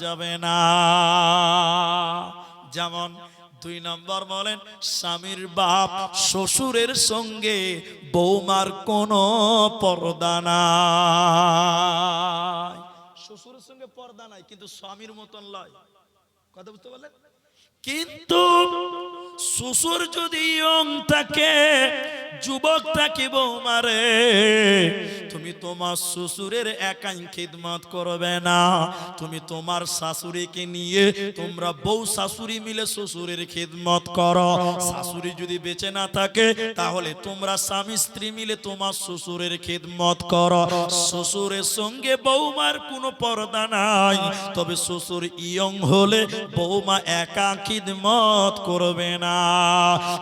যাবে না। যেমন 2 নম্বর বলেন, স্বামীর বাপ শ্বশুরের সঙ্গে বৌমার কোনো পর্দা নাই। শ্বশুরের সঙ্গে পর্দা নাই, কিন্তু স্বামীর মতন লয়। কথা বুঝতে পারলেন? কিন্তু শ্বশুর যদি ইয়ং থাকে, যুবক থাকে, বৌমারে তুমি তোমার শ্বশুরের একাই খিদমত করবে না, তুমি তোমার শাশুড়িকে নিয়ে তোমরা বউ শাশুড়ি মিলে শ্বশুরের খিদমত করো। শাশুড়ি যদি বেঁচে না থাকে তাহলে তোমরা স্বামী স্ত্রী মিলে তোমার শ্বশুরের খিদমত করো। শ্বশুরের সঙ্গে বৌমার কোনো পর্দা নাই, তবে শ্বশুর ইয়ং হলে বৌমা একা খিদমত করবে না।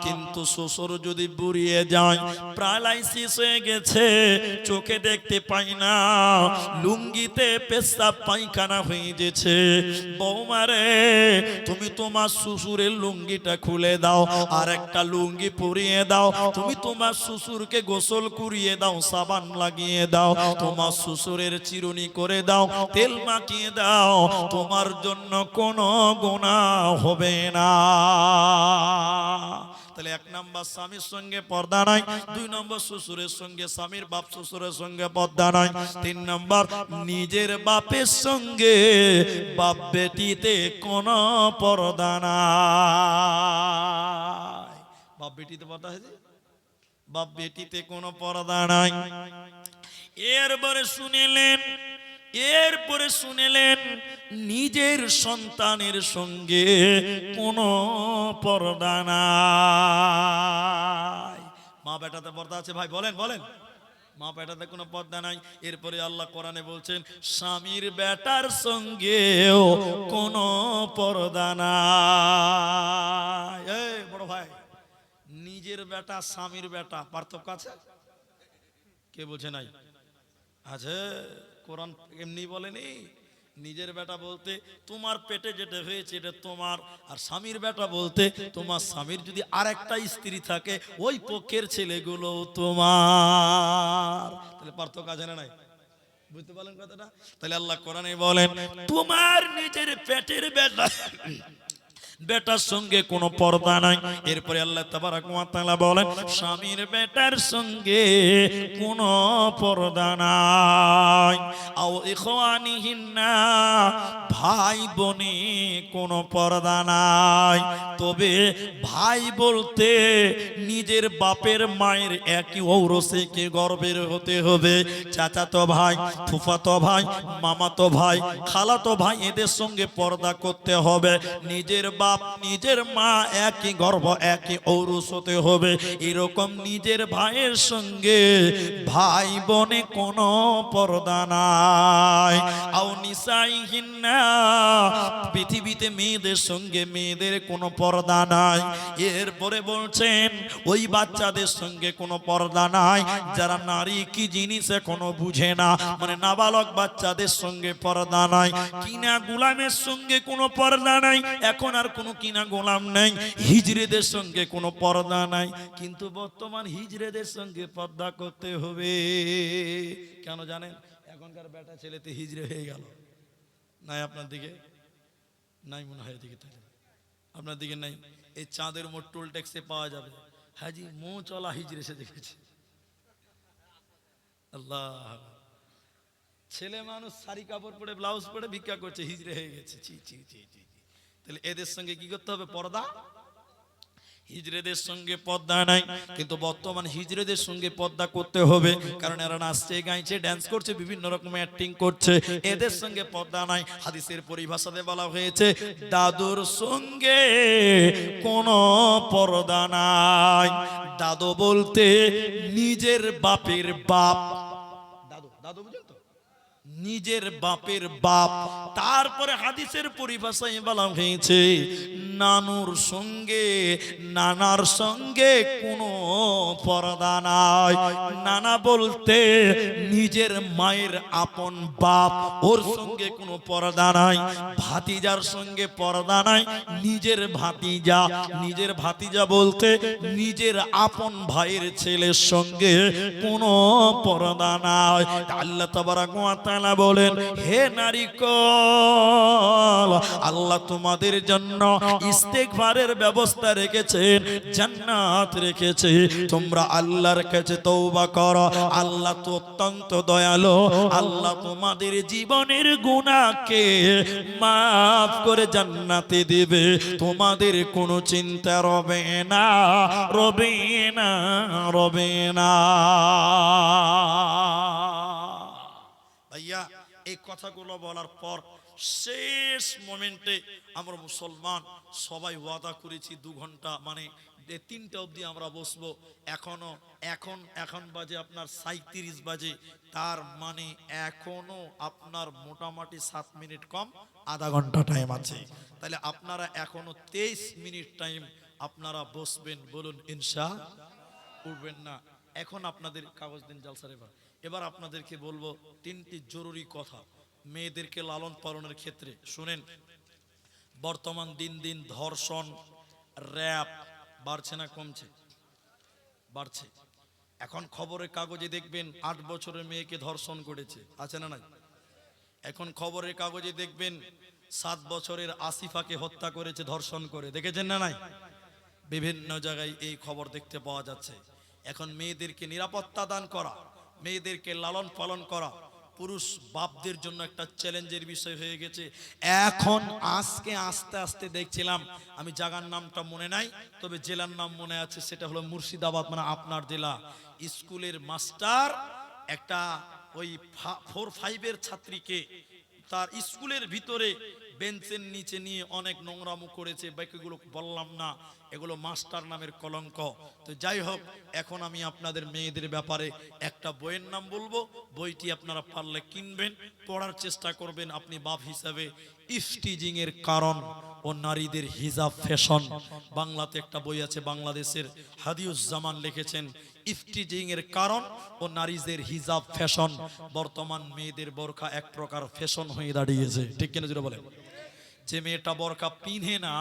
কিন্তু শ্বশুর যদি বুড়িয়ে যায়, প্যারালাইসিস হয়ে গেছে, চোখে দেখতে পাই না, লুঙ্গিতে পেশাব পায়খানা হয়ে গেছে, বৌমারে তুমি তোমার শ্বশুরের লুঙ্গিটা খুলে দাও, আর একটা লুঙ্গি পরিয়ে দাও, তুমি তোমার শ্বশুরকে গোসল করিয়ে দাও, সাবান লাগিয়ে দাও, তোমার শ্বশুরের চিরুনি করে দাও, তেল মাখিয়ে দাও, তোমার জন্য কোনো গুনাহ হবে না। তাহলে 1 নাম্বার স্বামীর সঙ্গে পর্দা নাই, 2 নম্বর শ্বশুরের সঙ্গে, স্বামীর বাপ শ্বশুরের সঙ্গে পর্দা নাই, 3 নম্বর নিজের বাপের সঙ্গে বাপ বেটিতে কোনো পর্দা নাই। বাপ বেটিতে পর্দা হয়েছে? বাপ বেটিতে কোনো পর্দা নাই। এরপরে শুনেলেন নিজের সন্তানের সঙ্গে কোনো পর্দা নাই। মা বেটাতে পর্দা আছে ভাই? বলেন বলেন। মা বেটাতে কোনো পর্দা নাই। এরপরে আল্লাহ কোরআনে বলছেন স্বামীর বেটার সঙ্গেও কোনো পর্দা নাই। এই বড় ভাই, নিজের বেটা স্বামীর বেটা পার্থক্য আছে? কে বলছে নাই? আছে। কোরআন এমনি বলেনি। নিজের বেটা বলতে তোমার পেটে যেটা হয়েছে এটা তোমার, আর স্বামীর বেটা বলতে তোমার স্বামীর যদি আরেকটা স্ত্রী থাকে ওই পক্ষের ছেলেগুলো তোমার। তাহলে পার্থক্য আছে না নাই? বুঝতে পারলেন কথাটা? তাহলে আল্লাহ কোরআনে বলেন তোমার নিজের পেটের বেটা বেটার সঙ্গে কোনো পর্দা নাই। এরপরে আল্লাহ তাবারাক ওয়া তাআলা বলেন স্বামীর বেটার সঙ্গে কোনো পর্দা নাই। আও ইখওয়ানিহিন্না, ভাই বোনে কোনো পর্দা নাই। তবে ভাই বলতে নিজের বাপের মায়ের একই ঔরসে কে গর্বের হতে হবে। চাচাতো ভাই, ফুফাতো ভাই, মামাতো ভাই, খালাতো ভাই, এদের সঙ্গে পর্দা করতে হবে। নিজের বাপ নিজের মা একই গর্ভ একই ঔরস হতে হবে। এরকম নিজের ভাইয়ের সঙ্গে ভাই বোনে কোনো পর্দা নাই। আও নিসাইহিন্না, পৃথিবীতে মেয়েদের সঙ্গে মেয়েদের কোনো পর্দা নাই। এরপরে বলছেন ওই বাচ্চাদের সঙ্গে কোনো পর্দা নাই যারা নারী কি জিনিস এখনো বুঝে না, মানে নাবালক বাচ্চাদের সঙ্গে পর্দা নাই। কিনা গোলামের সঙ্গে কোনো পর্দা নাই, এখন আর কোনো কিনা গোলাম নাই। হিজড়েদের সঙ্গে কোনো পর্দা নাই, কিন্তু বর্তমান হিজড়েদের সঙ্গে পর্দা করতে হবে। কেন জানেন? এখনকার বেটা ছেলেতে হিজড়ে হয়ে গেল। নাই আপনার দিকে? নাই মনে হয় এদিকে, তাহলে আপনার দিকে নাই। এই চাঁদের মোট টোল ট্যাক্সে পাওয়া যাবে। হাজি মো চলা হিজড়ে সে দেখেছে। আল্লাহ, ছেলে মানুষ শাড়ি কাপড় পরে ব্লাউজ পরে ভিক্ষা করছে, হিজড়ে হয়ে গেছে। ছি ছি ছি ছি। তাহলে এদের সঙ্গে কি করতে হবে? পর্দা হিজড়েদের সঙ্গে পর্দা নাই, কিন্তু বর্তমান হিজড়েদের সঙ্গে পর্দা করতে হবে, কারণ এরা নাচছে, গাইছে, ড্যান্স করছে, বিভিন্ন রকম অ্যাক্টিং করছে, এদের সঙ্গে পর্দা নাই। হাদিসের পরিভাষাতে বলা হয়েছে দাদুর সঙ্গে কোনো পর্দা নাই। দাদু বলতে নিজের বাপের বাপ, দাদু, দাদু বুঝেন তো, নিজের বাপের বাপ। তারপরে হাদিসের পরিভাষায় বলা হয়েছে নানুর সঙ্গে, নানার সঙ্গে কোনো পর্দা নাই। নানা বলতে নিজের মায়ের আপন বাপ, ওর সঙ্গে কোনো পর্দা নাই। ভাতিজার সঙ্গে পর্দা নাই, নিজের ভাতিজা, নিজের ভাতিজা বলতে নিজের আপন ভাইয়ের ছেলের সঙ্গে কোনো পর্দা নাই। আল্লাহ তাবারাক ওয়া তাআলা বলেন, হে নারীকল, আল্লাহ তোমাদের জন্য ইস্তেগফারের ব্যবস্থা রেখেছেন, জান্নাত রেখেছে। তোমরা আল্লাহর কাছে তওবা করো, আল্লাহ তো অত্যন্ত দয়ালু, আল্লাহ তোমাদের জীবনের গুনাহকে মাফ করে জান্নাতে দিবে। তোমাদের কোনো চিন্তা রবে না, রবে না, রবে না। ভাইয়া, এই কথাগুলো বলার পর শেষ মোমেন্টে আমরা মুসলমান সবাই ওয়াদা করেছি 2 ঘন্টা, মানে 3টা অবধি আমরা বসবো। এখন বাজে আপনার 37 বাজে, তার মানে এখনো আপনার মোটামুটি 7 মিনিট কম আধা ঘন্টা টাইম আছে। তাহলে আপনারা এখনো 23 মিনিট টাইম আপনারা বসবেন, বলুন ইনশাআল্লাহ। উঠবেন না। এখন আপনাদের কাগজ দিন জালসার। এবার আপনাদেরকে বলবো 3টি জরুরি কথা মেয়েদেরকে লালন পালনের ক্ষেত্রে। শুনেন, বর্তমান দিন দিন ধর্ষণ, র‍্যাপ বাড়ছে না কমছে? বাড়ছে। এখন খবরের কাগজে দেখবেন 8 বছরের মেয়েকে ধর্ষণ করেছে, আছে না নাই? এখন খবরের কাগজে দেখবেন 7 বছরের আসিফাকে হত্যা করেছে ধর্ষণ করে, দেখেছেন না নাই? বিভিন্ন জায়গায় এই খবর দেখতে পাওয়া যাচ্ছে। এখন মেয়েদেরকে নিরাপত্তা দান করা, মেয়েদেরকে লালন পালন করা পুরুষ বাপদের জন্য একটা চ্যালেঞ্জের বিষয় হয়ে গেছে। এখন আজকে আস্তে আস্তে দেখছিলাম, আমি জায়গার নামটা মনে নাই, তবে জেলার নাম মনে আছে, সেটা হলো মুর্শিদাবাদ, মানে আপনার জেলা। স্কুলের মাস্টার একটা ওই 4-5 ছাত্রীকে তার স্কুলের ভিতরে বেঞ্চের নিচে নিয়ে অনেক নোংরামো করেছে। বাকিগুলো বললাম না, এগুলো মাস্টার নামের কলঙ্ক। তো যাই হোক, এখন আমি আপনাদের মেয়েদের ব্যাপারে একটা বইয়ের নাম বলবো, বইটি আপনারা পারলে কিনবেন, পড়ার চেষ্টা করবেন। আপনি বাপ হিসাবে ইফটিজিং এর কারণ ও নারীদের হিজাব ফ্যাশন, বাংলাতে একটা বই আছে, বাংলাদেশের হাদিউজ্জামান লিখেছেন, ইফটিজিং এর কারণ ও নারীদের হিজাব ফ্যাশন। বর্তমান মেয়েদের বোরকা এক প্রকার ফ্যাশন হয়ে দাঁড়িয়েছে, ঠিক কিনা যেটা বলেন? যে মেয়েটা বোরকা পিনে না,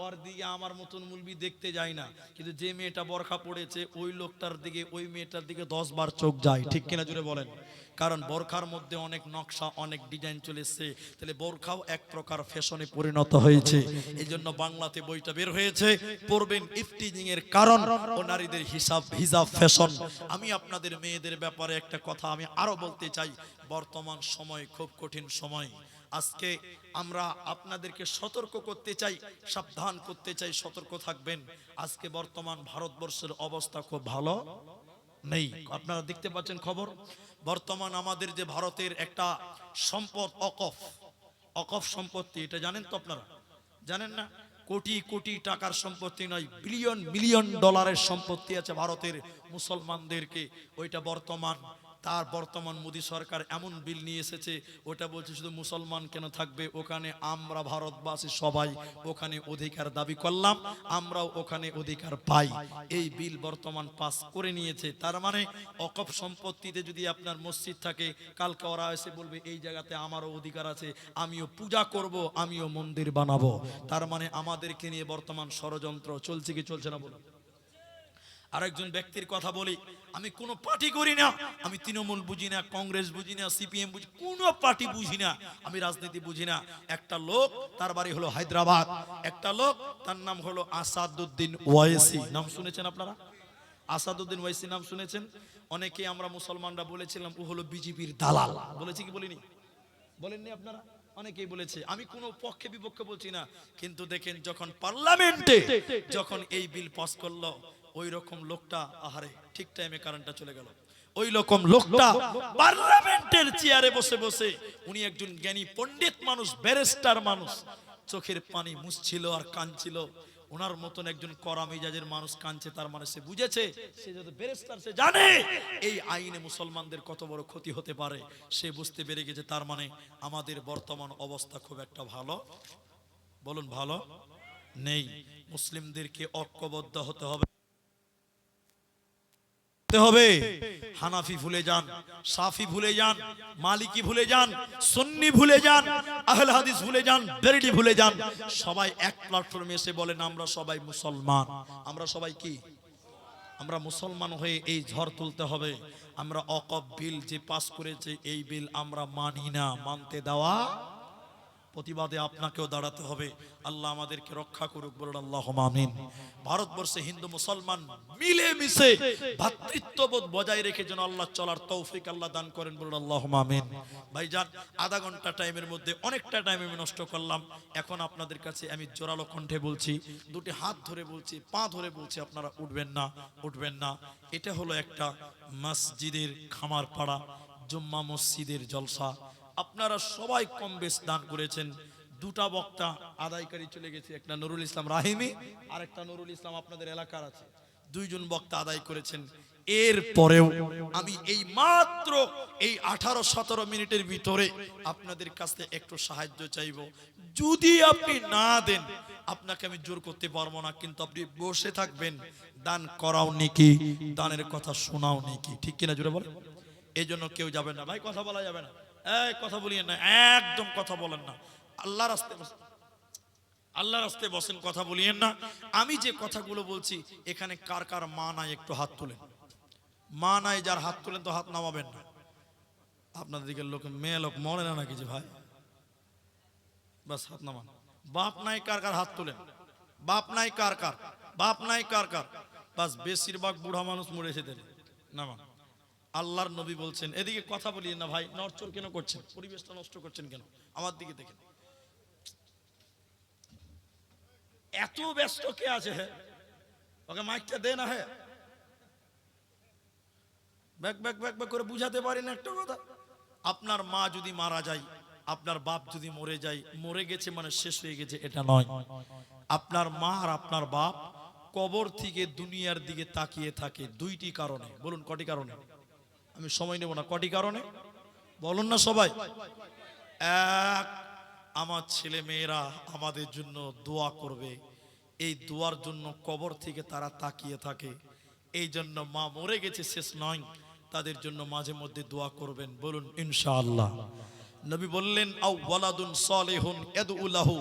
ওর দিকে আমার মতন মুলবি দেখতে যায় না, কিন্তু যে মেয়েটা বোরকা পড়েছে ওই লোকটার দিকে, ওই মেয়েটার দিকে 10 বার চোখ যায়, ঠিক কিনা জুড়ে বলেন? কারণ বোরখার মধ্যে অনেক নকশা, অনেক ডিজাইন চলে এসেছে। তাহলে বোরখাও এক প্রকার ফ্যাশনে পরিণত হয়েছে। এই জন্য বাংলাতে বইটা বের হয়েছে, পড়বেন ইফটিজিং এর কারণ ও নারীদের হিজাব ফ্যাশন। আমি আপনাদের মেয়েদের ব্যাপারে একটা কথা আমি আরো বলতে চাই। বর্তমান সময় খুব কঠিন সময়। আজকে আমরা আপনাদেরকে সতর্ক করতে চাই, সাবধান করতে চাই, সতর্ক থাকবেন। আজকে বর্তমান ভারতবর্ষের অবস্থা খুব ভালো নেই। আপনারা দেখতে পাচ্ছেন খবর, বর্তমান আমাদের যে ভারতের একটা সম্পদ অকফ সম্পত্তি, এটা জানেন তো আপনারা? জানেন না? কোটি কোটি টাকার সম্পত্তি নয়, বিলিয়ন মিলিয়ন ডলারের সম্পত্তি আছে ভারতের মুসলমানদেরকে। ওইটা বর্তমান মোদী সরকার এমন বিল নিয়ে এসেছে, ওটা বলছে শুধু মুসলমান কেন থাকবে, ওখানে আমরা ভারতবাসী সবাই ওখানে অধিকার দাবি করলাম, আমরাও ওখানে অধিকার পাই। এই বিল বর্তমান পাস করে নিয়েছে। তার মানে ওয়াকফ সম্পত্তিতে যদি আপনার মসজিদ থাকে, কালকে ওরা এসে বলবে এই জায়গাতে আমারও অধিকার আছে, আমিও পূজা করব, আমিও মন্দির বানাবো। তার মানে আমাদেরকে নিয়ে বর্তমান ষড়যন্ত্র চলছে কি চলছে না বলুন? আরেকজন ব্যক্তির কথা বলি, আমি কোনো পার্টি করি না, আমি তৃণমূল বুঝি না, কংগ্রেস বুঝি না, সিপিএম বুঝি, কোনো পার্টি বুঝি না, আমি রাজনীতি বুঝি না। একটা লোক, তার বাড়ি হলো হায়দ্রাবাদ, একটা লোক, তার নাম হলো আসাদউদ্দিন ওয়াইসি। নাম শুনেছেন আপনারা? আসাদউদ্দিন ওয়াইসি নাম শুনেছেন? অনেকে আমরা মুসলমানরা বলেছিলাম ও হলো বিজেপির দালাল, বলেছি কি বলিনি? বলেননি আপনারা? অনেকেই বলেছে, আমি কোনো পক্ষে বিপক্ষে বলছি না, কিন্তু দেখেন যখন পার্লামেন্টে যখন এই বিল পাস করলো, ওই রকম লোকটা আহারে ঠিক টাইমে কারেন্টটা চলে গেল। ওই রকম লোকটা পার্লামেন্টের চেয়ারে বসে বসে, উনি একজন জ্ঞানী পণ্ডিত মানুষ, ব্যারিস্টার মানুষ, চোখের পানি মুছছিল আর কাঁদছিল। ওনার মতন একজন কড়া মেজাজের মানুষ কাঁদছে, তার মানে সে বুঝেছে, সে যদি ব্যারিস্টার, সে জানে এই আইনে মুসলমানদের কত বড় ক্ষতি হতে পারে। সে বুঝতে পেরে গেছে, তার মানে আমাদের বর্তমান অবস্থা খুব একটা ভালো, বলুন ভালো নেই। মুসলিমদেরকে ঐক্যবদ্ধ হতে হবে। হানাফি ভুলে যান, শাফি ভুলে যান, মালিকি ভুলে যান, সুন্নি ভুলে যান, আহলে হাদিস ভুলে যান, বেরেলি ভুলে যান, সবাই এক প্ল্যাটফর্মে এসে বলেন আমরা সবাই মুসলমান। আমরা সবাই কি? আমরা মুসলমান হয়ে এই ঝড় তুলতে হবে। আমরা ওয়াকফ বিল যে পাস করেছে, এই বিল আমরা মানি না, মানতে দেওয়া, প্রতিবাদে আপনাকেও দাঁড়াতে হবে। আল্লাহ আমাদেরকে রক্ষা করুক, বলুন আল্লাহুম্মা আমিন। ভারতবর্ষে হিন্দু মুসলমান মিলে মিশে ভ্রাতৃত্ববোধ বজায় রেখে যেন আল্লাহ চলার তৌফিক আল্লাহ দান করেন, বলুন আল্লাহুম্মা আমিন। ভাইজান, আধা ঘন্টা টাইমের মধ্যে অনেকটা টাইম আমি নষ্ট করলাম। এখন আপনাদের কাছে আমি জোরালো কণ্ঠে বলছি, দুটি হাত ধরে বলছি, পা ধরে বলছি, আপনারা উঠবেন না, উঠবেন না। এটা হলো একটা মসজিদের খামার পাড়া, জুম্মা মসজিদের জলসা। আপনারা সবাই কম বেশ দান করেছেন। দুটা বক্তা আদায়কারী চলে গেছে, একটা নুরুল ইসলাম রাহিমি আর একটা নুরুল ইসলাম আপনাদের এলাকার আছে, দুইজন বক্তা আদায় করেছেন। এরপরেও আমি এই মাত্র এই 18-17 মিনিটের ভিতরে আপনাদের কাছে একটু সাহায্য চাইব। যদি আপনি না দেন, আপনাকে আমি জোর করতে পারবো না, কিন্তু আপনি বসে থাকবেন, দান করাও নেকি, দানের কথা শোনাও নেকি, ঠিক কিনা জোরে বলেন। এই জন্য কেউ যাবেন না ভাই, কথা বলা যাবে না, কথা বলিয়েন না, একদম কথা বলেন না। আল্লাহর রাস্তায় বসেন, আল্লাহর রাস্তায় বসেন, কথা বলিয়েন না। আমি যে কথাগুলো বলছি, এখানে কার কার মা নাই একটু হাত তুলেন। মা নাই যার, হাত তুলেন তো হাত নামাবেন না। আপনাদের দিকের লোক, মেয়ে লোক মরে না নাকি যে ভাই, বাস হাত নামান। বাপ নাই কার কার, হাত তুলেন। বাপ নাই কার কার, বাপ নাই কার কার, বাস বেশিরভাগ বুড়া মানুষ মরেছে দেন, নামান। আল্লাহর নবী বলছেন, এদিকে কথা বলিয়ে না ভাই, নড়চড় কেন করছেন, পরিবেশটা নষ্ট করছেন কেন, আমার দিকে দেখেন। এত ব্যস্ত কে আছে? হ্যাঁ, ওকে মাইকটা দে না। হ্যাঁ, ব্যাক ব্যাক ব্যাক ব্যাক করে বুঝাতে পারি না একটা কথা। আপনার মা যদি মারা যায়, আপনার বাপ যদি মরে যায়, মরে গেছে মানে শেষ হয়ে গেছে এটা নয়। আপনার মা আর আপনার বাপ কবর থেকে দুনিয়ার দিকে তাকিয়ে থাকে দুইটি কারণে। বলুন কটি কারণে? আমি সময় নেব না, কটি কারণে বলুন না সবাই। এক, আমার ছেলে মেয়েরা আমাদের জন্য দোয়া করবে, এই দোয়ার জন্য কবর থেকে তারা তাকিয়ে থাকে। এই জন্য মা মরে গেছে শেষ নয়, তাদের জন্য মাঝে মধ্যে দোয়া করবেন, বলুন ইনশাআল্লাহ। নবী বললেন, আও ওয়ালাদুন সালিহুন ইয়াদউ লাহু,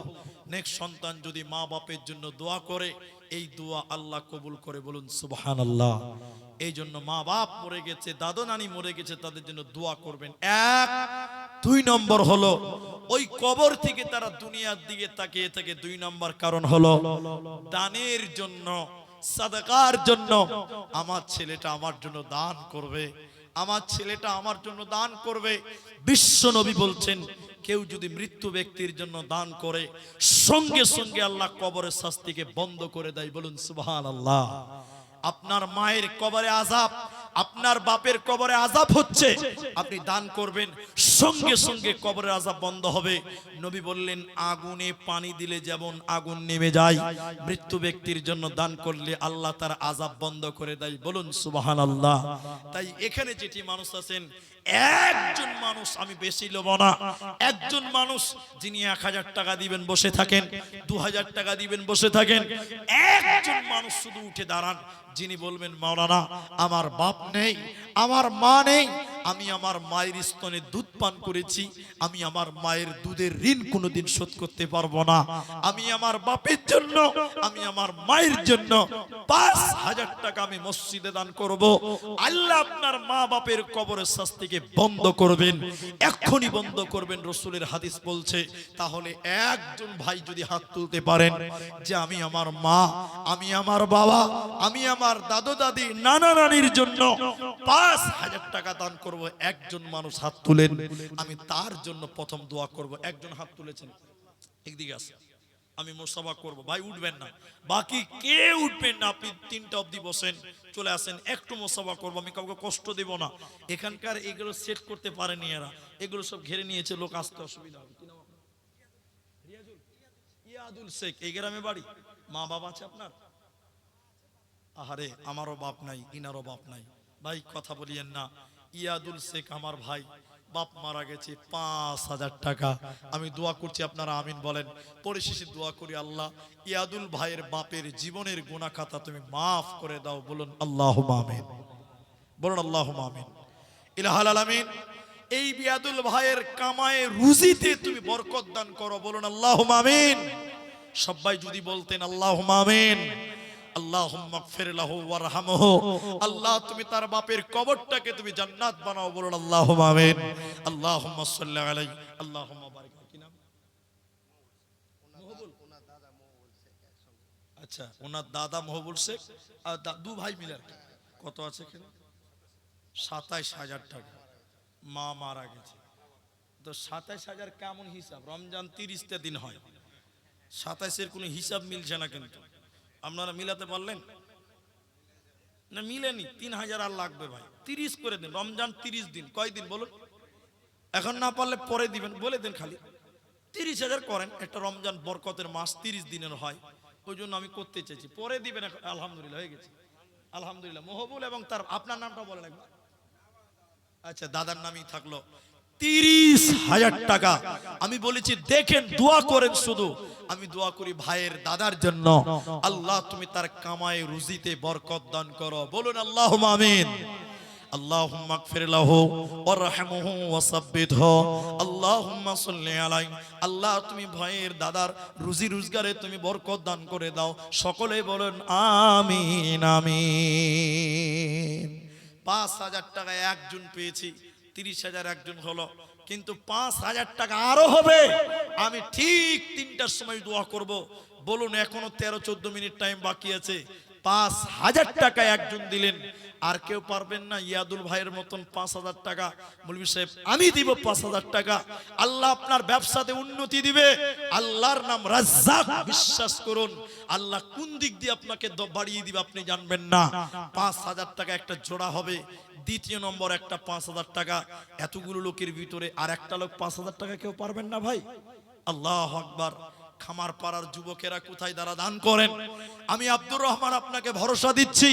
নেক সন্তান যদি মা বাপের জন্য দোয়া করে, এই দোয়া আল্লাহ কবুল করে, বলুন সুবহানাল্লাহ। এই জন্য মা বাপ মরে গেছে, দাদু নানি মরে গেছে, তাদের জন্য দোয়া করবেন। এক। দুই নম্বর হলো, ওই কবর থেকে তারা দুনিয়ার দিকে তাকিয়ে থাকে। দুই নম্বর কারণ হলো দানের জন্য, সাদাকার জন্য। আমার ছেলেটা আমার জন্য দান করবে, আমার ছেলেটা আমার জন্য দান করবে। বিশ্ব নবী বলছেন, কেউ যদি মৃত্যু ব্যক্তির জন্য দান করে, সঙ্গে সঙ্গে আল্লাহ কবরের শাস্তিকে বন্ধ করে দেয়, বলুন সুবহানাল্লাহ। আপনার মায়ের কবরে আযাব, আপনার বাপের কবরে আযাব হচ্ছে, আপনি দান করবেন, সঙ্গে সঙ্গে কবরের আযাব বন্ধ হবে। নবী বললেন, আগুনে পানি দিলে যেমন আগুন নেমে যায়, মৃত্যু ব্যক্তির জন্য দান করলে আল্লাহ তার আযাব বন্ধ করে দেয়, বলুন সুবহানাল্লাহ। তাই এখানে যেটি মানুষ আছেন, একজন মানুষ, আমি বেশি লব না, একজন মানুষ যিনি 1000 টাকা দিবেন বসে থাকেন, 2000 টাকা দিবেন বসে থাকেন, একজন মানুষ শুধু উঠে দাঁড়ান, যিনি বলবেন, মাওলানা আমার বাপ নেই, আমার মা নেই, আমি আমার মায়ের স্তনে দুধ পান করেছি, আমি আমার মায়ের দুধের ঋণ কোনোদিন শোধ করতে পারবো না, আমি আমার বাপের জন্য, আমি আমার মায়ের জন্য 5000 টাকা আমি মসজিদে দান করব, আল্লাহ আপনার মা বাপের কবরের শাস্তিকে বন্ধ করবেন, এক্ষুনি বন্ধ করবেন। রাসূলের হাদিস বলছে, তাহলে একজন ভাই যদি হাত তুলতে পারেন যে আমি আমার মা, আমি আমার বাবা, আমি আমার দাদু দাদি নানা নানির জন্য 5,000 টাকা দান করব, একজন মানুষ হাত তুলেন, আমি তার জন্য প্রথম দোয়া করব। একজন হাত তুলেছেন, একদিকে আসেন, আমি মুসাফা করব। ভাই উঠবেন না, বাকি কে উঠবেন না, আপনি 3টা অবধি বসেন, চলে আসেন, একটু মুসাফা করব, আমি কাউকে কষ্ট দেব না। এখানকার এগুলো সেট করতে পারেনি এরা, এগুলো সব ঘিরে নিয়েছে, লোক আসতে অসুবিধা হবে। কি নাম আপনার? ইয়াদুল শেখ। এই গ্রামে বাড়ি? মা বাবা আছে আপনার? আহারে, আমারও বাপ নাই, ইনারও বাপ নাই। ভাই কথা বলিয়েন না। ইয়াদুল শেখ আমার ভাই, বাপ মারা গেছে, 5,000 টাকা। আমি দোয়া করছি, আপনারা আমিন বলেন। পরিশেষে দোয়া করি, আল্লাহ ইয়াদুল ভাইয়ের বাপের জীবনের গুনাহ খাতা তুমি মাফ করে দাও। বলুন আল্লাহুম্মা আমিন, বলুন আল্লাহুম্মা আমিন। ইলাহুল আলামিন, এই ইয়াদুল ভাইয়ের কামায়ে রুজিতে তুমি বরকত দান করো। বলুন আল্লাহুম্মা আমিন। সবাই যদি বলতেন আল্লাহুম্মা আমিন। আল্লাহুম্মা গফির লাহু ওয়ারহামহু, আল্লাহ তুমি তার বাপের কবরটাকে তুমি জান্নাত বানাও। বলুন আল্লাহুম্মা আমিন। আল্লাহুম্মা সাল্লি আলাইহি, আল্লাহুম্মা বারিক। কি নাম? মহবুল। আচ্ছা, ওনার দাদা মহবুল শেখ আর দু ভাই মিলে। কত আছে এখানে? 27,000 টাকা। মা মারা গেছে তো 27,000 কেমন হিসাব? রমজান 30টা দিন হয়, 27-এর কোনো হিসাব মিলছে না, কিন্তু আপনারা মিলাতে পারলেন না? মিলেনি। 3,000 আর লাগবে ভাই, 30 করে দিন। রমজান 30 দিন, কয় দিন বলুন? এখন না পারলে পরে দিবেন, বলে দেন খালি 30,000 করেন। একটা রমজান বরকতের মাস 30 দিনের হয়, ওই জন্য আমি করতে চাইছি। পরে দিবেন। আলহামদুলিল্লাহ হয়ে গেছে, আলহামদুলিল্লাহ। মহবুল এবং তার আপনার নামটা বলেন একবার। আচ্ছা, দাদার নামই থাকলো 30,000 টাকা। আমি বলেছি দেখেন, দোয়া করেন শুধু। আমি দোয়া করি ভাইয়ের দাদার জন্য, আল্লাহ তুমি তার কামায়ে রুজিতে বরকত দান করো। বলুন আল্লাহুম্মা আমিন। আল্লাহুম্মা গফির লাহু ওয়ারহামহু ওয়াসাব্বিতহু, আল্লাহুম্মা সাল্লি আলাইহি, আল্লাহ তুমি ভাইয়ের দাদার রুজি রোজগারে তুমি বরকত দান করে দাও। সকলে বলেন আমিন আমিন। 5,000 টাকা একজন পেয়েছি, 30,000 একজন হলো, কিন্তু 5,000 টাকা আরো হবে। আমি ঠিক 3টার সময় দোয়া করব। বলুন, এখনো 13-14 মিনিট টাইম বাকি আছে। 5,000 টাকা একজন দিলেন, আর কেউ পারবেন না ইয়াদুল ভাইয়ের মতন 5,000 টাকা? মৌলভী সাহেব আমি দিব 5,000 টাকা। আল্লাহ আপনার ব্যবসাতে উন্নতি দিবে। আল্লাহর নাম রাজ্জাক, বিশ্বাস করুন। আল্লাহ কোন দিক দিয়ে আপনাকে বাড়িয়ে দিবে আপনি জানবেন না। 5,000 টাকা একটা জোড়া হবে। দ্বিতীয় নম্বর, একটা 5,000 টাকা। এতগুলো লোকের ভিতরে আর একটা লোক 5,000 টাকা কেউ পারবেন না ভাই? আল্লাহু আকবার। খামার পাড়ার যুবকেরা কোথায় দ্বারা দান করেন? আমি আব্দুর রহমান আপনাকে ভরসা দিচ্ছি,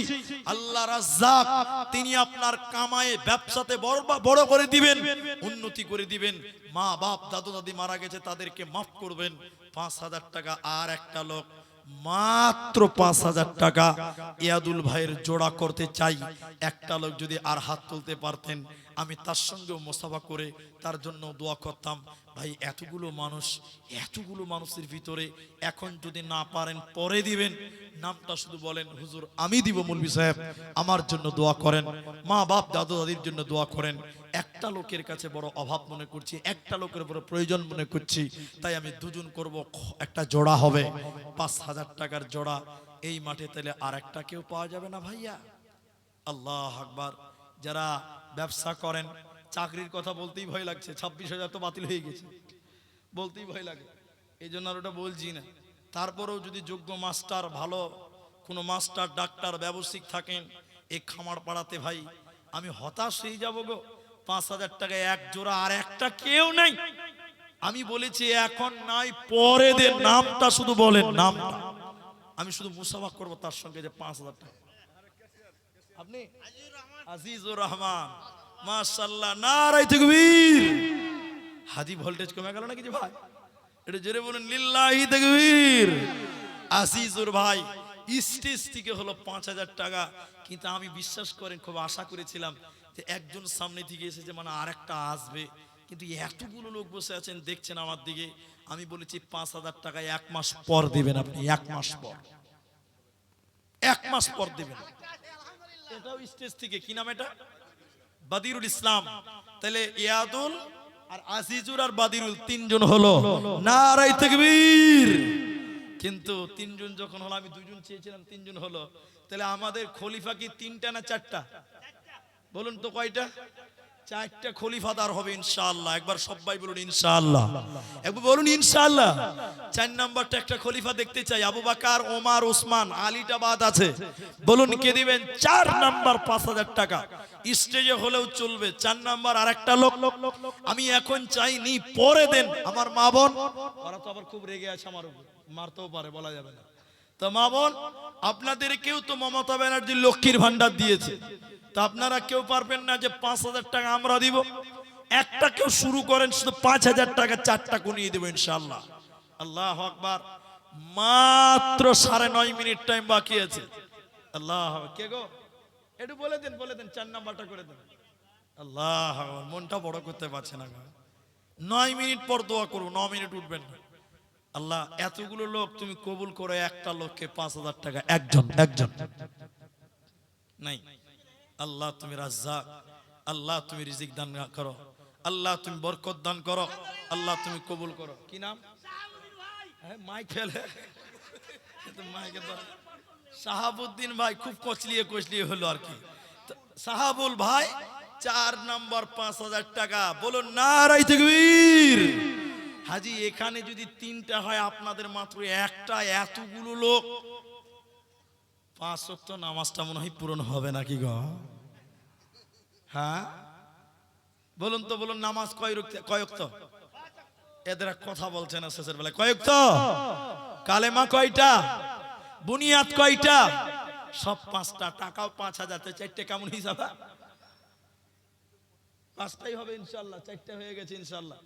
আল্লাহ রাজ্জাক, তিনি আপনার কামায়ে ব্যবসাতে বড় করে দিবেন, উন্নতি করে দিবেন। মা বাপ দাদু দাদি মারা গেছে, তাদেরকে মাফ করবেন। 5,000 টাকা। আর একটা লোক মাত্র 5,000 টাকা ইয়াদুল ভাইয়ের জোড়া করতে চাই। একটা লোক যদি আর হাত তুলতে পারতেন, আমি তার সঙ্গেও মুসাফা করে তার জন্য দোয়া করতাম। ভাই এতগুলো মানুষের ভিতরে এখন যদি না পারেন পরে দিবেন, নামটা শুধু বলেন, হুজুর আমি দিব, মৌলভী সাহেব আমার জন্য দোয়া করেন, মা বাপ দাদু দাদির জন্য দোয়া করেন। একটা লোকের কাছে বড় অভাব মনে করছি, একটা লোকের বড় প্রয়োজন মনে করছি, তাই আমি দুজন করব, একটা জোড়া হবে 5,000 টাকার জোড়া। এই মাঠে তাহলে আর একটা কেউ পাওয়া যাবে না ভাইয়া? আল্লাহ আকবার। যারা ব্যবসা করেন, চাকরির কথা বলতেই ভয় লাগছে, 26,000 তো বাতিল হয়ে গেছে, বলতেই ভয় লাগে, এই জন্য আর ওটা বলছি না। তারপরেও যদি যোগ্য মাস্টার, ভালো কোনো মাস্টার ডাক্তার ব্যবসায়িক থাকেন এই খামার পাড়াতে, ভাই আমি হতাশ হয়ে যাবো গো। 5,000 টাকায় এক জোড়া, আর একটা কেউ নাই। আমি বলেছি এখন নাই, পরে দেন, নামটা শুধু বলেন, নামটা আমি শুধু মুসাফা করবো তার সঙ্গে, যে 5,000 টাকা। আপনি আজিজুর রহমান, মাশাআল্লাহ, নারায়ে তাকবীর। হাজি ভোল্টেজ কমে গেল নাকি যে ভাই? এটা জোরে বলেন, লিল্লাহি তাকবীর। আজিজুর ভাই স্টেজ থেকে হলো 5,000 টাকা, কিন্তু আমি বিশ্বাস করেন খুব আশা করেছিলাম যে একজন সামনে থেকে এসেছে, মানে আরেকটা আসবে, কিন্তু এতগুলো লোক বসে আছেন দেখছেন আমার দিকে। আমি বলেছি 5,000 টাকা 1 মাস পর দিবেন আপনি, 1 মাস পর, 1 মাস পর দিবেন। এটাও স্টেজ থেকে, কি নাম এটা? বাদিরুল ইসলাম। তাহলে ইয়াদুল আর আজিজুর আর বাদিরুল তিনজন হলো, নারায়ে তাকবীর। কিন্তু তিনজন যখন হলো, আমি দুজন চেয়েছিলাম, তিনজন হলো, তাহলে আমাদের খলিফা কি তিনটা না চারটা? বলুন তো কয়টা? চারটা খলিফাদার হবে ইনশাআল্লাহ। একবার সবাই বলুন ইনশাআল্লাহ, একবার বলুন ইনশাআল্লাহ। 4 নাম্বারটা একটা খলিফা দেখতে চাই, আবু বকর, ওমর, ওসমান, আলীটা বাদ আছে। বলুন কে দিবেন? 4 নাম্বার 5000 টাকা, স্টেজে হলেও চলবে। 4 নাম্বার আরেকটা লোক আমি এখন চাইনি, পরে দেন। আমার মা বোন, ওরা তো আবার খুব রেগে আছে আমার উপর, মারতেও পারে, বলা যাবে না। তো মা বোন, আপনাদের কেউ তো মমতা ব্যানার্জি লক্ষ্মীর ভান্ডার দিয়েছে, তা আপনারা কেউ পারবেন না যে 5000 টাকা আমরা দিব। একটা কেউ শুরু করেন, শুধু 5000 টাকা 4টা গুনিয়ে দেবো ইনশাআল্লাহ। আল্লাহু আকবার। মাত্র 9.5 মিনিট টাইম বাকি আছে। আল্লাহ, কে গো? একটু বলে দেন, বলে দেন, 4 নাম্বারটা করে দেন। আল্লাহ, মনটা বড় করতে পারছে না। 9 মিনিট পর দোয়া করবো, 9 মিনিট উঠবেন না। আল্লাহ, এতগুলো লোক তুমি কবুল করো, একটা লোককে 5000 টাকা, একজন নাই। আল্লাহ তুমি রাজ্জাক, আল্লাহ তুমি রিজিক দান করো, আল্লাহ তুমি বরকত দান করো, আল্লাহ তুমি কবুল করো। কি নাম? মাইক ফেলে মাইকে তো শাহাবুদ্দিন ভাই খুব কচলিয়ে হলো আর কি। শাহাবুল ভাই 4 নাম্বার 5000 টাকা। বলুন নারায়ে তাকবীর। হাজি, এখানে যদি 3টা হয়, আপনাদের মাত্র একটা, এতগুলো লোক 5 ওয়াক্ত নামাজটা মনে হয় পূরণ হবে নাকি গো? হ্যাঁ বলুন তো, বলুন নামাজ কয় ওয়াক্ত? এদের কথা বলছে না শেষের বেলায়। কয় ওয়াক্ত? কালেমা কয়টা? বুনিয়াদ কয়টা? সব 5টা। টাকাও 5000, 4টে কেমন হিসাব? 5টাই হবে ইনশাআল্লাহ, 4টে হয়ে গেছে ইনশাআল্লাহ।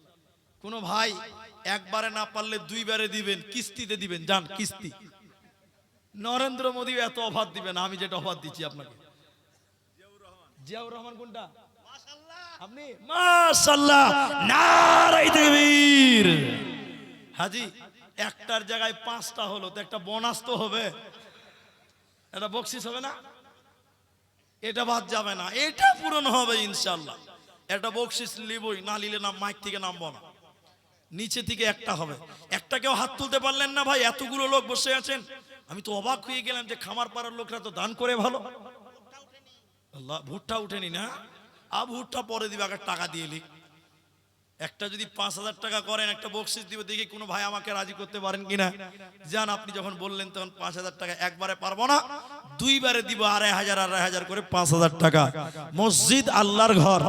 কোন ভাই একবারে না পারলে 2 বারে দিবেন, কিস্তিতে দিবেন, যান কিস্তি। নরেন্দ্র মোদী এত অফার দিবেন, আমি যেটা অফার দিচ্ছি আপনাকে। জিয়াউর রহমান কোনটা? আপনি মাশাআল্লাহ, নারায়ে তাকবীর। হাজি, একটার জায়গায় 5টা হলো, তো একটা বোনাস তো হবে, এটা বকশিস হবে না? এটা বাদ যাবে না, এটা পূরণ হবে ইনশাআল্লাহ। এটা বকশিস লিবই, না নিলে না মাইক থেকে নামবো না। নিচে থেকে একটা হবে। একটা কেউ হাত তুলতে পারলেন না ভাই, এতগুলো লোক বসে আছেন। আমি তো অবাক হয়ে গেলাম যে খামার পাড়ার লোকরা তো দান করে ভালো। আল্লাহ, ভুট্টা উঠেনি না? ভুট্টা পরে দিবে, আগে টাকা দিয়ে লিখ। একটা যদি 5000 টাকা করেন, একটা বকশিস দিব। দেখি কোনো ভাই আমাকে রাজি করতে পারেন কিনা। জান, আপনি যখন বললেন তখন 5000 টাকা একবারে পারবো না, 2 বারে দিব, 2500 করে 5000 টাকা। মসজিদ আল্লাহর ঘর,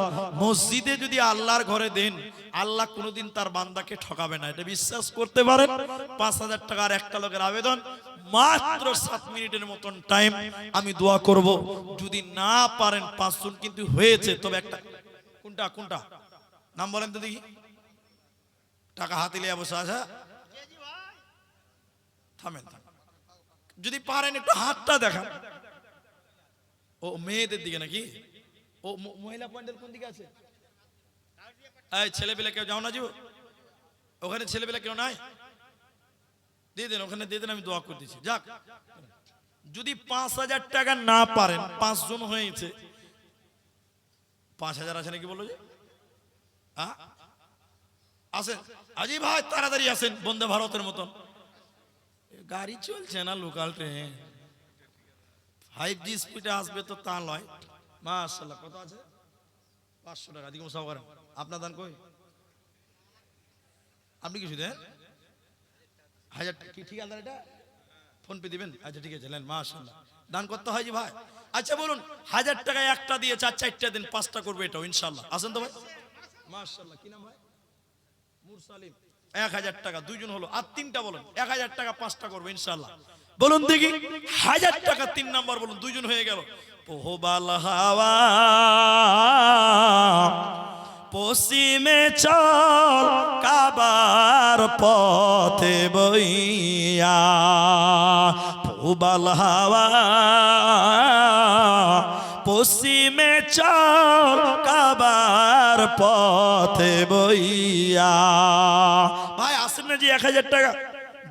মসজিদে যদি আল্লাহর ঘরে দেন, আল্লাহ কোনোদিন তার বান্দাকে ঠকাবে না, এটা বিশ্বাস করতে পারেন। 5000 টাকার একটা লোকের আবেদন, মাত্র 7 মিনিটের মতন টাইম, আমি দোয়া করব। যদি না পারেন, 5 জন কিন্তু হয়েছে, তবে একটা, কোনটা নাম বলেন তো দেখি। টাকা হাতে লিয়ে বসে আছে, থামেন। যদি পারেন একটু হাতটা দেখান। ও মেয়েদের দিকে নাকি? ও মহিলা পয়েন্টের কোন দিকে আছে? এই ছেলেবেলা কেউ যাও না জীব, ওখানে ছেলেবেলা কেউ নাই? দিয়ে দেন, ওখানে দিয়ে দেন, আমি দোয়া করে দিচ্ছি। যাক, যদি 5000 টাকা না পারেন, 5 জন হয়েছে, 5000 আছে নাকি বলো যে? আসেন আজি ভাই, তাড়াতাড়ি আসেন, বন্দে ভারতের মতন গাড়ি চলছে না, লোকাল ট্রেন 5G স্পিডে আসবে তো তা নয়। মাশাআল্লাহ, কত আছে? 500 টাকা দিকে সব করেন। আপনার দান কই? আপনি কিছু দেন 1000 টাকা, কি ঠিক আছে? এটা ফোন পে দিবেন? আচ্ছা ঠিক আছে, নেন। মাশাআল্লাহ, দান করতে হয় জি ভাই। আচ্ছা বলুন, 1000 টাকা একটা দিয়ে 4টা দিন, 5টা করবে এটাও ইনশাআল্লাহ। আসেন তো ভাই। মাশাআল্লাহ, কি নাম ভাই? মুরসালিম। 1000 টাকা, 2 জন হলো। আর 3টা বলুন, 1000 টাকা 5টা করবে ইনশাআল্লাহ। বলুন দেখি, 1000 টাকা 3 নাম্বার বলুন, 2 জন হয়ে গেল। পোহবাল হাওয়া পশ্চিমে চল, কাবার পথে বইয়া। পোহবাল হাওয়া পশ্চিমে চল, কাবার পথে বইয়া। ভাই আসেন না জি, 1000 টাকা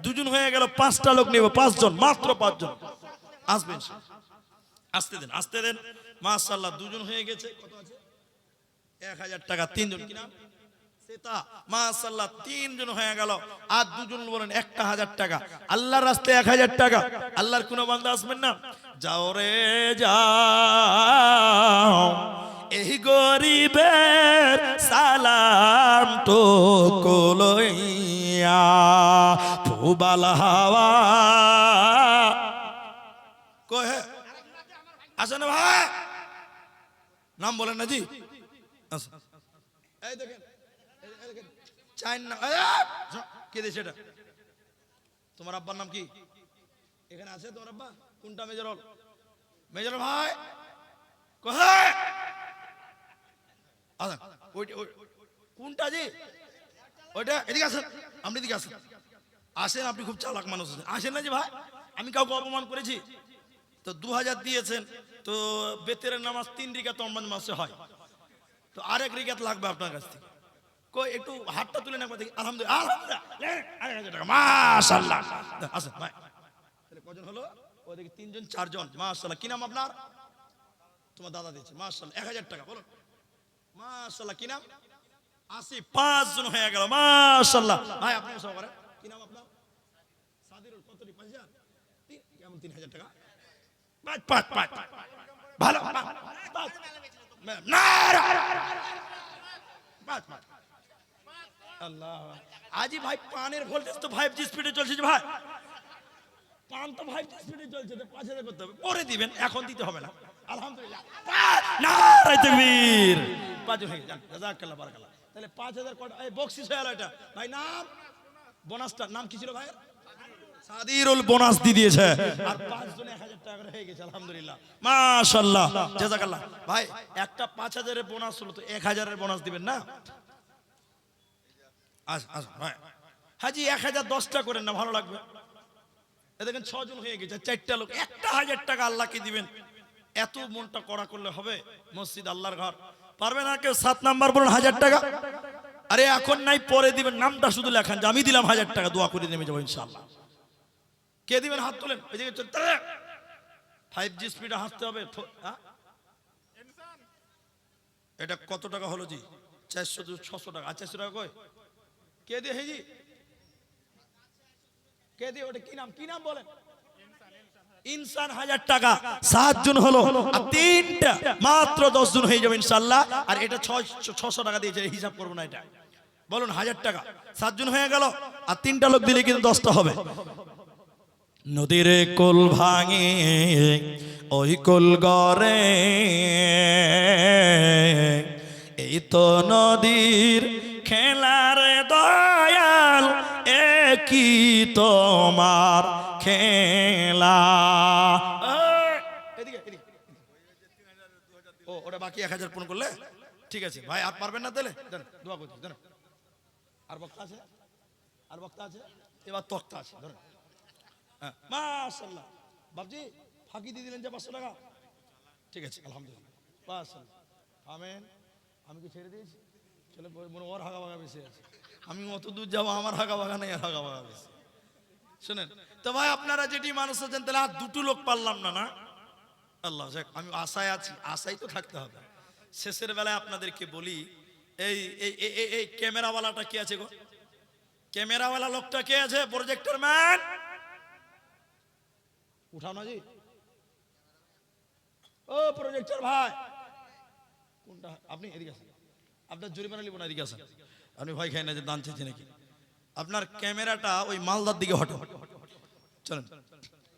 2 জন হয়ে গেল, 5টা লোক নেব, 5 জন, মাত্র 5 জন আসবেন। আসতে দেন মাশাআল্লাহ দুজন হয়ে গেছে কত আছে 1000 টাকা তিনজন কি নাম সেটা মাশাআল্লাহ তিনজন হয়ে গেল আর দুজন বলেন 1000 টাকা আল্লাহর রাস্তায় 1000 টাকা আল্লাহর কোন বান্দা আসবেন না যাও রে যাও এই গরিবের সালাম তো কলইয়া ফুবাল হাওয়া কই হে আসেন ভাই নাম বলেন না জি এই দেখেন চাই না কে দিয়েছে এটা তোমার আব্বার নাম কি এখানে আছে তোমার আব্বা কোনটা মেজরল মেজরল ভাই কোথায় কোনটা জি ওইটা এদিকে আসেন আপনি এদিকে আসেন আসেন আপনি খুব চালাক মানুষ আছেন আসেন না জি ভাই আমি কাউকে অপমান করেছি তো 2000 দিয়েছেন তো বেতেরের নামাজ 3 রিকাত রমজান মাসে হয় তো আরেক রিকাত লাগবে আপনার কাছ থেকে কই একটু হাতটা তুলে না দেখি আলহামদুলিল্লাহ আলহামদুলিল্লাহ টাকা মাশাআল্লাহ আসেন ভাই তাহলে কজন হলো ওদিকে 3 জন 4 জন মাশাআল্লাহ কি নাম আপনার তোমার দাদা দিয়েছে মাশাআল্লাহ 1000 টাকা বলুন মাশাআল্লাহ কি নাম আসিফ 5 জন হয়ে গেল মাশাআল্লাহ ভাই আপনি সব করেন কি নাম আপনার সাদিরুল কতটি 5000 কেমন 3000 টাকা পাঁচ ভালো আল্লাহ আজি ভাই পানের ভোল্টেজ তো 5G স্পিডে চলছে যে ভাই পান তো 5G স্পিডে চলছে তো 5000 করতে হবে পরে দিবেন এখন দিতে হবে না আলহামদুলিল্লাহ নারে তাকবীর 5 হয়ে যান জাযাকাল্লাহ বারাকাল্লাহ তাহলে 5000 কোটা এই বক্সিস হয়ে গেল এটা ভাই নাম বোনাসটার নাম কি ছিল ভাই সাদিরুল বোনাস দিয়ে দিয়েছে আর 5 জনে 1000 টাকা করে হয়ে গেছে আলহামদুলিল্লাহ মাশাআল্লাহ জাযাকাল্লাহ ভাই একটা 5000 এর বোনাস হলো তো 1000 এর বোনাস দিবেন না ভাই হাজি 1010টা করেন না ভালো লাগবে এ দেখেন 6 জন হয়ে গেছে 4টা লোক 1000 টাকা আল্লাহকে দিবেন এত মনটা কড়া করলে হবে মসজিদ আল্লাহর ঘর পারবে না কেউ 7 নাম্বার বলুন 1000 টাকা আরে এখন নাই পরে দিবেন নামটা শুধু লেখান যে আমি দিলাম 1000 টাকা দোয়া করে নেমে যাবো ইনশাআল্লাহ কে দিবেন হাত তোলেন ওই দিকে চলতে 5G স্পিডে হাসতে হবে এটা কত টাকা হলো জি 400 600 টাকা 400 টাকা কই কে দিয়ে হেজি কে দিয়ে ওটা কি নাম বলেন ইনসান 1000 টাকা 7 জন হলো আর 3টা মাত্র 10 জন হয়ে যাবে ইনশাআল্লাহ আর এটা 600 টাকা দিয়েছে হিসাব করব না এটা বলুন 1000 টাকা 7 জন হয়ে গেল আর 3টা লোক দিলে কিন্তু 10টা হবে নদীর কোল ভাঙে ওই কোল গড়ে এই তো নদীর খেলার দয়াল একই তোমার খেলা ও ওটা বাকি 1000 পূর্ণ করলে ঠিক আছে ভাই আর পারবেন না তাহলে দোয়া করছি জানো আর বক্তা আছে এবার তক্তা আছে ধরুন মাশাআল্লাহ বাবজি ফাঁকি দিয়ে দিলেন যে 500 টাকা ঠিক আছে আলহামদুলিল্লাহ মাশাআল্লাহ আমেন আমি কি ছেড়ে দিয়েছি চলে মনে ওর হাগা ভাগা বেশি আছে আমি অত দূর যাবো আমার হাগা ভাগা নেই আর হাগা ভাগা বেশি শুনেন তো ভাই আপনারা যেটি মানুষ আছেন তাহলে আর 2টো লোক পারলাম না না আল্লাহ যাক আমি আশায় আছি আশাই তো থাকতে হবে শেষের বেলায় আপনাদেরকে বলি এই এই এই ক্যামেরাওয়ালাটা কে আছে গো ক্যামেরাওয়ালা লোকটা কে আছে প্রজেক্টর ম্যান উঠাও না জি ও প্রজেক্টর ভাই কোনটা আপনি এদিকে আসেন আপনার জরিমানা নিব না এদিকে আসেন আপনি ভয় খাই না যে দান চেয়েছে নাকি আপনার ক্যামেরাটা ওই মালদার দিকে হটো চলেন